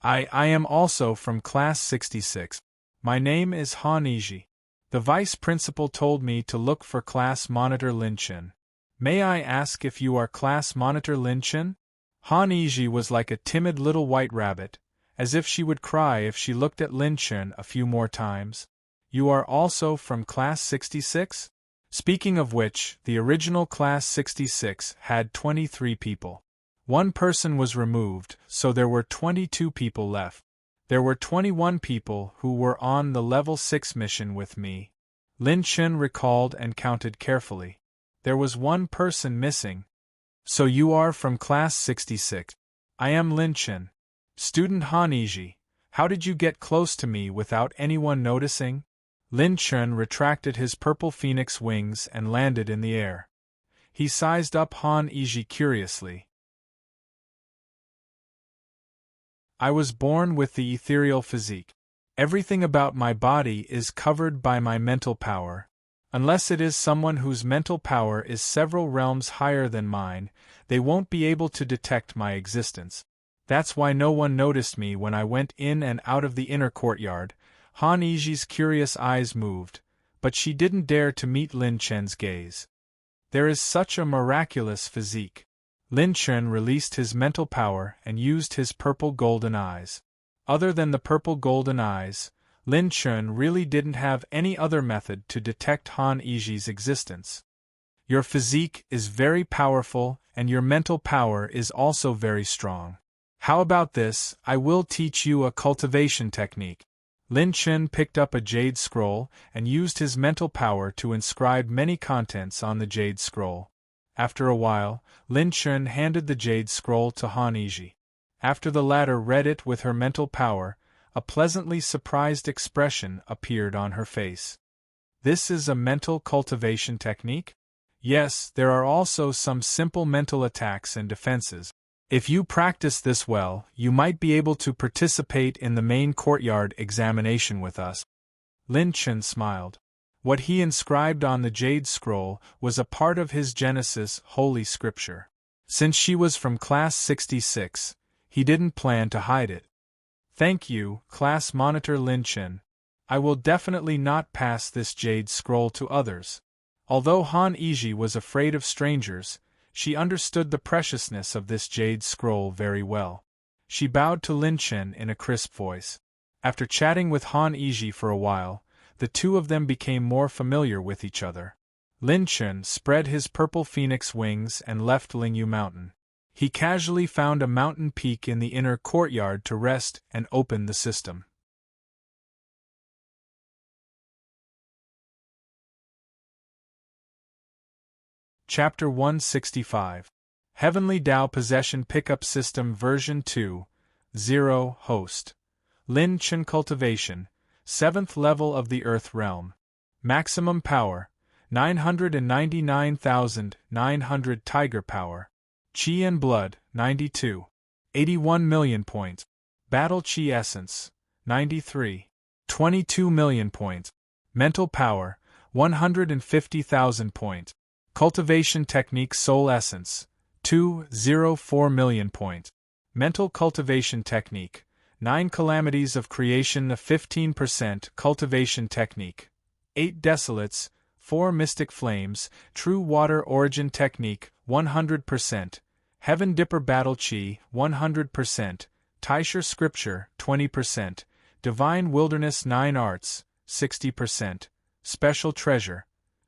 I am also from Class 66. My name is Han Niji. The vice principal told me to look for class monitor Lin-chan. May I ask if you are class monitor Lin-chan? Han Yiji was like a timid little white rabbit, as if she would cry if she looked at Lin-chan a few more times. You are also from class 66? Speaking of which, the original class 66 had 23 people. One person was removed, so there were 22 people left. There were 21 people who were on the level 6 mission with me. Lin-chan recalled and counted carefully. There was one person missing. So you are from class 66. I am Lin-chan. Student Han Yiji, how did you get close to me without anyone noticing? Lin-chan retracted his purple phoenix wings and landed in the air. He sized up Han Yiji curiously. I was born with the ethereal physique. Everything about my body is covered by my mental power. Unless it is someone whose mental power is several realms higher than mine, they won't be able to detect my existence. That's why no one noticed me when I went in and out of the inner courtyard. Han Yiji's curious eyes moved, but she didn't dare to meet Lin-chan's gaze. There is such a miraculous physique. Lin-chan released his mental power and used his purple golden eyes. Other than the purple golden eyes, Lin-chan really didn't have any other method to detect Han Yiji's existence. Your physique is very powerful and your mental power is also very strong. How about this? I will teach you a cultivation technique. Lin-chan picked up a jade scroll and used his mental power to inscribe many contents on the jade scroll. After a while, Lin-chan handed the jade scroll to Han Yiji. After the latter read it with her mental power, a pleasantly surprised expression appeared on her face. This is a mental cultivation technique? Yes, there are also some simple mental attacks and defenses. If you practice this well, you might be able to participate in the main courtyard examination with us. Lin-chan smiled. What he inscribed on the jade scroll was a part of his Genesis holy scripture. Since she was from class 66, he didn't plan to hide it. Thank you, class monitor Lin-chan. I will definitely not pass this jade scroll to others. Although Han Yiji was afraid of strangers, she understood the preciousness of this jade scroll very well. She bowed to Lin-chan in a crisp voice. After chatting with Han Yiji for a while, the two of them became more familiar with each other. Lin-chan spread his purple phoenix wings and left Lingyu Mountain. He casually found a mountain peak in the inner courtyard to rest and open the system. Chapter 165. Heavenly Tao Possession Pickup System Version 2.0 Host. Lin-chan Cultivation, 7th level of the Earth Realm. Maximum Power, 999,900 Tiger Power. Chi and Blood, 92. 81 million points. Battle Chi Essence, 93. 22 million points. Mental Power, 150,000 points. Cultivation Technique Soul Essence, 204 million points. Mental Cultivation Technique, 9 Calamities of Creation, a 15% Cultivation Technique, 8 Desolates, 4 Mystic Flames, True Water Origin Technique, 100%, Heaven Dipper Battle Chi, 100%, Taisher Scripture, 20%, Divine Wilderness 9 Arts, 60%, Special Treasure,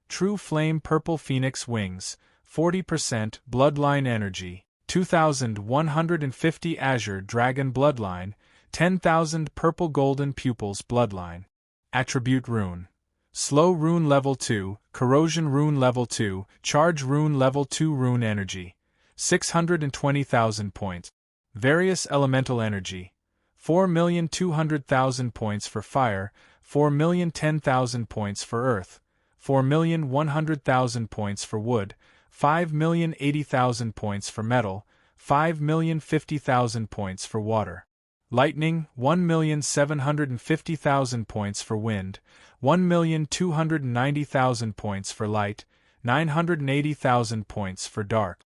True Flame Purple Phoenix Wings, 40% Bloodline Energy, 2,150 Azure Dragon Bloodline, 10,000 Purple Golden Pupils Bloodline. Attribute Rune. Slow Rune Level 2, Corrosion Rune Level 2, Charge Rune Level 2 Rune Energy, 620,000 points. Various Elemental Energy, 4,200,000 points for Fire, 4,010,000 points for Earth, 4,100,000 points for Wood, 5,080,000 points for Metal, 5,050,000 points for Water. Lightning, 1,750,000 points for Wind, 1,290,000 points for Light, 980,000 points for Dark.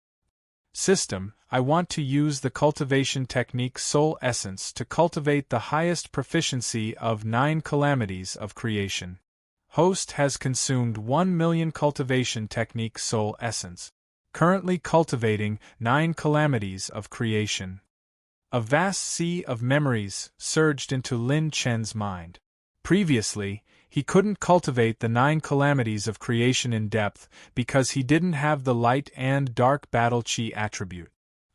System, I want to use the cultivation technique Soul Essence to cultivate the highest proficiency of 9 calamities of creation. Host has consumed 1 million cultivation technique soul essence. Currently cultivating 9 calamities of creation. A vast sea of memories surged into Lin Chen's mind. Previously, he couldn't cultivate the 9 calamities of creation in depth because he didn't have the light and dark battle chi attribute.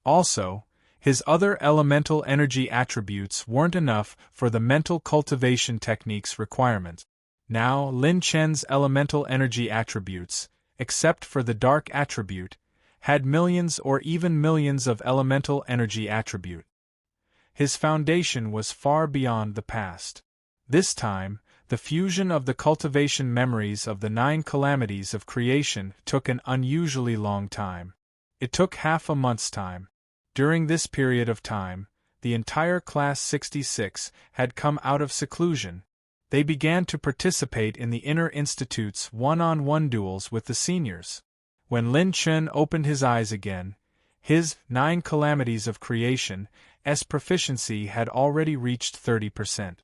Also, his other elemental energy attributes weren't enough for the mental cultivation technique's requirement. Now, Lin Chen's elemental energy attributes, except for the dark attribute, had millions or even millions of elemental energy attribute. His foundation was far beyond the past. This time, the fusion of the cultivation memories of the 9 calamities of creation took an unusually long time. It took half a month's time. During this period of time, the entire Class 66 had come out of seclusion. They began to participate in the Inner Institute's one-on-one duels with the seniors. When Lin Chen opened his eyes again, his 9 calamities of creation's proficiency had already reached 30%.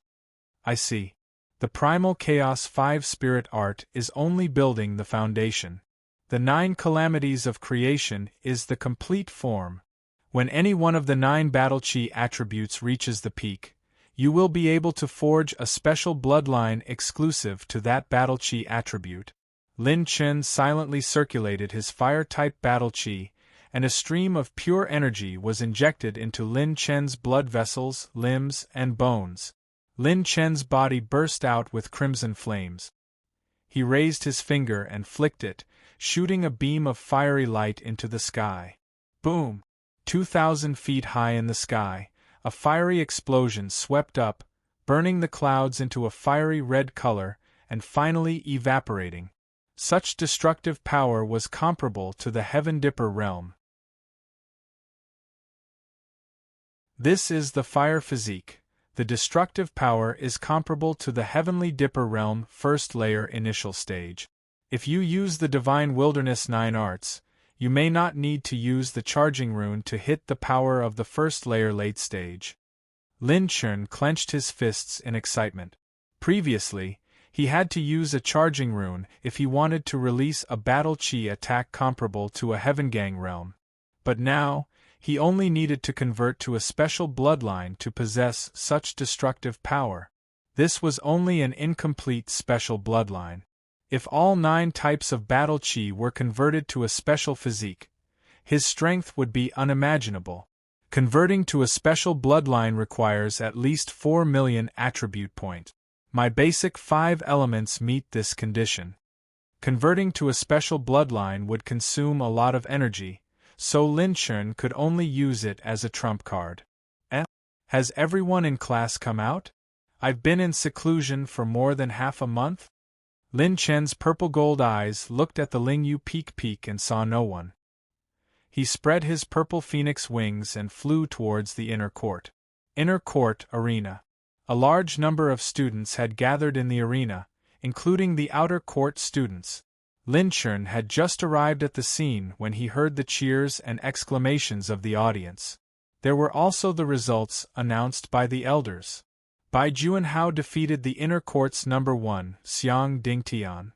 I see. The Primal Chaos 5 Spirit Art is only building the foundation. The 9 calamities of creation is the complete form. When any one of the 9 battle chi attributes reaches the peak, you will be able to forge a special bloodline exclusive to that battle chi attribute. Lin Chen silently circulated his fire-type battle chi, and a stream of pure energy was injected into Lin Chen's blood vessels, limbs, and bones. Lin Chen's body burst out with crimson flames. He raised his finger and flicked it, shooting a beam of fiery light into the sky. Boom! 2,000 feet high in the sky, a fiery explosion swept up, burning the clouds into a fiery red color, and finally evaporating. Such destructive power was comparable to the Heaven Dipper realm. This is the fire physique. The destructive power is comparable to the Heavenly Dipper realm first layer initial stage. If you use the Divine Wilderness 9 arts, you may not need to use the charging rune to hit the power of the first layer late stage. Lin Chen clenched his fists in excitement. Previously, he had to use a charging rune if he wanted to release a battle chi attack comparable to a Heavengang realm. But now, he only needed to convert to a special bloodline to possess such destructive power. This was only an incomplete special bloodline. If all 9 types of battle chi were converted to a special physique, his strength would be unimaginable. Converting to a special bloodline requires at least 4 million attribute point. My basic 5 elements meet this condition. Converting to a special bloodline would consume a lot of energy, so Lin Chen could only use it as a trump card. Has everyone in class come out? I've been in seclusion for more than half a month? Lin Chen's purple-gold eyes looked at the Lingyu peak and saw no one. He spread his purple phoenix wings and flew towards the inner court. Inner court arena. A large number of students had gathered in the arena, including the outer court students. Lin Chen had just arrived at the scene when he heard the cheers and exclamations of the audience. There were also the results announced by the elders. Bai Juanhao defeated the inner court's number 1, Xiang Dingtian.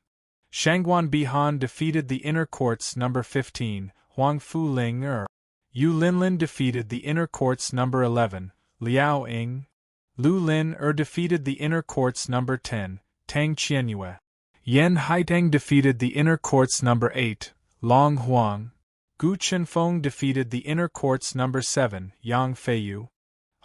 Shangguan Bihan defeated the inner court's number 15, Huang Fu Ling Er. Yu Linlin defeated the inner court's number 11, Liao Ying. Lu Lin defeated the inner court's number 10, Tang Qianyue. Yan Haitang defeated the inner court's number 8, Long Huang. Gu Chenfeng defeated the inner court's number 7, Yang Feiyu.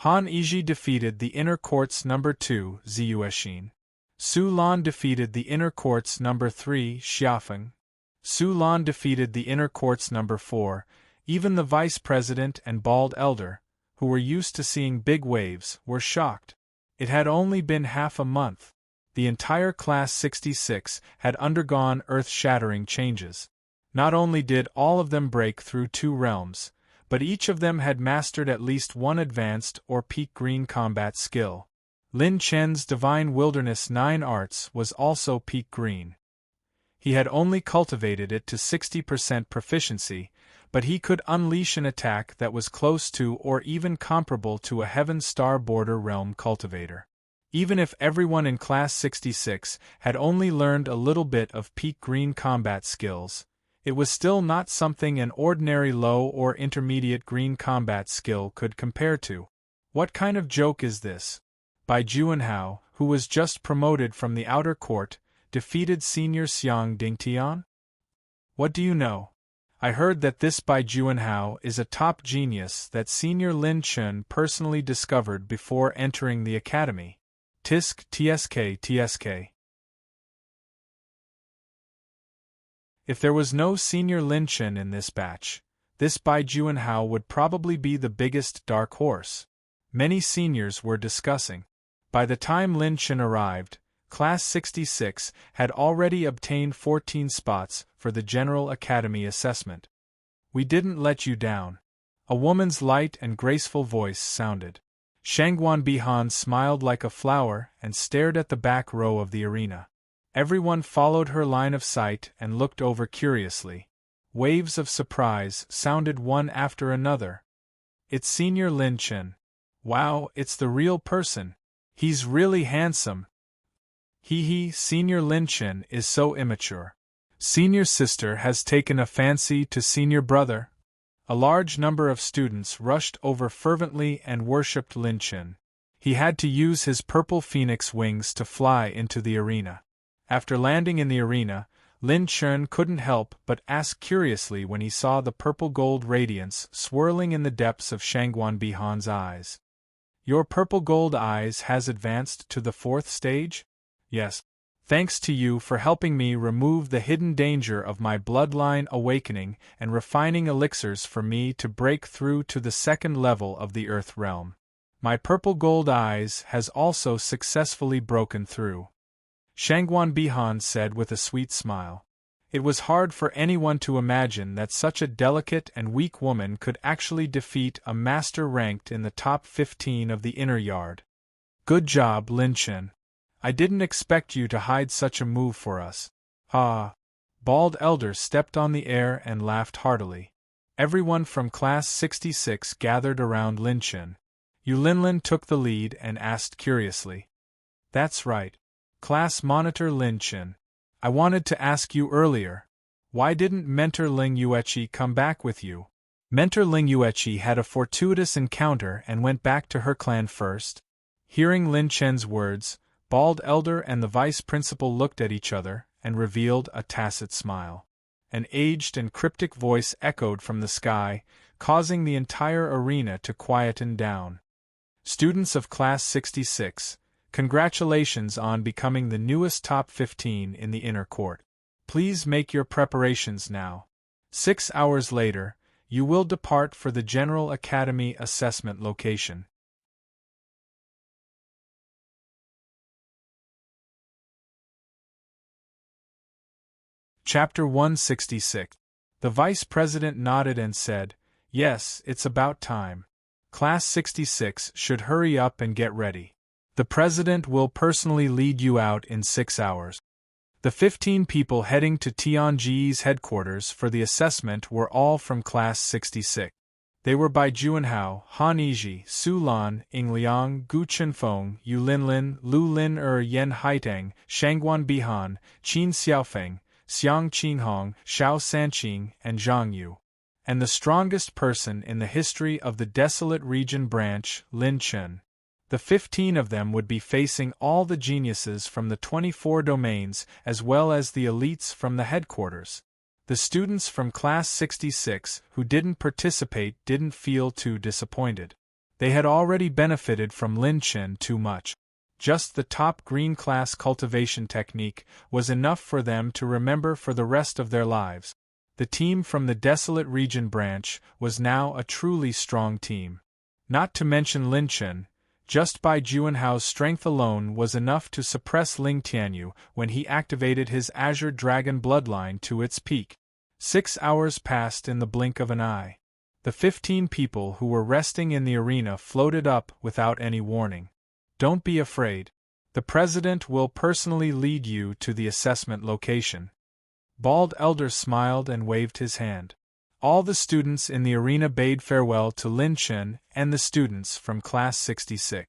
Han Yizhi defeated the inner court's number 2, Ziyuexin. Su Lan defeated the inner court's number 3, Xiafeng. Su Lan defeated the inner court's number 4. Even the vice president and bald elder, who were used to seeing big waves, were shocked. It had only been half a month. The entire Class 66 had undergone earth-shattering changes. Not only did all of them break through 2 realms, but each of them had mastered at least 1 advanced or peak green combat skill. Lin Chen's Divine Wilderness 9 arts was also peak green. He had only cultivated it to 60% proficiency, but he could unleash an attack that was close to or even comparable to a Heaven Star Border Realm cultivator. Even if everyone in Class 66 had only learned a little bit of peak green combat skills, it was still not something an ordinary low or intermediate green combat skill could compare to. What kind of joke is this? Bai Juanhao, who was just promoted from the outer court, defeated Senior Xiang Dingtian? What do you know? I heard that this Bai Juanhao is a top genius that Senior Lin Chen personally discovered before entering the academy. Tisk tsk tsk. If there was no Senior Lin Chen in this batch, this Bai Juanhao would probably be the biggest dark horse. Many seniors were discussing. By the time Lin Chen arrived, Class 66 had already obtained 14 spots for the General Academy assessment. We didn't let you down. A woman's light and graceful voice sounded. Shangguan Bihan smiled like a flower and stared at the back row of the arena. Everyone followed her line of sight and looked over curiously. Waves of surprise sounded one after another. It's Senior Lin Chen. Wow, it's the real person. He's really handsome. Hee, Senior Lin Chen is so immature. Senior sister has taken a fancy to senior brother. A large number of students rushed over fervently and worshipped Lin Chen. He had to use his purple phoenix wings to fly into the arena. After landing in the arena, Lin Chen couldn't help but ask curiously when he saw the purple-gold radiance swirling in the depths of Shangguan Bihan's eyes. Your purple-gold eyes has advanced to the 4th stage? Yes. Thanks to you for helping me remove the hidden danger of my bloodline awakening and refining elixirs for me to break through to the 2nd level of the Earth realm. My purple-gold eyes has also successfully broken through. Shangguan Bihan said with a sweet smile. It was hard for anyone to imagine that such a delicate and weak woman could actually defeat a master ranked in the top 15 of the inner yard. Good job, Lin Chen. I didn't expect you to hide such a move for us. Ah! Bald Elder stepped on the air and laughed heartily. Everyone from Class 66 gathered around Lin Chen. Yulinlin took the lead and asked curiously. That's right. Class Monitor Lin Chen. I wanted to ask you earlier. Why didn't Mentor Ling Yueqi come back with you? Mentor Ling Yueqi had a fortuitous encounter and went back to her clan first. Hearing Lin Chen's words, Bald Elder and the Vice Principal looked at each other and revealed a tacit smile. An aged and cryptic voice echoed from the sky, causing the entire arena to quieten down. Students of Class 66, congratulations on becoming the newest top 15 in the inner court. Please make your preparations now. 6 hours later, you will depart for the General Academy assessment location. Chapter 166. The Vice President nodded and said, Yes, it's about time. Class 66 should hurry up and get ready. The President will personally lead you out in 6 hours. The 15 people heading to Tianji's headquarters for the assessment were all from Class 66. They were Bai Juanhao, Han Yizhi, Su Lan, Ying Liang, Gu Chenfeng, Yu Linlin, Lu Lin Yen Haiteng, Shangguan Bihan, Qin Xiaofeng, Xiang Qinghong, Xiao Sanqing, and Zhang Yu. And the strongest person in the history of the Desolate Region branch, Lin Chen. The 15 of them would be facing all the geniuses from the 24 domains as well as the elites from the headquarters. The students from Class 66 who didn't participate didn't feel too disappointed. They had already benefited from Lin Chen too much. Just the top green class cultivation technique was enough for them to remember for the rest of their lives. The team from the Desolate Region branch was now a truly strong team. Not to mention Lin Chen, just Bai Juanhao's strength alone was enough to suppress Ling Tianyu when he activated his Azure Dragon bloodline to its peak. 6 hours passed in the blink of an eye. The 15 people who were resting in the arena floated up without any warning. Don't be afraid. The President will personally lead you to the assessment location. Bald Elder smiled and waved his hand. All the students in the arena bade farewell to Lin Chen and the students from Class 66.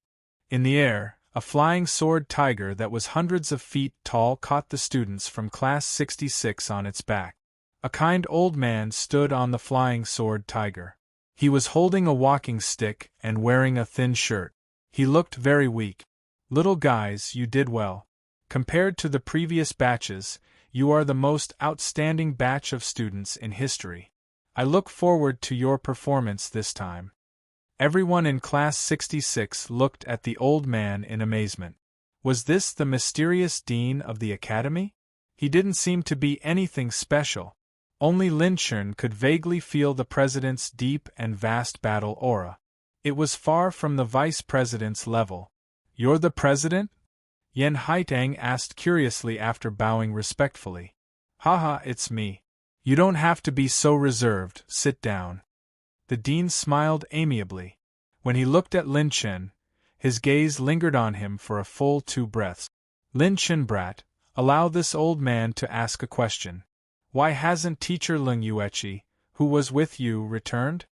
In the air, A flying sword tiger that was hundreds of feet tall caught the students from Class 66 on its back. A kind old man stood on the flying sword tiger. He was holding a walking stick and wearing a thin shirt. He looked very weak. Little guys, you did well. Compared to the previous batches, you are the most outstanding batch of students in history. I look forward to your performance this time. Everyone in Class 66 looked at the old man in amazement. Was this the mysterious dean of the academy? He didn't seem to be anything special. Only Lin Chun could vaguely feel the president's deep and vast battle aura. It was far from the vice president's level. You're the president? Yen Haitang asked curiously after bowing respectfully. Haha, it's me. You don't have to be so reserved, sit down. The dean smiled amiably. When he looked at Lin Chun, his gaze lingered on him for a full 2 breaths. Lin Chun brat, allow this old man to ask a question. Why hasn't teacher Lung Yuechi, who was with you, returned?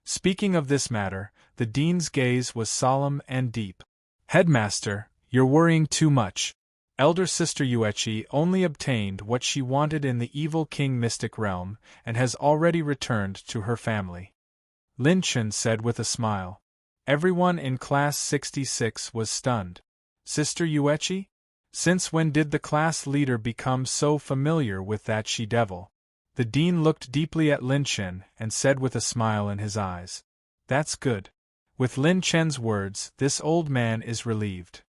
Speaking of this matter, the dean's gaze was solemn and deep. Headmaster, you're worrying too much. Elder sister Yuechi only obtained what she wanted in the evil king mystic realm and has already returned to her family. Lin Chun said with a smile. Everyone in Class 66 was stunned. Sister Yuechi? Since when did the class leader become so familiar with that she-devil? The dean looked deeply at Lin Chun and said with a smile in his eyes. That's good. With Lin Chun's words, this old man is relieved.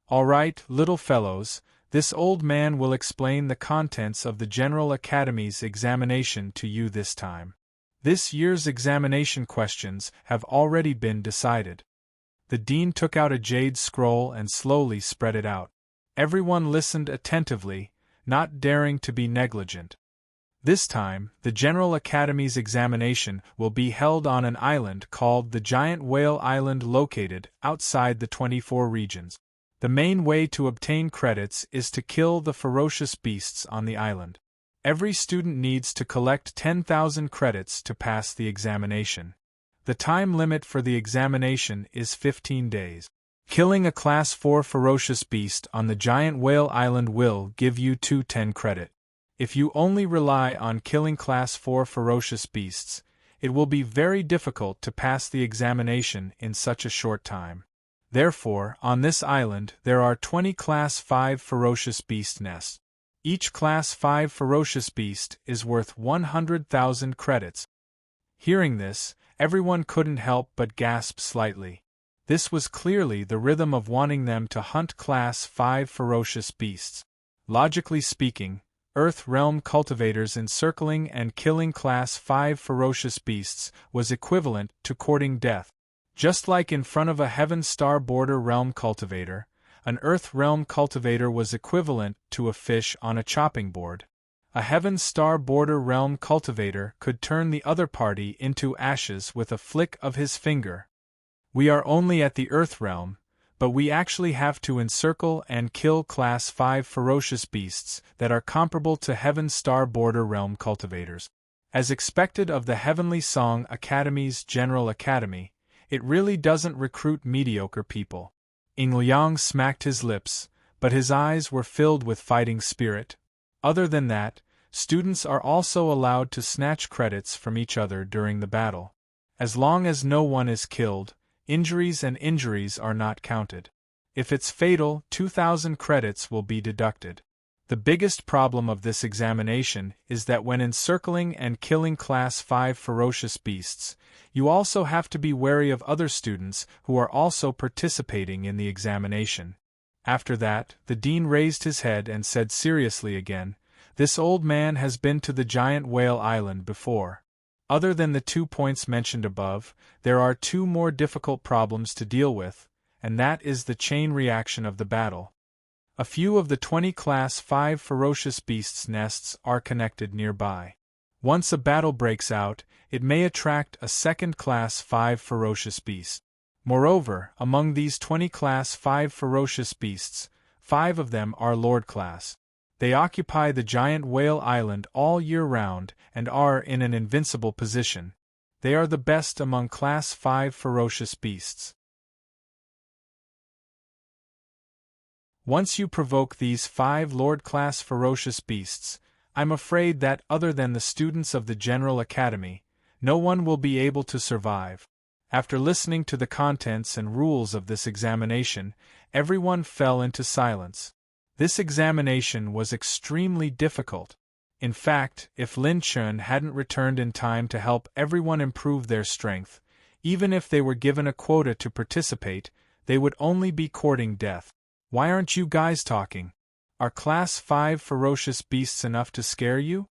All right, little fellows, this old man will explain the contents of the General Academy's examination to you this time. This year's examination questions have already been decided. The dean took out a jade scroll and slowly spread it out. Everyone listened attentively, not daring to be negligent. This time, the General Academy's examination will be held on an island called the Giant Whale Island located outside the 24 regions. The main way to obtain credits is to kill the ferocious beasts on the island. Every student needs to collect 10,000 credits to pass the examination. The time limit for the examination is 15 days. Killing a Class 4 ferocious beast on the Giant Whale Island will give you 210 credit. If you only rely on killing Class 4 ferocious beasts, it will be very difficult to pass the examination in such a short time. Therefore, on this island there are 20 Class 5 ferocious beast nests. Each Class 5 ferocious beast is worth 100,000 credits. Hearing this, everyone couldn't help but gasp slightly. This was clearly the rhythm of wanting them to hunt Class 5 ferocious beasts. Logically speaking, Earth Realm cultivators encircling and killing Class 5 ferocious beasts was equivalent to courting death. Just like in front of a Heaven Star Border Realm cultivator, an Earth Realm cultivator was equivalent to a fish on a chopping board. A Heaven Star Border Realm cultivator could turn the other party into ashes with a flick of his finger. We are only at the Earth Realm, but we actually have to encircle and kill Class 5 ferocious beasts that are comparable to Heaven Star Border Realm cultivators. As expected of the Heavenly Song Academy's General Academy, it really doesn't recruit mediocre people. Ing Liang smacked his lips, but his eyes were filled with fighting spirit. Other than that, students are also allowed to snatch credits from each other during the battle. As long as no one is killed, injuries are not counted. If it's fatal, 2,000 credits will be deducted. The biggest problem of this examination is that when encircling and killing Class 5 ferocious beasts, you also have to be wary of other students who are also participating in the examination. After that, the dean raised his head and said seriously again, "This old man has been to the Giant Whale Island before. Other than the 2 points mentioned above, there are 2 more difficult problems to deal with, and that is the chain reaction of the battle. A few of the 20 Class 5 ferocious beasts' nests are connected nearby. Once a battle breaks out, it may attract a second Class 5 ferocious beast. Moreover, among these 20 Class 5 ferocious beasts, 5 of them are Lord Class. They occupy the Giant Whale Island all year round and are in an invincible position. They are the best among Class 5 ferocious beasts. Once you provoke these 5 Lord-class ferocious beasts, I'm afraid that other than the students of the General Academy, no one will be able to survive. After listening to the contents and rules of this examination, everyone fell into silence. This examination was extremely difficult. In fact, if Lin Chun hadn't returned in time to help everyone improve their strength, even if they were given a quota to participate, they would only be courting death. Why aren't you guys talking? Are Class 5 ferocious beasts enough to scare you?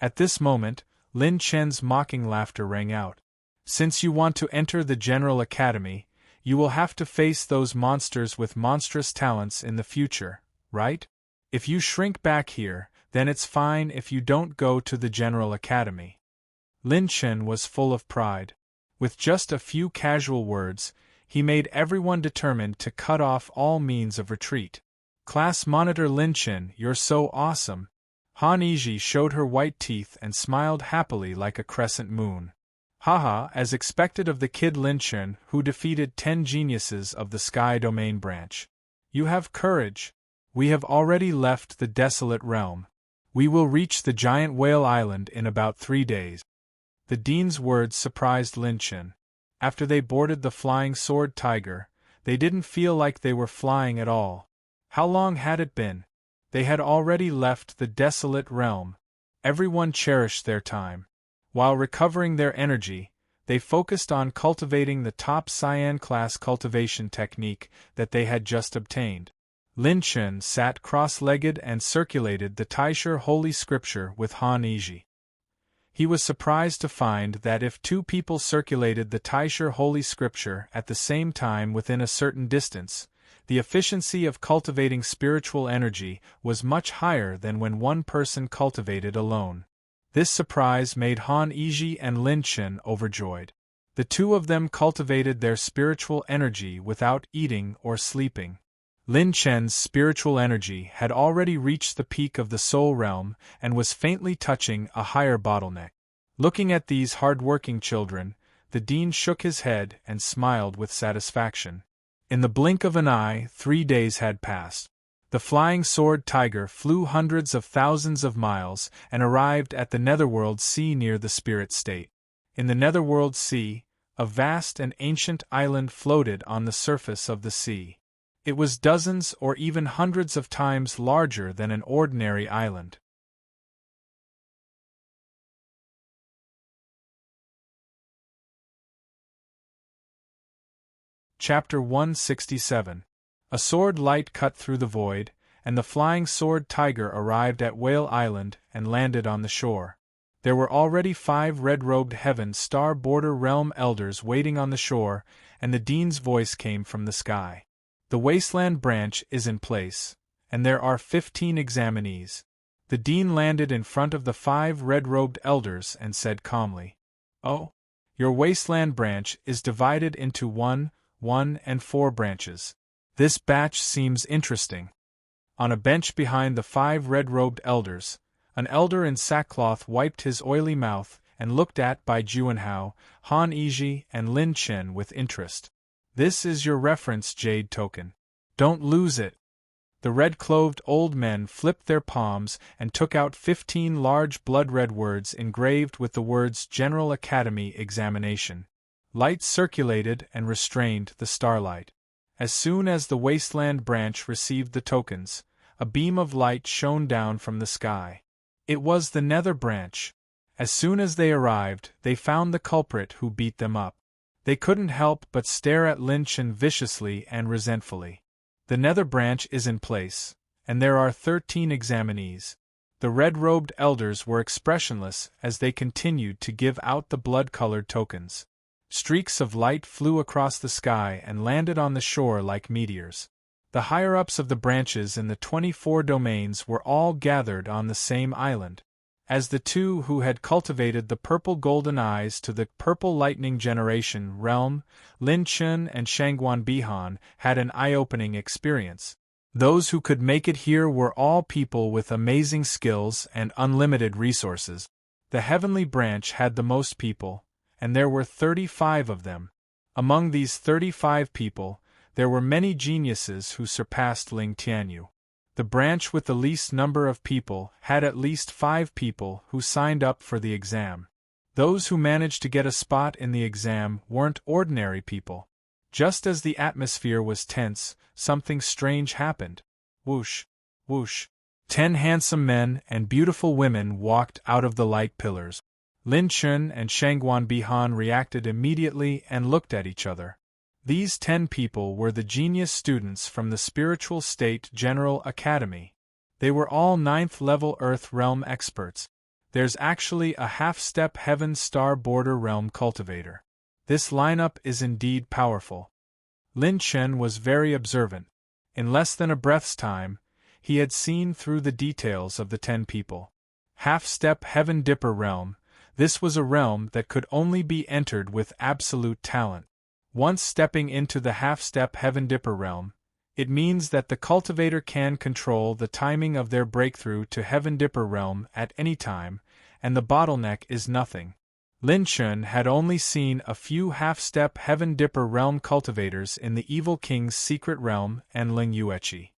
At this moment, Lin Chen's mocking laughter rang out. Since you want to enter the General Academy, you will have to face those monsters with monstrous talents in the future, right? If you shrink back here, then it's fine if you don't go to the General Academy. Lin Chen was full of pride. With just a few casual words, he made everyone determined to cut off all means of retreat. Class Monitor Lin Chen, you're so awesome. Han Yizhi showed her white teeth and smiled happily like a crescent moon. Haha, as expected of the kid Lin Chen who defeated 10 geniuses of the Sky Domain branch. You have courage. We have already left the desolate realm. We will reach the giant whale island in about 3 days. The dean's words surprised Lin Chen. After they boarded the flying sword tiger, they didn't feel like they were flying at all. How long had it been? They had already left the desolate realm. Everyone cherished their time. While recovering their energy, they focused on cultivating the top Cyan class cultivation technique that they had just obtained. Lin Chen sat cross-legged and circulated the Taisher Holy Scripture with Han Yizhi. He was surprised to find that if 2 people circulated the Taisher Holy Scripture at the same time within a certain distance, the efficiency of cultivating spiritual energy was much higher than when one person cultivated alone. This surprise made Han Yizhi and Lin Chen overjoyed. The 2 of them cultivated their spiritual energy without eating or sleeping. Lin Chen's spiritual energy had already reached the peak of the soul realm and was faintly touching a higher bottleneck. Looking at these hard-working children, the dean shook his head and smiled with satisfaction. In the blink of an eye, 3 days had passed. The flying sword tiger flew hundreds of thousands of miles and arrived at the Netherworld Sea near the Spirit State. In the Netherworld Sea, a vast and ancient island floated on the surface of the sea. It was dozens or even hundreds of times larger than an ordinary island. Chapter 167. A sword light cut through the void, and the flying sword tiger arrived at Whale Island and landed on the shore. There were already 5 red-robed Heaven Star Border Realm elders waiting on the shore, and the dean's voice came from the sky. The Wasteland branch is in place, and there are 15 examinees. The dean landed in front of the 5 red-robed elders and said calmly, "Oh, your Wasteland branch is divided into 1, and 4 branches. This batch seems interesting." On a bench behind the 5 red-robed elders, an elder in sackcloth wiped his oily mouth and looked at Bai Juanhao, Han Yizhi, and Lin Chen with interest. "This is your reference jade token. Don't lose it." The red-cloved old men flipped their palms and took out 15 large blood-red words engraved with the words General Academy Examination. Light circulated and restrained the starlight. As soon as the Wasteland branch received the tokens, a beam of light shone down from the sky. It was the Nether branch. As soon as they arrived, they found the culprit who beat them up. They couldn't help but stare at Lin Chen viciously and resentfully. The Nether branch is in place, and there are 13 examinees. The red-robed elders were expressionless as they continued to give out the blood-colored tokens. Streaks of light flew across the sky and landed on the shore like meteors. The higher-ups of the branches in the 24 domains were all gathered on the same island. As the 2 who had cultivated the purple golden eyes to the purple lightning generation realm, Lin Chun and Shangguan Bihan, had an eye-opening experience. Those who could make it here were all people with amazing skills and unlimited resources. The heavenly branch had the most people, and there were 35 of them. Among these 35 people, there were many geniuses who surpassed Ling Tianyu. The branch with the least number of people had at least 5 people who signed up for the exam. Those who managed to get a spot in the exam weren't ordinary people. Just as the atmosphere was tense, something strange happened. Whoosh, whoosh. 10 handsome men and beautiful women walked out of the light pillars. Lin Chun and Shangguan Bihan reacted immediately and looked at each other. These 10 people were the genius students from the Spiritual State General Academy. They were all 9th-level Earth Realm experts. There's actually a half-step Heaven Star Border Realm cultivator. This lineup is indeed powerful. Lin Chen was very observant. In less than a breath's time, he had seen through the details of the 10 people. Half-step Heaven Dipper Realm. This was a realm that could only be entered with absolute talent. Once stepping into the half-step Heaven Dipper realm, it means that the cultivator can control the timing of their breakthrough to Heaven Dipper realm at any time, and the bottleneck is nothing. Lin Chun had only seen a few half-step Heaven Dipper realm cultivators in the Evil King's secret realm and Ling Yueqi.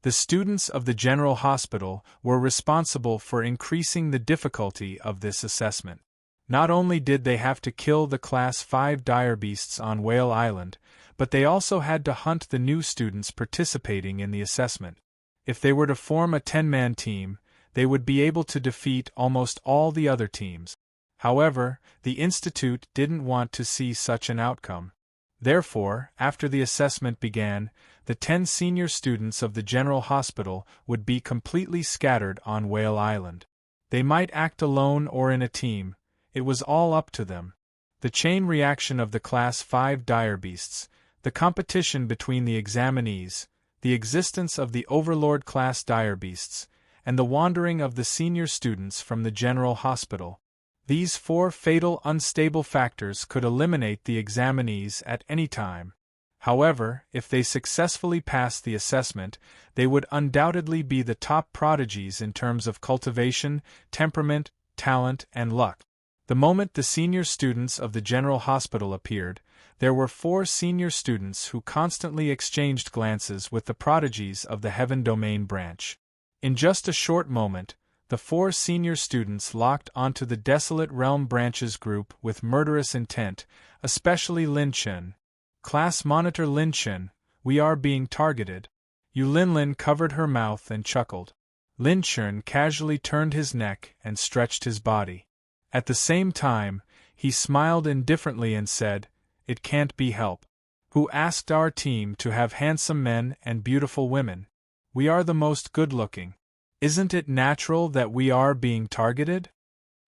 The students of the General Hospital were responsible for increasing the difficulty of this assessment. Not only did they have to kill the Class 5 dire beasts on Whale Island, but they also had to hunt the new students participating in the assessment. If they were to form a 10-man team, they would be able to defeat almost all the other teams. However, the Institute didn't want to see such an outcome. Therefore, after the assessment began, the 10 senior students of the General Hospital would be completely scattered on Whale Island. They might act alone or in a team. It was all up to them. The chain reaction of the Class 5 dire beasts, the competition between the examinees, the existence of the Overlord Class dire beasts, and the wandering of the senior students from the General Hospital. These 4 fatal unstable factors could eliminate the examinees at any time. However, if they successfully passed the assessment, they would undoubtedly be the top prodigies in terms of cultivation, temperament, talent, and luck. The moment the senior students of the General Hospital appeared, there were 4 senior students who constantly exchanged glances with the prodigies of the Heaven Domain branch. In just a short moment, the 4 senior students locked onto the Desolate Realm branch's group with murderous intent, especially Lin Chen. Class Monitor Lin Chen, we are being targeted. Lin covered her mouth and chuckled. Lin Chen casually turned his neck and stretched his body. At the same time, he smiled indifferently and said, "It can't be helped. Who asked our team to have handsome men and beautiful women? We are the most good-looking. Isn't it natural that we are being targeted?"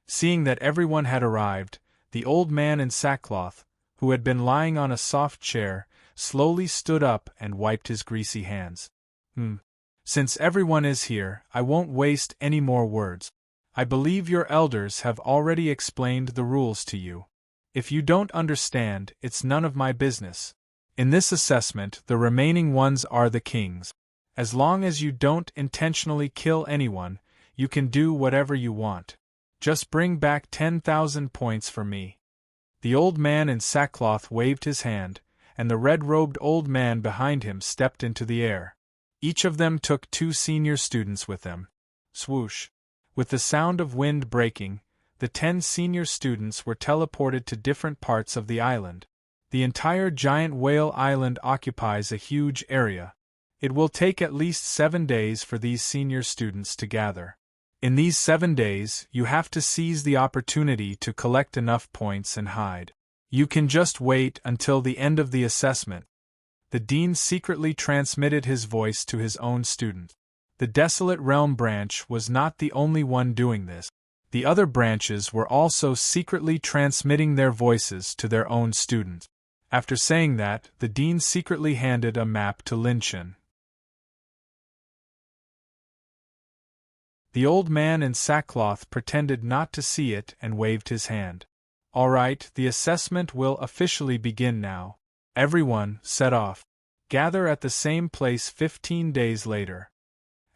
Seeing that everyone had arrived, the old man in sackcloth, who had been lying on a soft chair, slowly stood up and wiped his greasy hands. Since everyone is here, I won't waste any more words. I believe your elders have already explained the rules to you. If you don't understand, it's none of my business. In this assessment, the remaining ones are the kings. As long as you don't intentionally kill anyone, you can do whatever you want. Just bring back 10,000 points for me. The old man in sackcloth waved his hand, and the red-robed old man behind him stepped into the air. Each of them took 2 senior students with them. Swoosh! With the sound of wind breaking, the 10 senior students were teleported to different parts of the island. The entire giant Whale Island occupies a huge area. It will take at least 7 days for these senior students to gather. In these 7 days, you have to seize the opportunity to collect enough points and hide. You can just wait until the end of the assessment. The dean secretly transmitted his voice to his own student. The Desolate Realm branch was not the only one doing this. The other branches were also secretly transmitting their voices to their own students. After saying that, the dean secretly handed a map to Lin Chen. The old man in sackcloth pretended not to see it and waved his hand. "All right, the assessment will officially begin now. Everyone, set off. Gather at the same place 15 days later."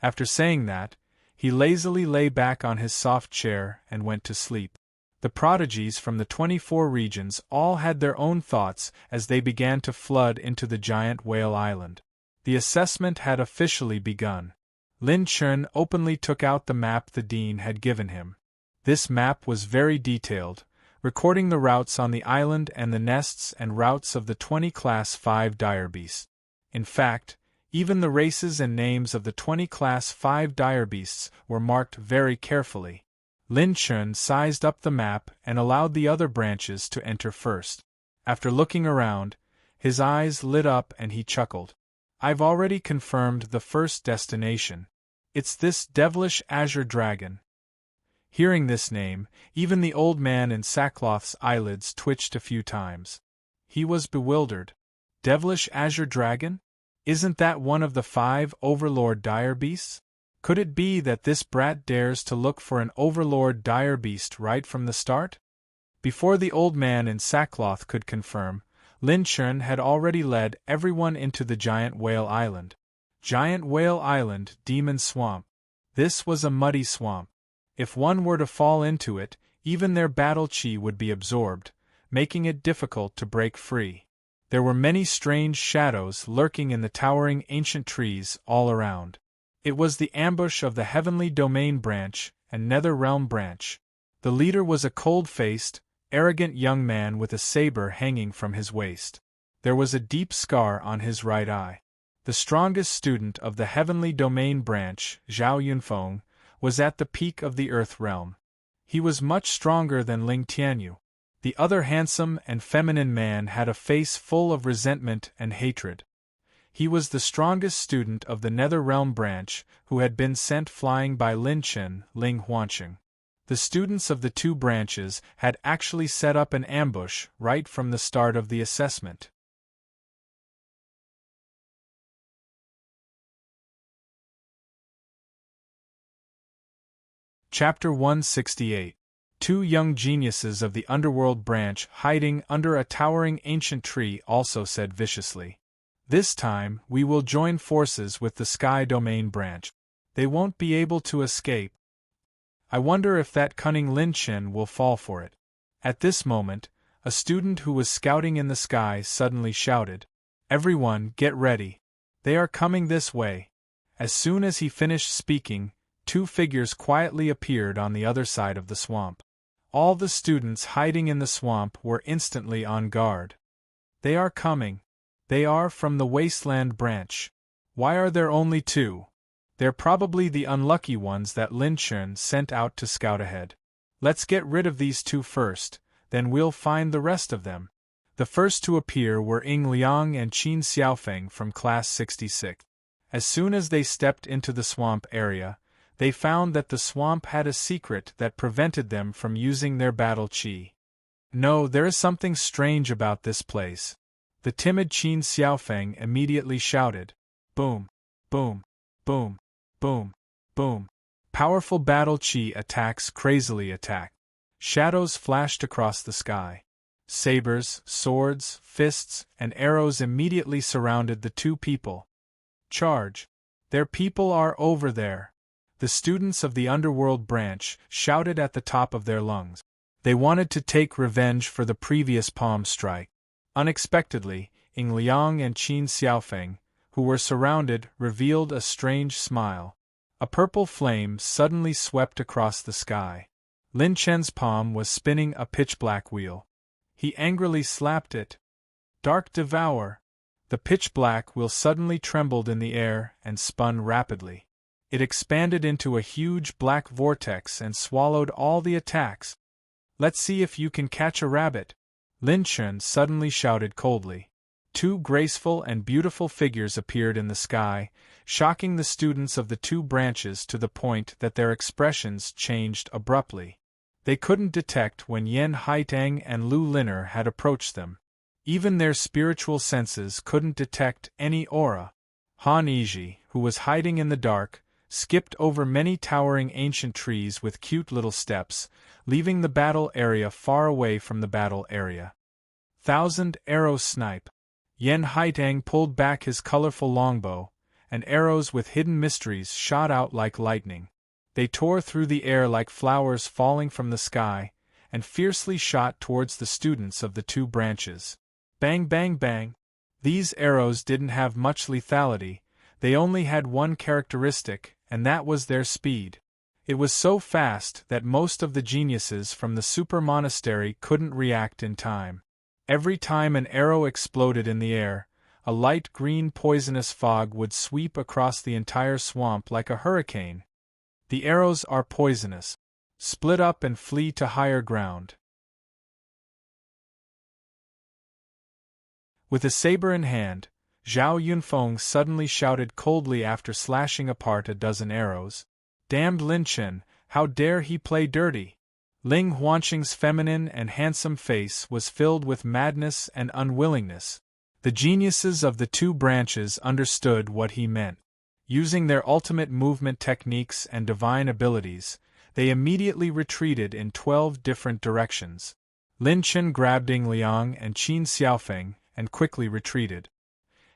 After saying that, He lazily lay back on his soft chair and went to sleep. The prodigies from the 24 regions all had their own thoughts as they began to flood into the giant whale island. The assessment had officially begun. Lin Chun openly took out the map the dean had given him. This map was very detailed, recording the routes on the island and the nests and routes of the 20 Class 5 dire beasts. In fact, even the races and names of the 20 Class 5 dire beasts were marked very carefully. Lin Chun sized up the map and allowed the other branches to enter first. After looking around, his eyes lit up and he chuckled. I've already confirmed the first destination. It's this devilish azure dragon. Hearing this name, even the old man in sackcloth's eyelids twitched a few times. He was bewildered. Devilish azure dragon? Isn't that one of the 5 overlord dire beasts? Could it be that this brat dares to look for an overlord dire beast right from the start? Before the old man in sackcloth could confirm, Lin Chun had already led everyone into the giant whale island. Giant whale island, demon swamp. This was a muddy swamp. If one were to fall into it, even their battle chi would be absorbed, making it difficult to break free. There were many strange shadows lurking in the towering ancient trees all around. It was the ambush of the Heavenly Domain branch and Nether Realm branch. The leader was a cold-faced, arrogant young man with a saber hanging from his waist. There was a deep scar on his right eye. The strongest student of the Heavenly Domain branch, Zhao Yunfeng, was at the peak of the Earth Realm. He was much stronger than Ling Tianyu. The other handsome and feminine man had a face full of resentment and hatred. He was the strongest student of the Nether Realm branch who had been sent flying by Lin Chun, Ling Huanqing. The students of the 2 branches had actually set up an ambush right from the start of the assessment. Chapter 168. 2 young geniuses of the underworld branch hiding under a towering ancient tree also said viciously. This time, we will join forces with the Sky Domain branch. They won't be able to escape. I wonder if that cunning Lin Chun will fall for it. At this moment, a student who was scouting in the sky suddenly shouted, "Everyone, get ready. They are coming this way." As soon as he finished speaking, 2 figures quietly appeared on the other side of the swamp. All the students hiding in the swamp were instantly on guard. They are coming. They are from the Wasteland branch. Why are there only 2? They're probably the unlucky ones that Lin Chun sent out to scout ahead. Let's get rid of these 2 first, then we'll find the rest of them. The first to appear were Ying Liang and Qin Xiaofeng from Class 66. As soon as they stepped into the swamp area, they found that the swamp had a secret that prevented them from using their battle chi. No, there is something strange about this place. The timid Qin Xiaofeng immediately shouted. Boom, boom, boom, boom, boom. Powerful battle chi attacks crazily attacked. Shadows flashed across the sky. Sabers, swords, fists, and arrows immediately surrounded the 2 people. Charge! Their people are over there! The students of the underworld branch shouted at the top of their lungs. They wanted to take revenge for the previous palm strike. Unexpectedly, Ying Liang and Qin Xiaofeng, who were surrounded, revealed a strange smile. A purple flame suddenly swept across the sky. Lin Chun's palm was spinning a pitch-black wheel. He angrily slapped it. Dark Devour! The pitch-black wheel suddenly trembled in the air and spun rapidly. It expanded into a huge black vortex and swallowed all the attacks. Let's see if you can catch a rabbit! Lin Chun suddenly shouted coldly. 2 graceful and beautiful figures appeared in the sky, shocking the students of the 2 branches to the point that their expressions changed abruptly. They couldn't detect when Yen Haitang and Lu Liner had approached them. Even their spiritual senses couldn't detect any aura. Han Yizhi, who was hiding in the dark, skipped over many towering ancient trees with cute little steps, leaving the battle area far away from the battle area. 1,000 arrow snipe. Yen Haitang pulled back his colorful longbow, and arrows with hidden mysteries shot out like lightning. They tore through the air like flowers falling from the sky, and fiercely shot towards the students of the two branches. Bang, bang, bang! These arrows didn't have much lethality, they only had one characteristic, and that was their speed. It was so fast that most of the geniuses from the super monastery couldn't react in time. Every time an arrow exploded in the air, a light green poisonous fog would sweep across the entire swamp like a hurricane. The arrows are poisonous. Split up and flee to higher ground. With a saber in hand, Zhao Yunfeng suddenly shouted coldly after slashing apart a dozen arrows. Damned Lin Chen, how dare he play dirty? Ling Huanqing's feminine and handsome face was filled with madness and unwillingness. The geniuses of the two branches understood what he meant. Using their ultimate movement techniques and divine abilities, they immediately retreated in 12 different directions. Lin Chen grabbed Ying Liang and Qin Xiaofeng and quickly retreated.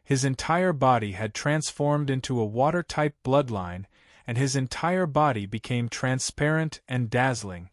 His entire body had transformed into a water-type bloodline, and his entire body became transparent and dazzling.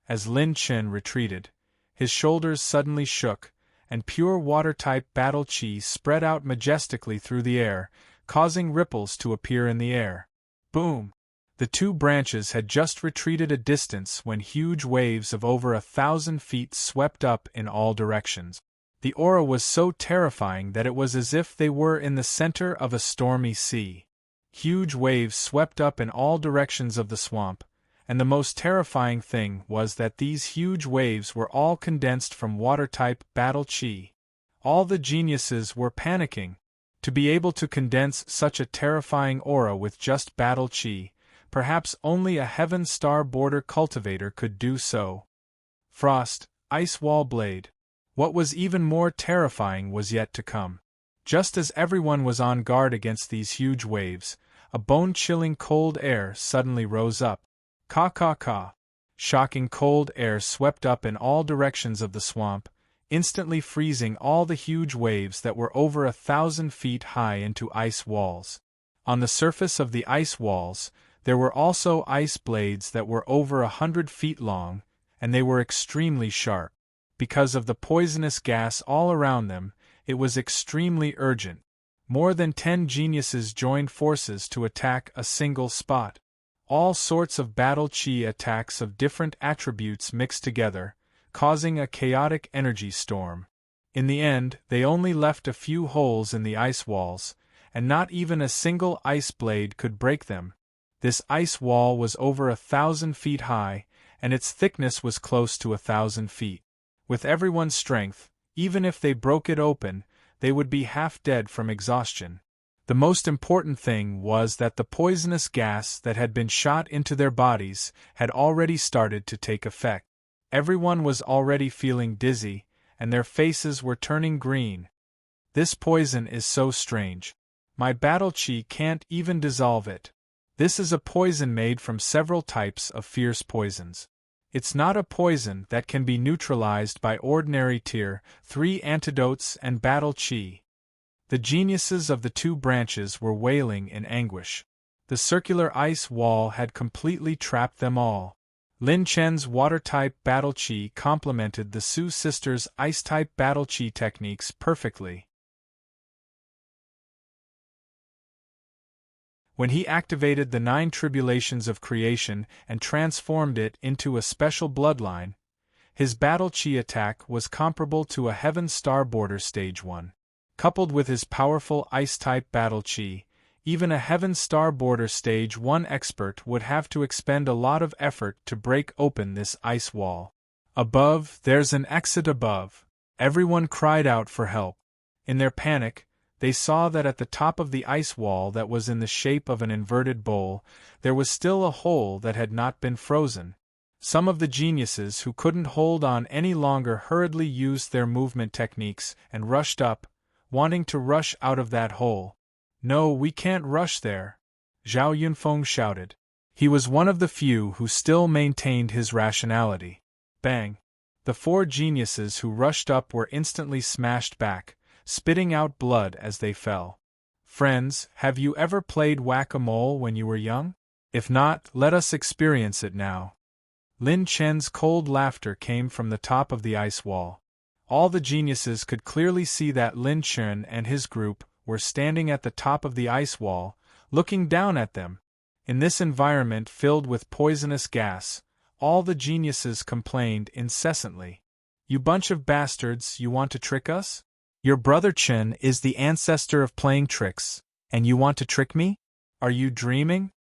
As Lin Chen retreated, his shoulders suddenly shook, and pure water-type battle qi spread out majestically through the air, causing ripples to appear in the air. Boom! The two branches had just retreated a distance when huge waves of over 1,000 feet swept up in all directions. The aura was so terrifying that it was as if they were in the center of a stormy sea. Huge waves swept up in all directions of the swamp, and the most terrifying thing was that these huge waves were all condensed from water-type battle qi. All the geniuses were panicking. To be able to condense such a terrifying aura with just battle qi, perhaps only a Heaven Star Border cultivator could do so. Frost, Ice Wall Blade. What was even more terrifying was yet to come. Just as everyone was on guard against these huge waves, a bone-chilling cold air suddenly rose up. Ka ka ka. Shocking cold air swept up in all directions of the swamp, instantly freezing all the huge waves that were over 1,000 feet high into ice walls. On the surface of the ice walls, there were also ice blades that were over 100 feet long, and they were extremely sharp. Because of the poisonous gas all around them, it was extremely urgent. More than 10 geniuses joined forces to attack a single spot. All sorts of battle qi attacks of different attributes mixed together, causing a chaotic energy storm. In the end, they only left a few holes in the ice walls, and not even a single ice blade could break them. This ice wall was over 1,000 feet high, and its thickness was close to 1,000 feet. With everyone's strength, even if they broke it open, they would be half dead from exhaustion. The most important thing was that the poisonous gas that had been shot into their bodies had already started to take effect. Everyone was already feeling dizzy, and their faces were turning green. This poison is so strange. My battle qi can't even dissolve it. This is a poison made from several types of fierce poisons. It's not a poison that can be neutralized by ordinary Tier 3 antidotes and battle qi. The geniuses of the two branches were wailing in anguish. The circular ice wall had completely trapped them all. Lin Chen's water-type battle qi complemented the Su sisters' ice-type battle qi techniques perfectly. When he activated the 9 tribulations of creation and transformed it into a special bloodline, his battle qi attack was comparable to a Heaven Star Border Stage 1. Coupled with his powerful ice-type battle qi, even a Heaven Star Border Stage 1 expert would have to expend a lot of effort to break open this ice wall. Above, there's an exit above. Everyone cried out for help. In their panic, they saw that at the top of the ice wall that was in the shape of an inverted bowl, there was still a hole that had not been frozen. Some of the geniuses who couldn't hold on any longer hurriedly used their movement techniques and rushed up, wanting to rush out of that hole. "No, we can't rush there," Zhao Yunfeng shouted. He was one of the few who still maintained his rationality. Bang! The 4 geniuses who rushed up were instantly smashed back, spitting out blood as they fell. Friends, have you ever played whack-a-mole when you were young? If not, let us experience it now. Lin Chen's cold laughter came from the top of the ice wall. All the geniuses could clearly see that Lin Chen and his group were standing at the top of the ice wall, looking down at them. In this environment filled with poisonous gas, all the geniuses complained incessantly. You bunch of bastards, you want to trick us? Your brother Chen is the ancestor of playing tricks, and you want to trick me? Are you dreaming?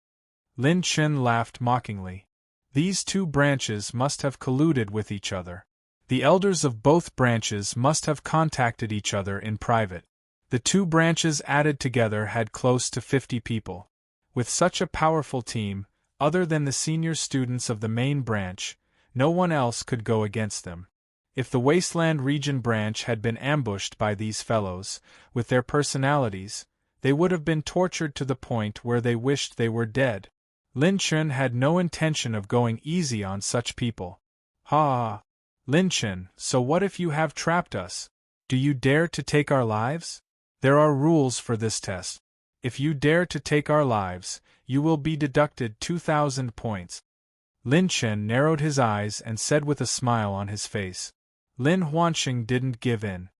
Lin Chen laughed mockingly. These two branches must have colluded with each other. The elders of both branches must have contacted each other in private. The two branches added together had close to 50 people. With such a powerful team, other than the senior students of the main branch, no one else could go against them. If the Wasteland Region branch had been ambushed by these fellows, with their personalities, they would have been tortured to the point where they wished they were dead. Lin Chen had no intention of going easy on such people. Ha! Lin Chen, so what if you have trapped us? Do you dare to take our lives? There are rules for this test. If you dare to take our lives, you will be deducted 2,000 points. Lin Chen narrowed his eyes and said with a smile on his face. Lin Huanqing didn't give in.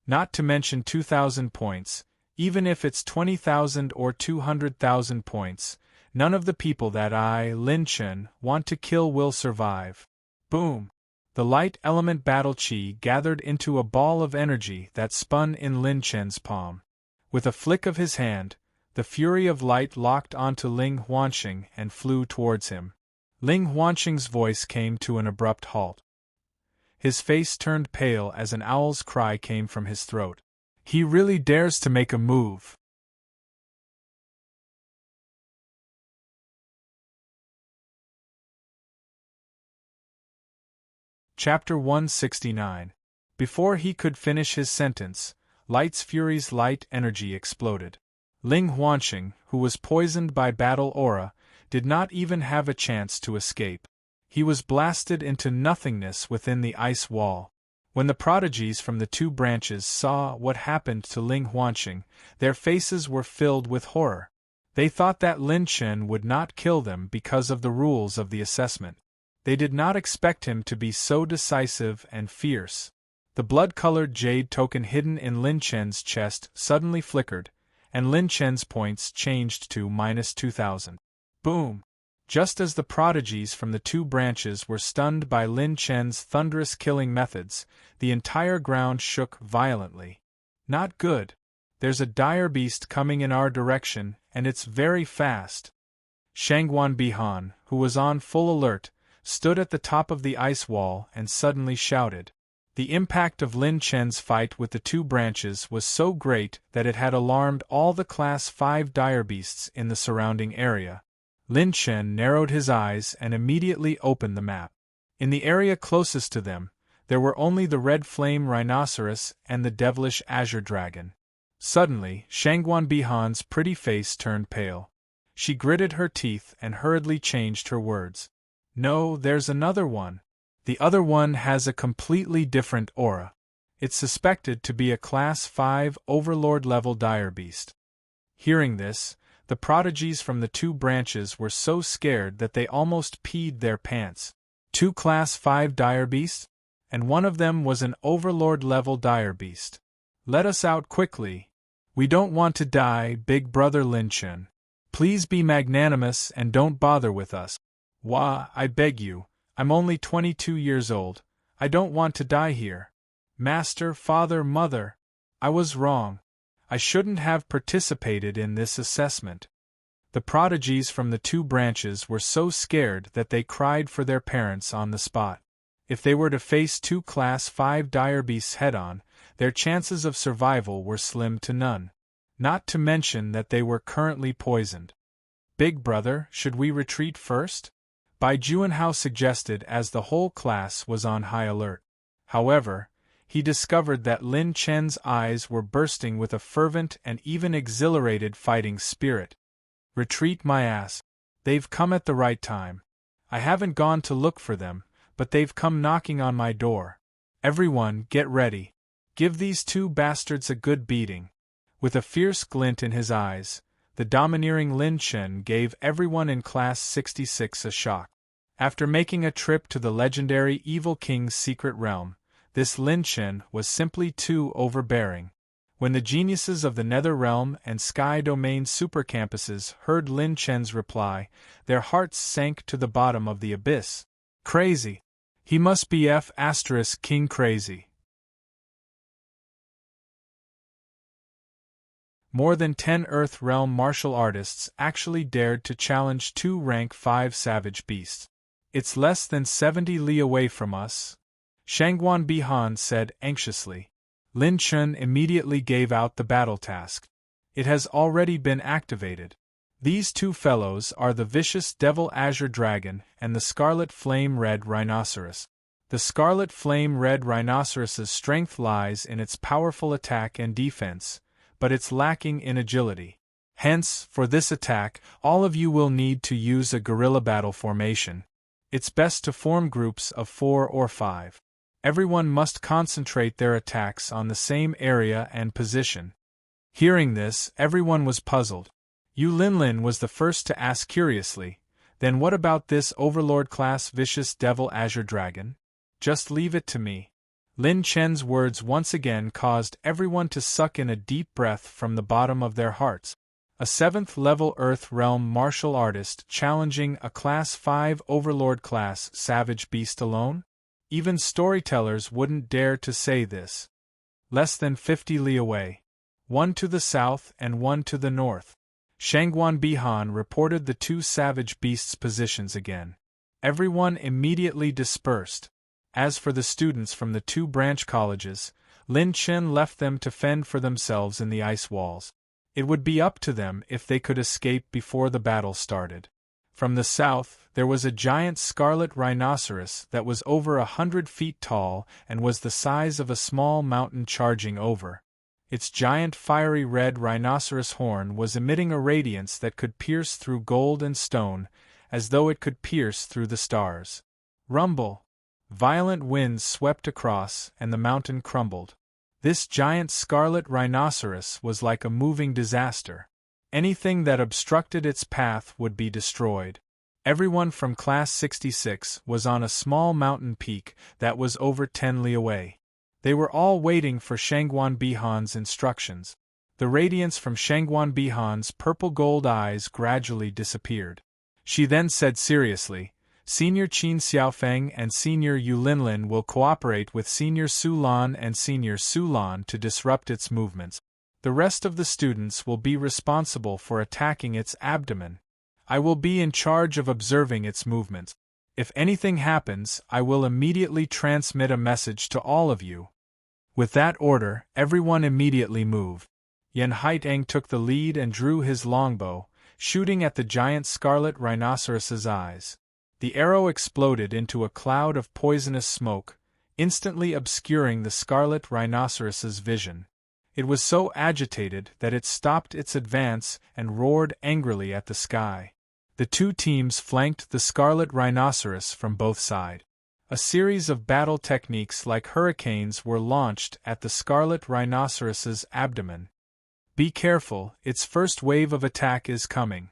Not to mention 2,000 points, even if it's 20,000 or 200,000 points, none of the people that I, Lin Chen, want to kill will survive. Boom! The light element battle chi gathered into a ball of energy that spun in Lin Chen's palm. With a flick of his hand, the fury of light locked onto Ling Huanqing and flew towards him. Ling Huanqing's voice came to an abrupt halt. His face turned pale as an owl's cry came from his throat. He really dares to make a move. Chapter 169. Before he could finish his sentence, Light's Fury's light energy exploded. Ling Huanqing, who was poisoned by battle aura, did not even have a chance to escape. He was blasted into nothingness within the ice wall. When the prodigies from the two branches saw what happened to Ling Huanqing, their faces were filled with horror. They thought that Lin Chen would not kill them because of the rules of the assessment. They did not expect him to be so decisive and fierce. The blood-colored jade token hidden in Lin Chen's chest suddenly flickered, and Lin Chen's points changed to -2,000. Boom! Just as the prodigies from the two branches were stunned by Lin Chen's thunderous killing methods, the entire ground shook violently. Not good. There's a dire beast coming in our direction, and it's very fast. Shangguan Bihan, who was on full alert, stood at the top of the ice wall and suddenly shouted. The impact of Lin Chen's fight with the two branches was so great that it had alarmed all the Class 5 dire beasts in the surrounding area. Lin Chen narrowed his eyes and immediately opened the map. In the area closest to them, there were only the red flame rhinoceros and the devilish azure dragon. Suddenly, Shangguan Bihan's pretty face turned pale. She gritted her teeth and hurriedly changed her words. No, there's another one. The other one has a completely different aura. It's suspected to be a Class 5 Overlord-level dire beast. Hearing this, the prodigies from the two branches were so scared that they almost peed their pants. 2 Class 5 dire beasts? And one of them was an Overlord-level dire beast. Let us out quickly. We don't want to die, Big Brother Lin Chen. Please be magnanimous and don't bother with us. Wah, I beg you. I'm only 22 years old. I don't want to die here. Master, father, mother. I was wrong. I shouldn't have participated in this assessment. The prodigies from the two branches were so scared that they cried for their parents on the spot. If they were to face 2 Class 5 dire beasts head-on, their chances of survival were slim to none. Not to mention that they were currently poisoned. Big brother, should we retreat first? Bai Juanhao suggested as the whole class was on high alert. However, he discovered that Lin Chen's eyes were bursting with a fervent and even exhilarated fighting spirit. Retreat my ass. They've come at the right time. I haven't gone to look for them, but they've come knocking on my door. Everyone, get ready. Give these two bastards a good beating. With a fierce glint in his eyes, the domineering Lin Chen gave everyone in Class 66 a shock. After making a trip to the legendary Evil King's secret realm, this Lin Chen was simply too overbearing. When the geniuses of the Nether Realm and Sky Domain supercampuses heard Lin Chen's reply, their hearts sank to the bottom of the abyss. Crazy. He must be King crazy. More than 10 Earth Realm martial artists actually dared to challenge 2 rank 5 savage beasts. It's less than 70 li away from us, Shangguan Bihan said anxiously. Lin Chen immediately gave out the battle task. It has already been activated. These 2 fellows are the vicious Devil Azure Dragon and the Scarlet Flame Red Rhinoceros. The Scarlet Flame Red Rhinoceros's strength lies in its powerful attack and defense, but it's lacking in agility. Hence, for this attack, all of you will need to use a guerrilla battle formation. It's best to form groups of 4 or 5. Everyone must concentrate their attacks on the same area and position. Hearing this, everyone was puzzled. Yu Linlin was the first to ask curiously, then what about this Overlord-class vicious Devil Azure Dragon? Just leave it to me. Lin Chen's words once again caused everyone to suck in a deep breath from the bottom of their hearts. A 7th-level Earth Realm martial artist challenging a Class 5 Overlord-class savage beast alone? Even storytellers wouldn't dare to say this. Less than 50 li away. 1 to the south and 1 to the north. Shangguan Bihan reported the 2 savage beasts' positions again. Everyone immediately dispersed. As for the students from the 2 branch colleges, Lin Chen left them to fend for themselves in the ice walls. It would be up to them if they could escape before the battle started. From the south, there was a giant scarlet rhinoceros that was over 100 feet tall and was the size of a small mountain charging over. Its giant fiery red rhinoceros horn was emitting a radiance that could pierce through gold and stone, as though it could pierce through the stars. Rumble! Violent winds swept across, and the mountain crumbled. This giant scarlet rhinoceros was like a moving disaster. Anything that obstructed its path would be destroyed. Everyone from Class 66 was on a small mountain peak that was over 10 li away. They were all waiting for Shangguan Bihan's instructions. The radiance from Shangguan Bihan's purple-gold eyes gradually disappeared. She then said seriously, Senior Qin Xiaofeng and Senior Yu Linlin will cooperate with Senior Su Lan and Senior Su Lan to disrupt its movements. The rest of the students will be responsible for attacking its abdomen. I will be in charge of observing its movements. If anything happens, I will immediately transmit a message to all of you. With that order, everyone immediately moved. Yan Haiteng took the lead and drew his longbow, shooting at the giant scarlet rhinoceros's eyes. The arrow exploded into a cloud of poisonous smoke, instantly obscuring the scarlet rhinoceros's vision. It was so agitated that it stopped its advance and roared angrily at the sky. The 2 teams flanked the scarlet rhinoceros from both sides. A series of battle techniques like hurricanes were launched at the scarlet rhinoceros's abdomen. Be careful, its first wave of attack is coming.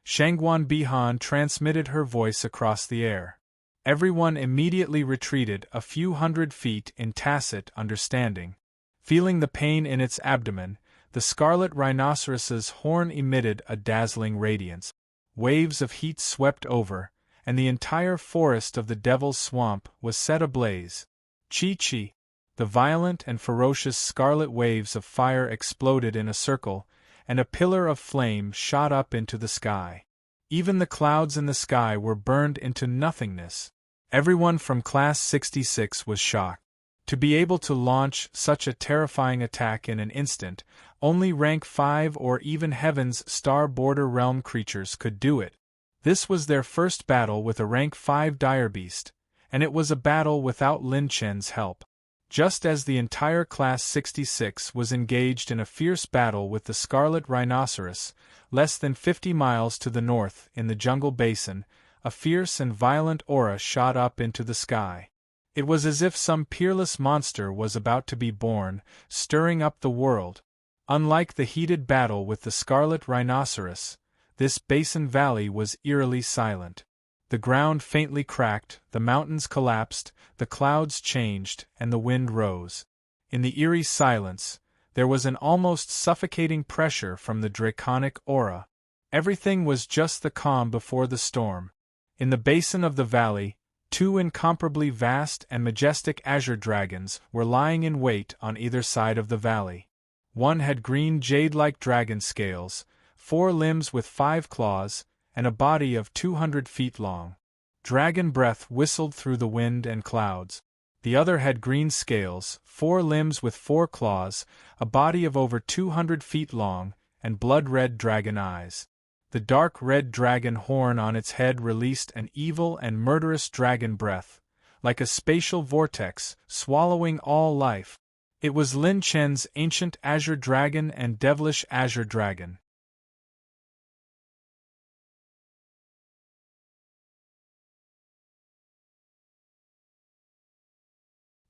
Shangguan Bihan transmitted her voice across the air. Everyone immediately retreated a few hundred feet in tacit understanding. Feeling the pain in its abdomen, the scarlet rhinoceros's horn emitted a dazzling radiance. Waves of heat swept over, and the entire forest of the Devil's Swamp was set ablaze. Chi-chi! The violent and ferocious scarlet waves of fire exploded in a circle, and a pillar of flame shot up into the sky. Even the clouds in the sky were burned into nothingness. Everyone from Class 66 was shocked. To be able to launch such a terrifying attack in an instant, only rank 5 or even Heaven's Star Border Realm creatures could do it. This was their first battle with a rank 5 dire beast, and it was a battle without Lin Chen's help. Just as the entire Class 66 was engaged in a fierce battle with the Scarlet Rhinoceros, less than 50 miles to the north in the jungle basin, a fierce and violent aura shot up into the sky. It was as if some peerless monster was about to be born, stirring up the world. Unlike the heated battle with the scarlet rhinoceros, this basin valley was eerily silent. The ground faintly cracked, the mountains collapsed, the clouds changed, and the wind rose. In the eerie silence, there was an almost suffocating pressure from the draconic aura. Everything was just the calm before the storm. In the basin of the valley, two incomparably vast and majestic azure dragons were lying in wait on either side of the valley. One had green jade-like dragon scales, 4 limbs with 5 claws, and a body of 200 feet long. Dragon breath whistled through the wind and clouds. The other had green scales, 4 limbs with 4 claws, a body of over 200 feet long, and blood-red dragon eyes. The dark red dragon horn on its head released an evil and murderous dragon breath, like a spatial vortex, swallowing all life. It was Lin Chen's ancient azure dragon and devilish azure dragon.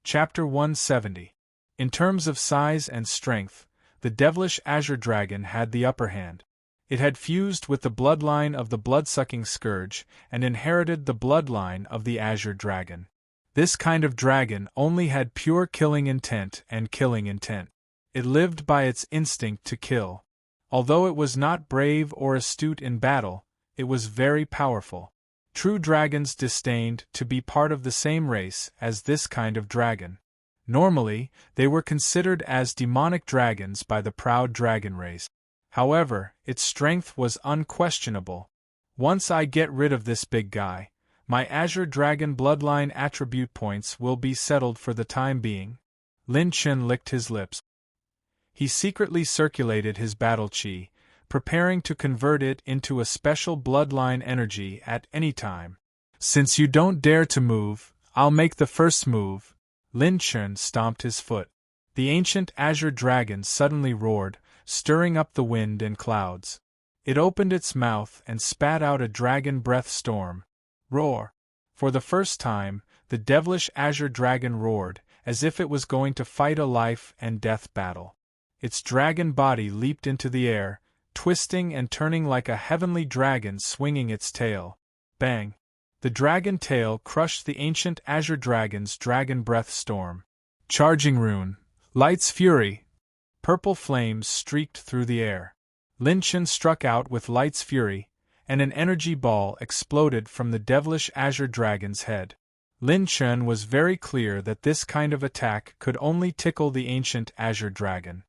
Chapter 170. In terms of size and strength, the devilish azure dragon had the upper hand. It had fused with the bloodline of the blood-sucking scourge and inherited the bloodline of the azure dragon. This kind of dragon only had pure killing intent and killing intent. It lived by its instinct to kill. Although it was not brave or astute in battle, it was very powerful. True dragons disdained to be part of the same race as this kind of dragon. Normally, they were considered as demonic dragons by the proud dragon race. However, its strength was unquestionable. Once I get rid of this big guy, my azure dragon bloodline attribute points will be settled for the time being. Lin Chen licked his lips. He secretly circulated his battle chi, preparing to convert it into a special bloodline energy at any time. Since you don't dare to move, I'll make the first move. Lin Chen stomped his foot. The ancient azure dragon suddenly roared, stirring up the wind and clouds. It opened its mouth and spat out a dragon breath storm. Roar! For the first time, the devilish azure dragon roared, as if it was going to fight a life and death battle. Its dragon body leaped into the air, twisting and turning like a heavenly dragon swinging its tail. Bang! The dragon tail crushed the ancient azure dragon's dragon breath storm. Charging rune. Light's fury. Purple flames streaked through the air. Lin Chen struck out with Light's fury, and an energy ball exploded from the devilish azure dragon's head. Lin Chen was very clear that this kind of attack could only tickle the ancient azure dragon.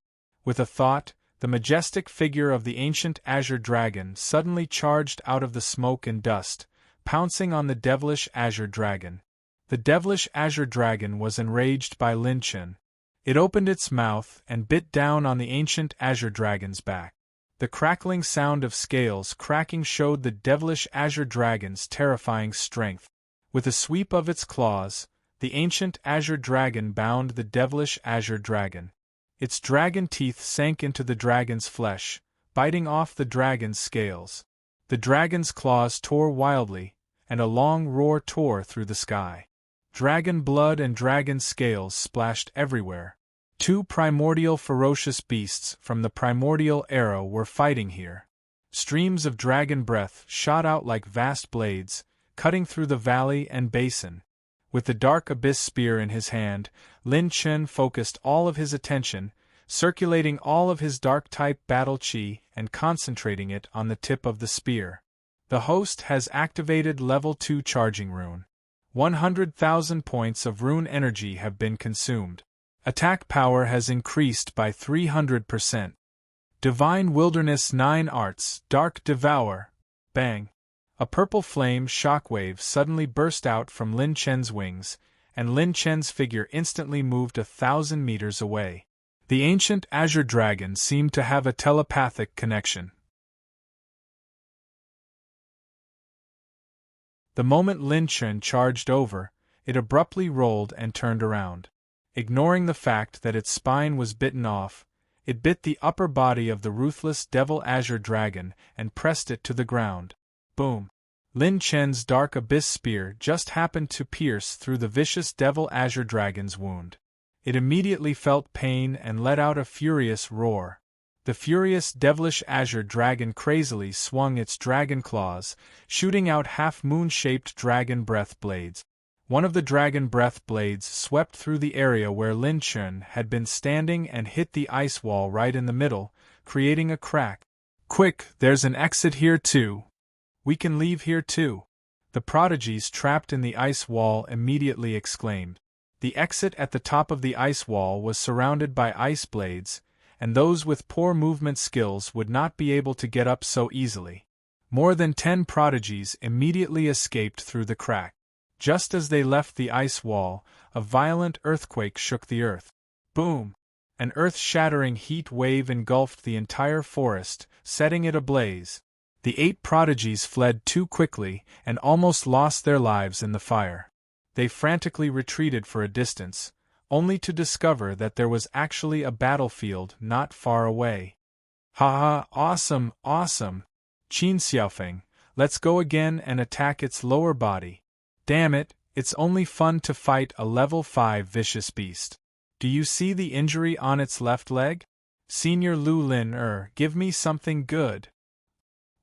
With a thought, the majestic figure of the ancient azure dragon suddenly charged out of the smoke and dust, pouncing on the devilish azure dragon. The devilish azure dragon was enraged by Lin Chen. It opened its mouth and bit down on the ancient azure dragon's back. The crackling sound of scales cracking showed the devilish azure dragon's terrifying strength. With a sweep of its claws, the ancient azure dragon bound the devilish azure dragon. Its dragon teeth sank into the dragon's flesh, biting off the dragon's scales. The dragon's claws tore wildly, and a long roar tore through the sky. Dragon blood and dragon scales splashed everywhere. Two primordial ferocious beasts from the primordial era were fighting here. Streams of dragon breath shot out like vast blades, cutting through the valley and basin. With the dark abyss spear in his hand, Lin Chen focused all of his attention, circulating all of his dark-type battle chi and concentrating it on the tip of the spear. The host has activated level 2 charging rune. 100,000 points of rune energy have been consumed. Attack power has increased by 300%. Divine Wilderness 9 Arts, Dark Devour. Bang! A purple flame shockwave suddenly burst out from Lin Chen's wings, and Lin Chen's figure instantly moved 1,000 meters away. The ancient azure dragon seemed to have a telepathic connection. The moment Lin Chen charged over, it abruptly rolled and turned around. Ignoring the fact that its spine was bitten off, it bit the upper body of the ruthless devil azure dragon and pressed it to the ground. Boom! Lin Chen's dark abyss spear just happened to pierce through the vicious devil azure dragon's wound. It immediately felt pain and let out a furious roar. The furious devilish azure dragon crazily swung its dragon claws, shooting out half-moon-shaped dragon breath blades. One of the dragon breath blades swept through the area where Lin Chen had been standing and hit the ice wall right in the middle, creating a crack. "Quick, there's an exit here too. We can leave here too," the prodigies trapped in the ice wall immediately exclaimed. The exit at the top of the ice wall was surrounded by ice blades, and those with poor movement skills would not be able to get up so easily. More than 10 prodigies immediately escaped through the crack. Just as they left the ice wall, a violent earthquake shook the earth. Boom! An earth-shattering heat wave engulfed the entire forest, setting it ablaze. The 8 prodigies fled too quickly and almost lost their lives in the fire. They frantically retreated for a distance, only to discover that there was actually a battlefield not far away. "Ha ha, awesome, awesome! Qin Xiaofeng, let's go again and attack its lower body. Damn it, it's only fun to fight a level 5 vicious beast. Do you see the injury on its left leg? Senior Lu Lin give me something good.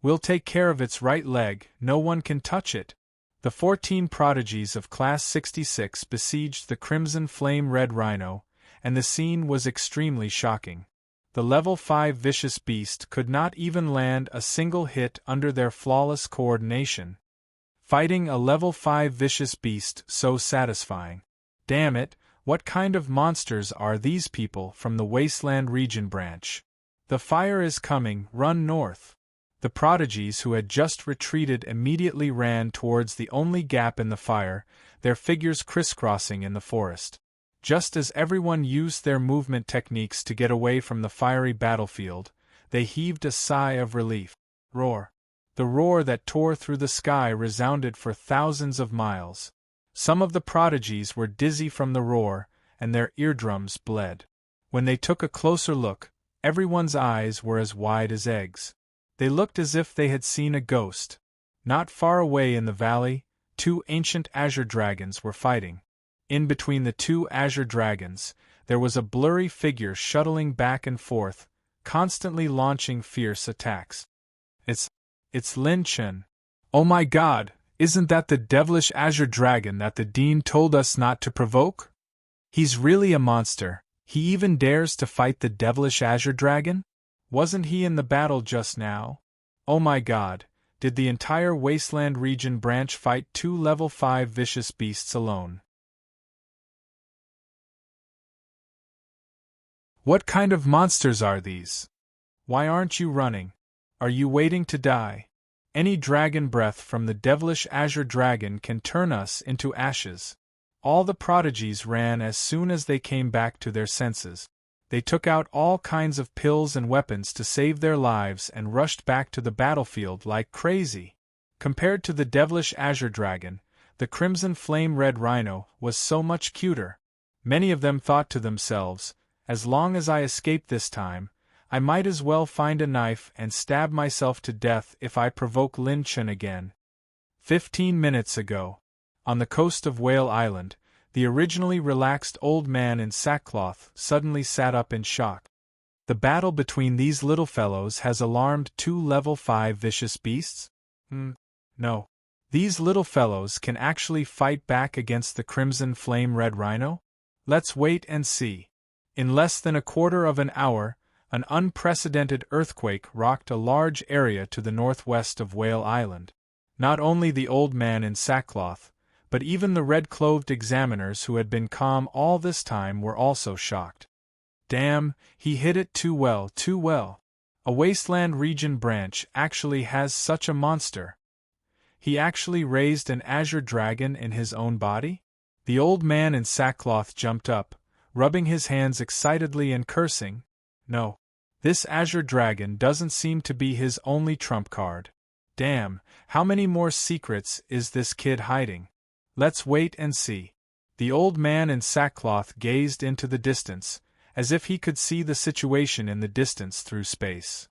We'll take care of its right leg, no one can touch it." The 14 prodigies of Class 66 besieged the Crimson Flame Red Rhino, and the scene was extremely shocking. The level 5 vicious beast could not even land a single hit under their flawless coordination. Fighting a level 5 vicious beast so satisfying. Damn it, what kind of monsters are these people from the Wasteland Region branch? The fire is coming, run north. The prodigies who had just retreated immediately ran towards the only gap in the fire, their figures crisscrossing in the forest. Just as everyone used their movement techniques to get away from the fiery battlefield, they heaved a sigh of relief. Roar! The roar that tore through the sky resounded for thousands of miles. Some of the prodigies were dizzy from the roar, and their eardrums bled. When they took a closer look, everyone's eyes were as wide as eggs. They looked as if they had seen a ghost. Not far away in the valley, 2 ancient azure dragons were fighting. In between the 2 azure dragons, there was a blurry figure shuttling back and forth, constantly launching fierce attacks. It's Lin Chen. Oh my god, isn't that the devilish azure dragon that the dean told us not to provoke? He's really a monster. He even dares to fight the devilish azure dragon? Wasn't he in the battle just now? Oh my god, did the entire Wasteland Region branch fight 2 level 5 vicious beasts alone? What kind of monsters are these? Why aren't you running? Are you waiting to die? Any dragon breath from the devilish azure dragon can turn us into ashes. All the prodigies ran as soon as they came back to their senses. They took out all kinds of pills and weapons to save their lives and rushed back to the battlefield like crazy. Compared to the devilish azure dragon, the Crimson Flame Red Rhino was so much cuter. Many of them thought to themselves, as long as I escape this time, I might as well find a knife and stab myself to death if I provoke Lin Chen again. 15 minutes ago, on the coast of Whale Island, the originally relaxed old man in sackcloth suddenly sat up in shock. The battle between these little fellows has alarmed 2 level 5 vicious beasts? No. These little fellows can actually fight back against the Crimson Flame Red Rhino? Let's wait and see. In less than a quarter of an hour, an unprecedented earthquake rocked a large area to the northwest of Whale Island. Not only the old man in sackcloth, but even the red-clothed examiners who had been calm all this time were also shocked. Damn, he hit it too well, too well. A Wasteland Region branch actually has such a monster. He actually raised an azure dragon in his own body? The old man in sackcloth jumped up, rubbing his hands excitedly and cursing. No. This azure dragon doesn't seem to be his only trump card. Damn, how many more secrets is this kid hiding? Let's wait and see. The old man in sackcloth gazed into the distance, as if he could see the situation in the distance through space.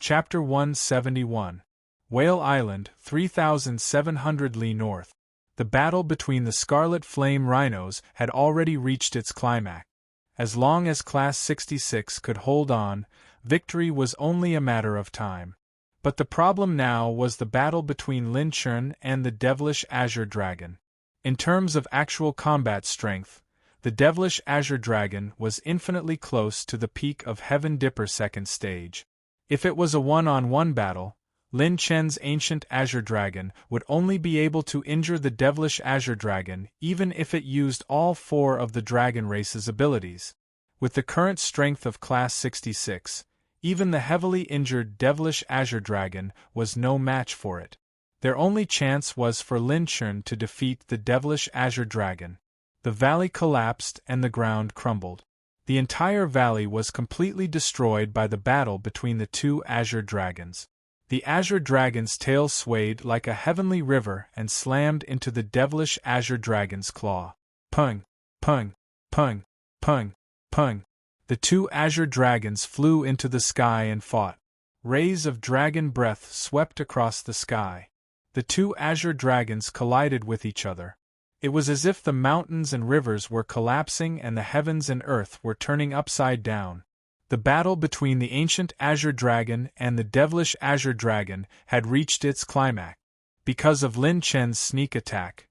Chapter 171. Whale Island, 3,700 li north. The battle between the Scarlet Flame Rhinos had already reached its climax. As long as Class 66 could hold on, victory was only a matter of time. But the problem now was the battle between Lin Chun and the Devilish Azure Dragon. In terms of actual combat strength, the Devilish Azure Dragon was infinitely close to the peak of Heaven Dipper second stage. If it was a one-on-one battle, Lin Chen's ancient Azure Dragon would only be able to injure the Devilish Azure Dragon even if it used all 4 of the dragon race's abilities. With the current strength of Class 66, even the heavily injured Devilish Azure Dragon was no match for it. Their only chance was for Lin Chen to defeat the Devilish Azure Dragon. The valley collapsed and the ground crumbled. The entire valley was completely destroyed by the battle between the 2 Azure Dragons. The Azure Dragon's tail swayed like a heavenly river and slammed into the Devilish Azure Dragon's claw. Pung! Pung! Pung! Pung! Pung! The 2 Azure Dragons flew into the sky and fought. Rays of dragon breath swept across the sky. The 2 Azure Dragons collided with each other. It was as if the mountains and rivers were collapsing and the heavens and earth were turning upside down. The battle between the ancient Azure Dragon and the Devilish Azure Dragon had reached its climax. Because of Lin Chen's sneak attack,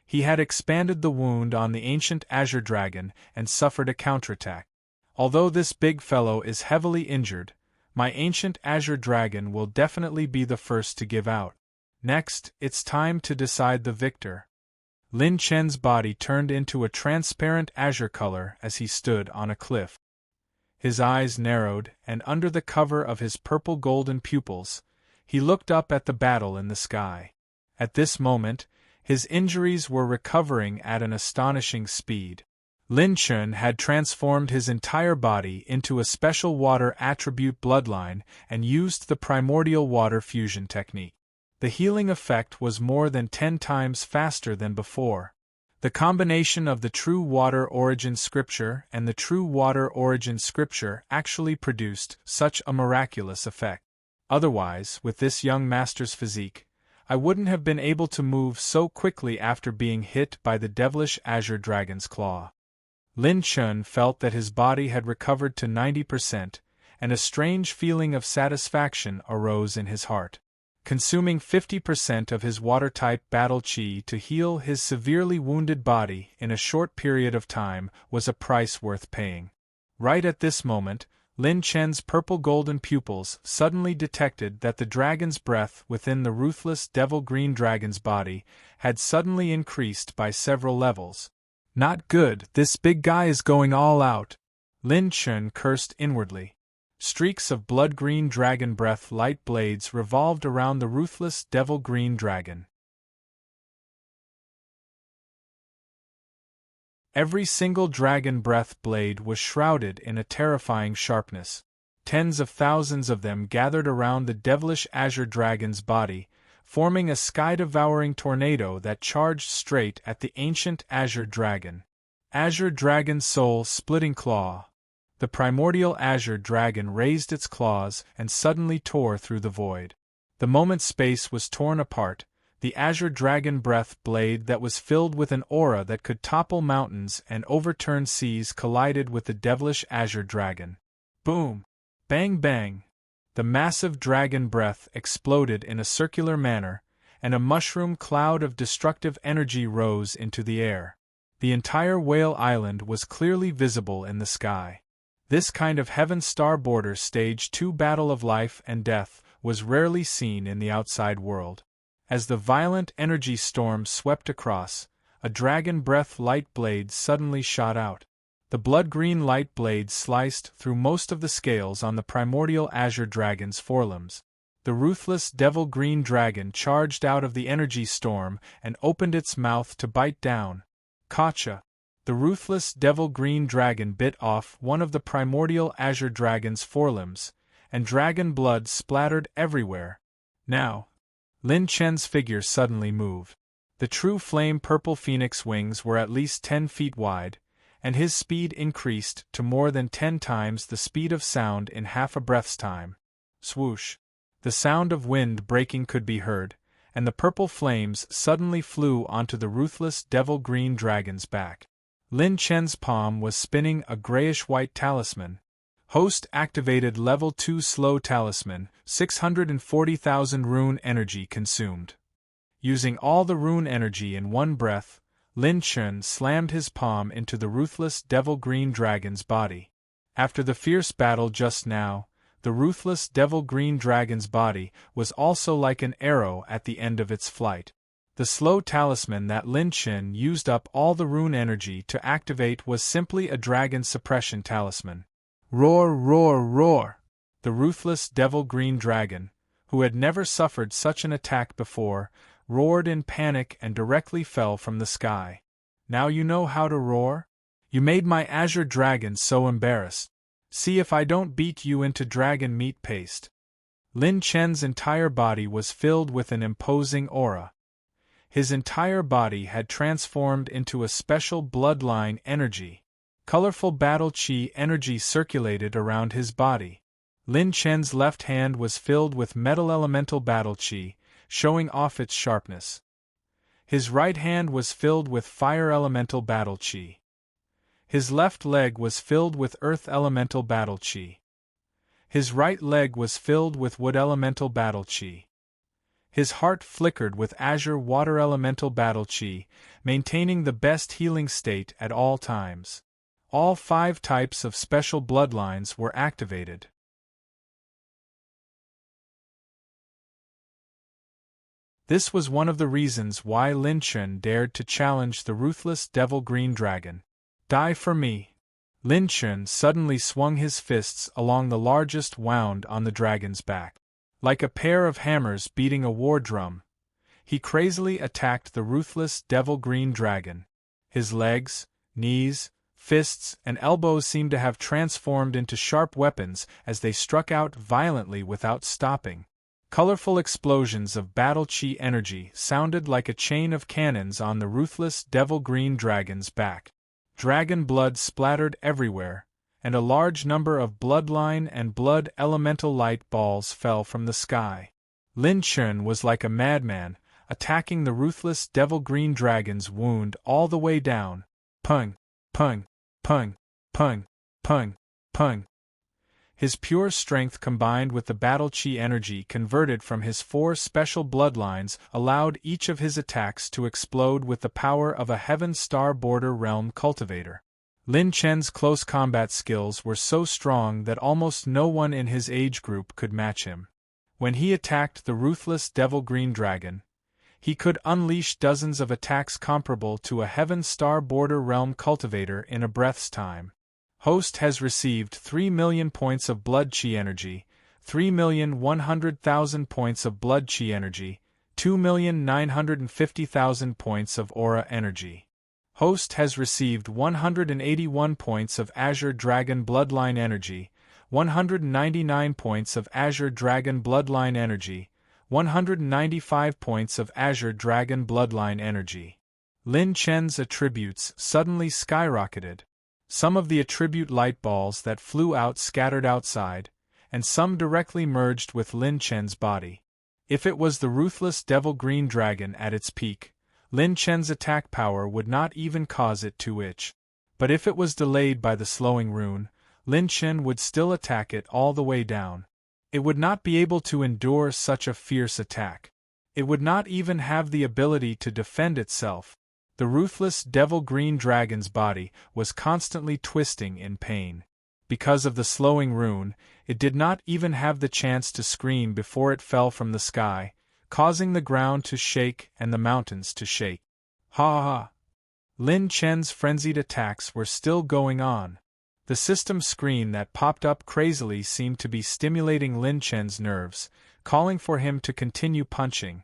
he had expanded the wound on the ancient Azure Dragon and suffered a counterattack. Although this big fellow is heavily injured, my ancient Azure Dragon will definitely be the first to give out. Next, it's time to decide the victor. Lin Chen's body turned into a transparent azure color as he stood on a cliff. His eyes narrowed, and under the cover of his purple-golden pupils, he looked up at the battle in the sky. At this moment, his injuries were recovering at an astonishing speed. Lin Chun had transformed his entire body into a special water attribute bloodline and used the primordial water fusion technique. The healing effect was more than 10 times faster than before. The combination of the True Water Origin Scripture and the True Water Origin Scripture actually produced such a miraculous effect. Otherwise, with this young master's physique, I wouldn't have been able to move so quickly after being hit by the Devilish Azure Dragon's claw. Lin Chun felt that his body had recovered to 90%, and a strange feeling of satisfaction arose in his heart. Consuming 50% of his water-type battle chi to heal his severely wounded body in a short period of time was a price worth paying. Right at this moment, Lin Chen's purple-golden pupils suddenly detected that the dragon's breath within the ruthless devil-green dragon's body had suddenly increased by several levels. Not good, this big guy is going all out. Lin Chen cursed inwardly. Streaks of blood-green dragon breath light blades revolved around the ruthless devil-green dragon. Every single dragon breath blade was shrouded in a terrifying sharpness. Tens of thousands of them gathered around the devilish azure dragon's body, forming a sky-devouring tornado that charged straight at the ancient azure dragon. Azure Dragon's soul-splitting claw. The primordial azure dragon raised its claws and suddenly tore through the void. The moment space was torn apart, the azure dragon breath blade that was filled with an aura that could topple mountains and overturn seas collided with the devilish azure dragon. Boom! Bang bang! The massive dragon breath exploded in a circular manner, and a mushroom cloud of destructive energy rose into the air. The entire Whale Island was clearly visible in the sky. This kind of Heaven Star Border Stage 2 battle of life and death was rarely seen in the outside world. As the violent energy storm swept across, a dragon breath light blade suddenly shot out. The blood-green light blade sliced through most of the scales on the primordial azure dragon's forelimbs. The ruthless devil-green dragon charged out of the energy storm and opened its mouth to bite down. Gotcha! The ruthless devil-green dragon bit off one of the primordial azure dragon's forelimbs, and dragon blood splattered everywhere. Now, Lin Chen's figure suddenly moved. The true flame-purple phoenix wings were at least 10 feet wide, and his speed increased to more than 10 times the speed of sound in half a breath's time. swoosh. The sound of wind breaking could be heard, and the purple flames suddenly flew onto the ruthless devil-green dragon's back. Lin Chen's palm was spinning a grayish-white talisman. Host activated Level 2 Slow Talisman, 640,000 rune energy consumed. Using all the rune energy in one breath, Lin Chen slammed his palm into the ruthless devil-green dragon's body. After the fierce battle just now, the ruthless devil-green dragon's body was also like an arrow at the end of its flight. The slow talisman that Lin Chen used up all the rune energy to activate was simply a dragon suppression talisman. Roar, roar, roar! The ruthless devil-green dragon, who had never suffered such an attack before, roared in panic and directly fell from the sky. Now you know how to roar? You made my azure dragon so embarrassed. See if I don't beat you into dragon meat paste. Lin Chen's entire body was filled with an imposing aura. His entire body had transformed into a special bloodline energy. Colorful battle chi energy circulated around his body. Lin Chen's left hand was filled with metal elemental battle chi, showing off its sharpness. His right hand was filled with fire elemental battle chi. His left leg was filled with earth elemental battle chi. His right leg was filled with wood elemental battle chi. His heart flickered with azure water elemental battle chi, maintaining the best healing state at all times. All 5 types of special bloodlines were activated. This was one of the reasons why Lin Chen dared to challenge the ruthless devil-green dragon. Die for me! Lin Chen suddenly swung his fists along the largest wound on the dragon's back. Like a pair of hammers beating a war drum, he crazily attacked the ruthless devil-green dragon. His legs, knees, fists, and elbows seemed to have transformed into sharp weapons as they struck out violently without stopping. Colorful explosions of battle chi energy sounded like a chain of cannons on the ruthless devil-green dragon's back. Dragon blood splattered everywhere, and a large number of bloodline and blood elemental light balls fell from the sky. Lin Chen was like a madman, attacking the ruthless devil-green dragon's wound all the way down. Pung, pung, pung, pung, pung, pung. His pure strength combined with the battle chi energy converted from his 4 special bloodlines allowed each of his attacks to explode with the power of a Heaven Star Border Realm cultivator. Lin Chen's close combat skills were so strong that almost no one in his age group could match him. When he attacked the ruthless devil-green dragon, he could unleash dozens of attacks comparable to a Heaven Star Border Realm cultivator in a breath's time. Host has received 3 million points of blood chi energy, 3,100,000 points of blood chi energy, 2,950,000 points of aura energy. Host has received 181 points of Azure Dragon Bloodline energy, 199 points of Azure Dragon Bloodline energy, 195 points of Azure Dragon Bloodline energy. Lin Chen's attributes suddenly skyrocketed. Some of the attribute light balls that flew out scattered outside, and some directly merged with Lin Chen's body. If it was the ruthless devil-green dragon at its peak, Lin Chen's attack power would not even cause it to itch. But if it was delayed by the slowing rune, Lin Chen would still attack it all the way down. It would not be able to endure such a fierce attack. It would not even have the ability to defend itself. The ruthless devil-green dragon's body was constantly twisting in pain. Because of the slowing rune, it did not even have the chance to scream before it fell from the sky, causing the ground to shake and the mountains to shake. Ha ha! Lin Chen's frenzied attacks were still going on. The system screen that popped up crazily seemed to be stimulating Lin Chen's nerves, calling for him to continue punching.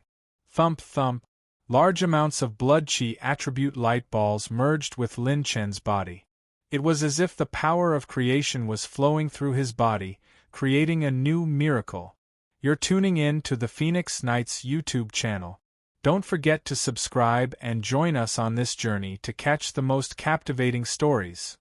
Thump thump. Large amounts of blood chi attribute light balls merged with Lin Chen's body. It was as if the power of creation was flowing through his body, creating a new miracle. You're tuning in to the Phoenix Knights YouTube channel. Don't forget to subscribe and join us on this journey to catch the most captivating stories.